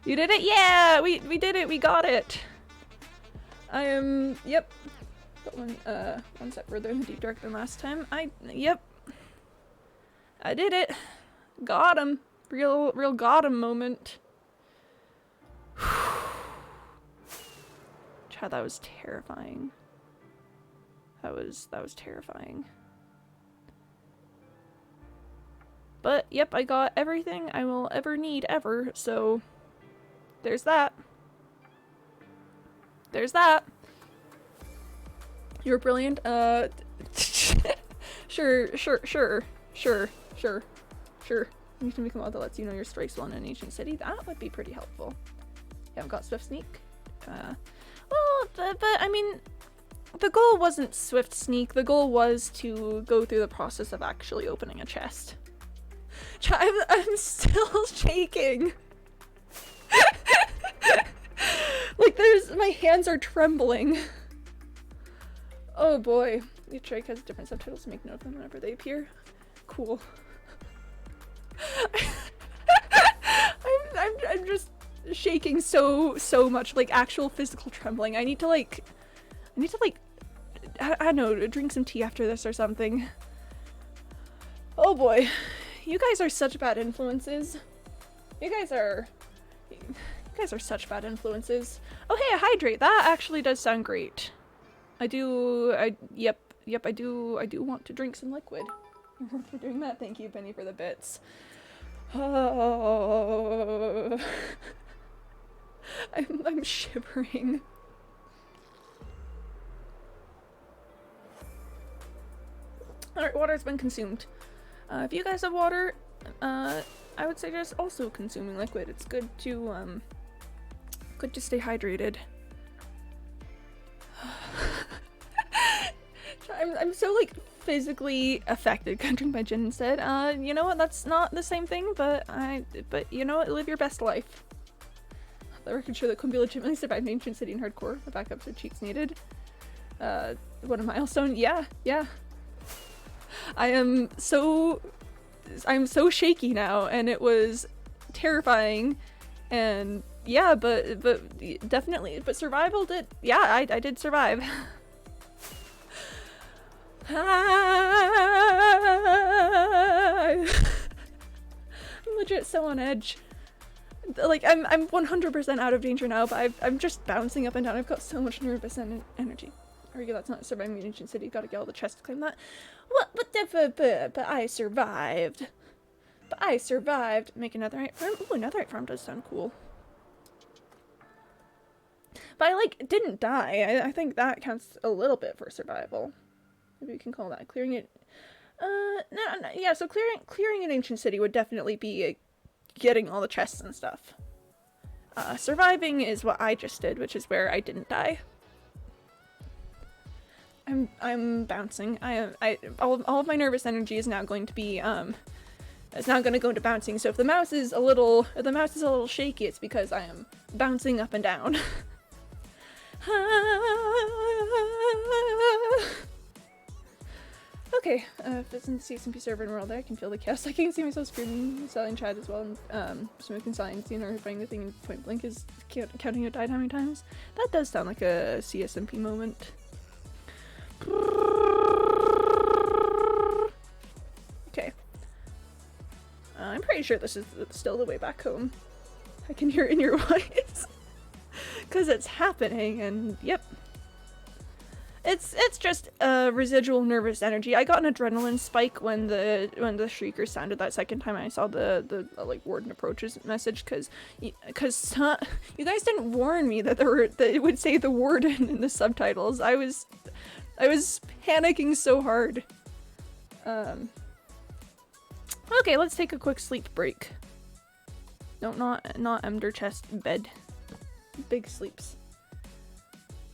You did it? Yeah, we did it. We got it. I am, yep. Got one step further in the deep dark than last time. Yep. I did it. Got him. Real got him moment. Chad, that was terrifying. That was terrifying. But, yep, I got everything I will ever need ever, so there's that. There's that. You're brilliant. Sure. You can make a mod that lets you know your strikes while in an ancient city. That would be pretty helpful. You haven't got Swift Sneak? Well, but I mean, the goal wasn't Swift Sneak. The goal was to go through the process of actually opening a chest. I'm still shaking. Like my hands are trembling. Oh boy. Each trike has different subtitles to make note of them whenever they appear. Cool. I'm just shaking. shaking so much, like actual physical trembling. I need to like, I don't know, drink some tea after this or something. Oh boy, you guys are such bad influences. You guys are such bad influences. Oh hey, a hydrate. That actually does sound great. Yep, I do want to drink some liquid. For doing that, thank you, Penny, for the bits. Oh, I'm shivering. Alright, water's been consumed. If you guys have water, I would suggest also consuming liquid. It's good to stay hydrated. I'm so like physically affected. Can't drink my gin instead. You know what? That's not the same thing, but you know what? Live your best life. The record show that Quimby legitimately survived an ancient city in hardcore. The backups or cheats needed. What a milestone. Yeah. I'm so shaky now, and it was terrifying, and yeah, but definitely, but survival did, yeah, I did survive. I'm legit so on edge. Like, I'm 100% out of danger now, but I'm just bouncing up and down. I've got so much nervous energy. Argue that's not surviving an ancient city. Gotta get all the chests to claim that. What? But I survived. Make another right farm. Ooh, another right farm does sound cool. But I like didn't die. I think that counts a little bit for survival. Maybe we can call that clearing it. No, yeah. So clearing an ancient city would definitely be getting all the chests and stuff. Surviving is what I just did, which is where I didn't die. I'm bouncing. All of my nervous energy is now going to be it's now going to go into bouncing. So if the mouse is a little shaky, it's because I am bouncing up and down. Okay, if it's in the CSMP server in world, I can feel the chaos. I can see myself screaming, selling chat as well, and smoking signs, you know, fighting the thing in point blank is counting who died how many times. That does sound like a CSMP moment. Okay. I'm pretty sure this is still the way back home. I can hear it in your voice. Because it's happening, and yep. It's just residual nervous energy. I got an adrenaline spike when the shrieker sounded that second time I saw the like warden approaches message, because you guys didn't warn me that that it would say the warden in the subtitles. I was panicking so hard. Okay, let's take a quick sleep break. No, not Emder chest bed. Big sleeps.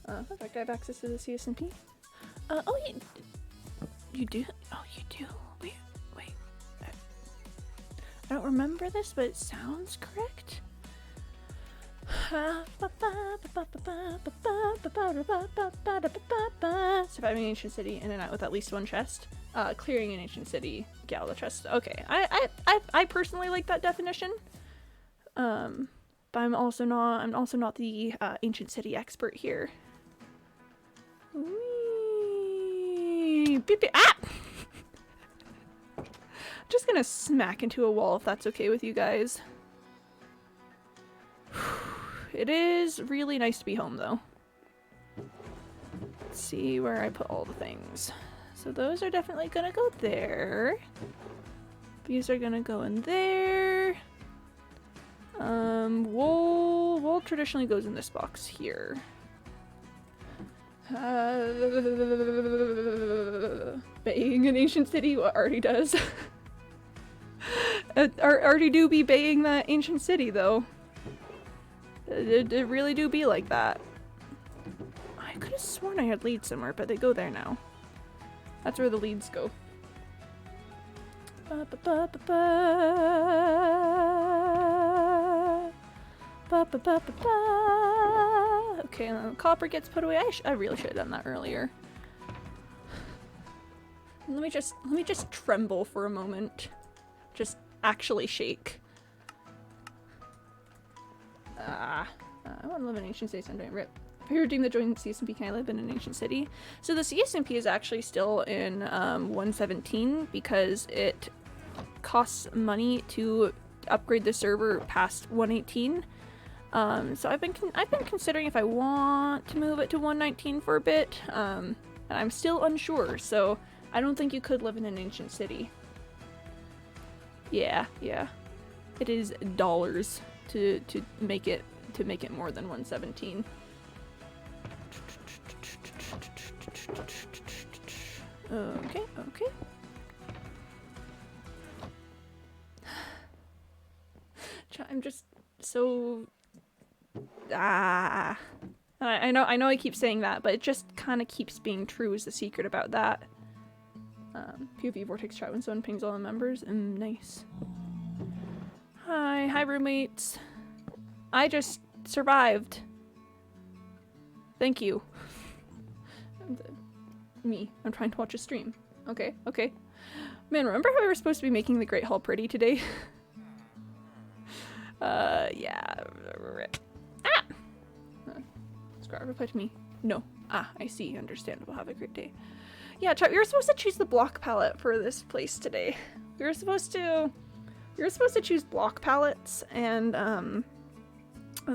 Perfect, I have access to the CSMP. Oh, you do? Oh, you do? Wait. I don't remember this, but it sounds correct. Surviving an ancient city in and out with at least one chest. Clearing an ancient city, get all the chests. Okay, I personally like that definition. But I'm also not the ancient city expert here. Whee! Beep, beep. Ah! I'm just gonna smack into a wall if that's okay with you guys. It is really nice to be home though. Let's see where I put all the things. So those are definitely gonna go there. These are gonna go in there. Wool traditionally goes in this box here. Baying an ancient city? What Artie does. Artie do be baying that ancient city though. It really do be like that. I could have sworn I had leads somewhere, but they go there now. That's where the leads go. Okay, and then the copper gets put away. I really should have done that earlier. Let me just tremble for a moment. Just actually shake. I want to live in an ancient city someday. Rip. If you redeem the joint CSMP, can I live in an ancient city? So the CSMP is actually still in 117 because it costs money to upgrade the server past 118. So I've been considering if I want to move it to 119 for a bit. And I'm still unsure. So I don't think you could live in an ancient city. Yeah. It is dollars to make it more than 117. Okay. I'm just so I know I keep saying that, but it just kind of keeps being true is the secret about that. POV Vortex chat when someone pings all the members. Nice. Hi roommates. I just survived. Thank you. Me. I'm trying to watch a stream. Okay. Man, remember how we were supposed to be making the Great Hall pretty today? Yeah. Ah! Scrap, reply to me. No. Ah, I see. Understandable. Have a great day. Yeah, chat, we were supposed to choose the block palette for this place today. We were supposed to choose block palettes and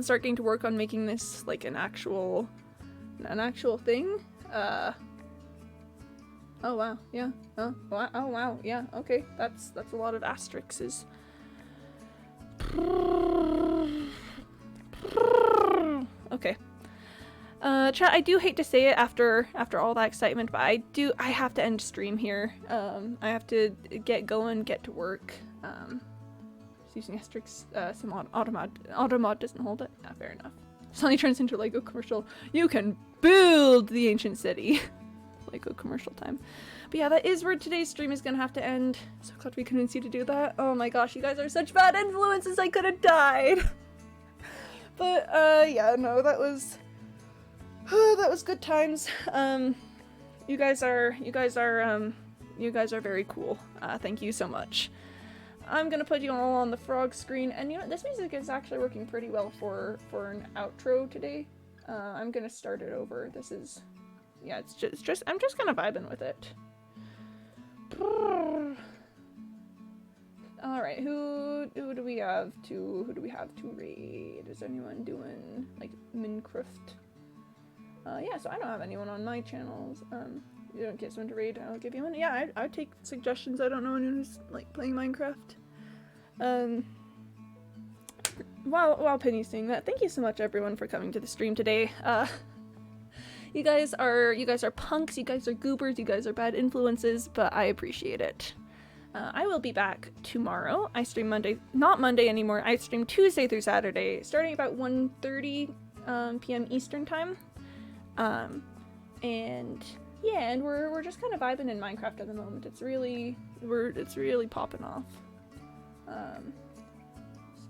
start getting to work on making this like an actual thing. Oh wow, yeah. Oh wow, yeah. Okay, that's a lot of asterisks. Okay. Chat, I do hate to say it after all that excitement, but I have to end stream here. I have to get going, get to work. Using asterisks, some automod doesn't hold it. Ah, fair enough. Suddenly turns into a Lego commercial. You can build the ancient city. Lego commercial time. But yeah, that is where today's stream is gonna have to end. So glad we convinced you to do that. Oh my gosh, you guys are such bad influences, I could have died. But yeah, no, that was good times. You guys are very cool. Thank you so much. I'm gonna put you all on the frog screen, and you know, this music is actually working pretty well for an outro today. I'm gonna start it over. This is, yeah, it's just I'm just kind of vibing with it. All right, who do we have to raid? Is anyone doing like Minecraft? Yeah, so I don't have anyone on my channels. You don't get someone to raid, I'll give you one. Yeah, I'd take suggestions. I don't know anyone who's like playing Minecraft. While Penny's saying that, thank you so much everyone for coming to the stream today. You guys are punks, you guys are goobers, you guys are bad influences, but I appreciate it. I will be back tomorrow. I stream not Monday anymore. I stream Tuesday through Saturday, starting about 1:30 p.m. Eastern time. And yeah, and we're just kind of vibing in Minecraft at the moment. It's really popping off.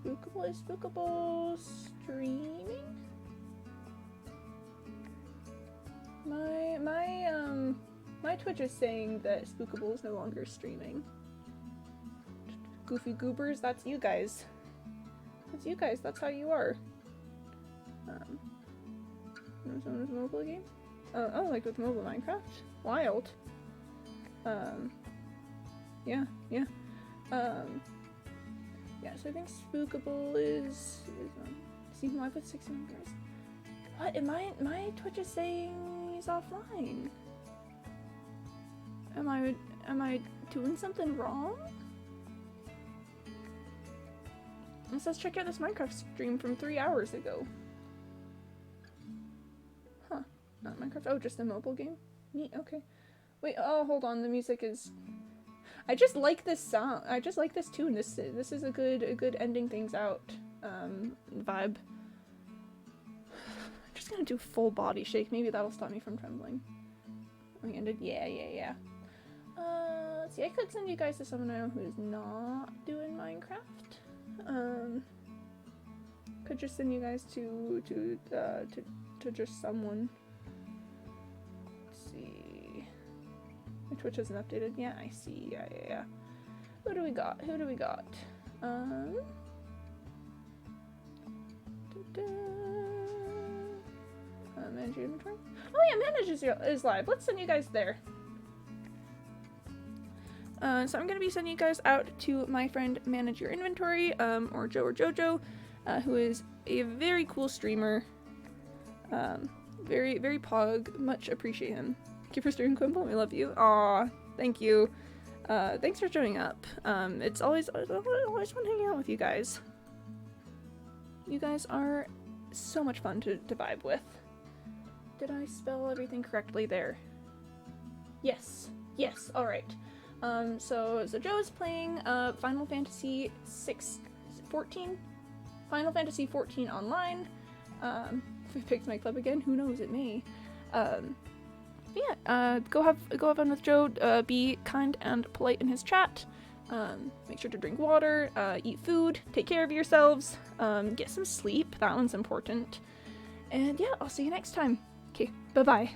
Spookable streaming? My Twitch is saying that Spookable is no longer streaming. Goofy goobers, that's you guys. That's you guys, that's how you are. Someone's mobile game? Oh, like with mobile Minecraft? Wild. Yeah. Yeah, so I think Spookable is season 5 with 6 members. What? My Twitch is saying he's offline. Am I doing something wrong? It says check out this Minecraft stream from 3 hours ago. Huh. Not Minecraft. Oh, just a mobile game? Neat, okay. Wait, oh, hold on, the music is... I just like this song. I just like this tune. This is a good ending things out vibe. I'm just gonna do full body shake. Maybe that'll stop me from trembling. We ended. Yeah. Let's see. I could send you guys to someone I know who's not doing Minecraft. Could just send you guys to just someone. Let's see. My Twitch isn't updated. Yeah, I see. Yeah. Who do we got? Manage your inventory? Oh yeah, is live. Let's send you guys there. So I'm going to be sending you guys out to my friend Manage Your Inventory, or Joe or Jojo, who is a very cool streamer. Very, very pog. Much appreciate him. Thank you for streaming, Quimble. We love you. Aw, thank you. Thanks for showing up. It's always fun hanging out with you guys. You guys are so much fun to vibe with. Did I spell everything correctly there? Yes. Yes, alright. So Joe is playing Final Fantasy 14? Final Fantasy 14 online. If I picked my club again, who knows, it may. But yeah, go have fun with Joe, be kind and polite in his chat, make sure to drink water, eat food, take care of yourselves, get some sleep, that one's important. And yeah, I'll see you next time. Okay, bye-bye.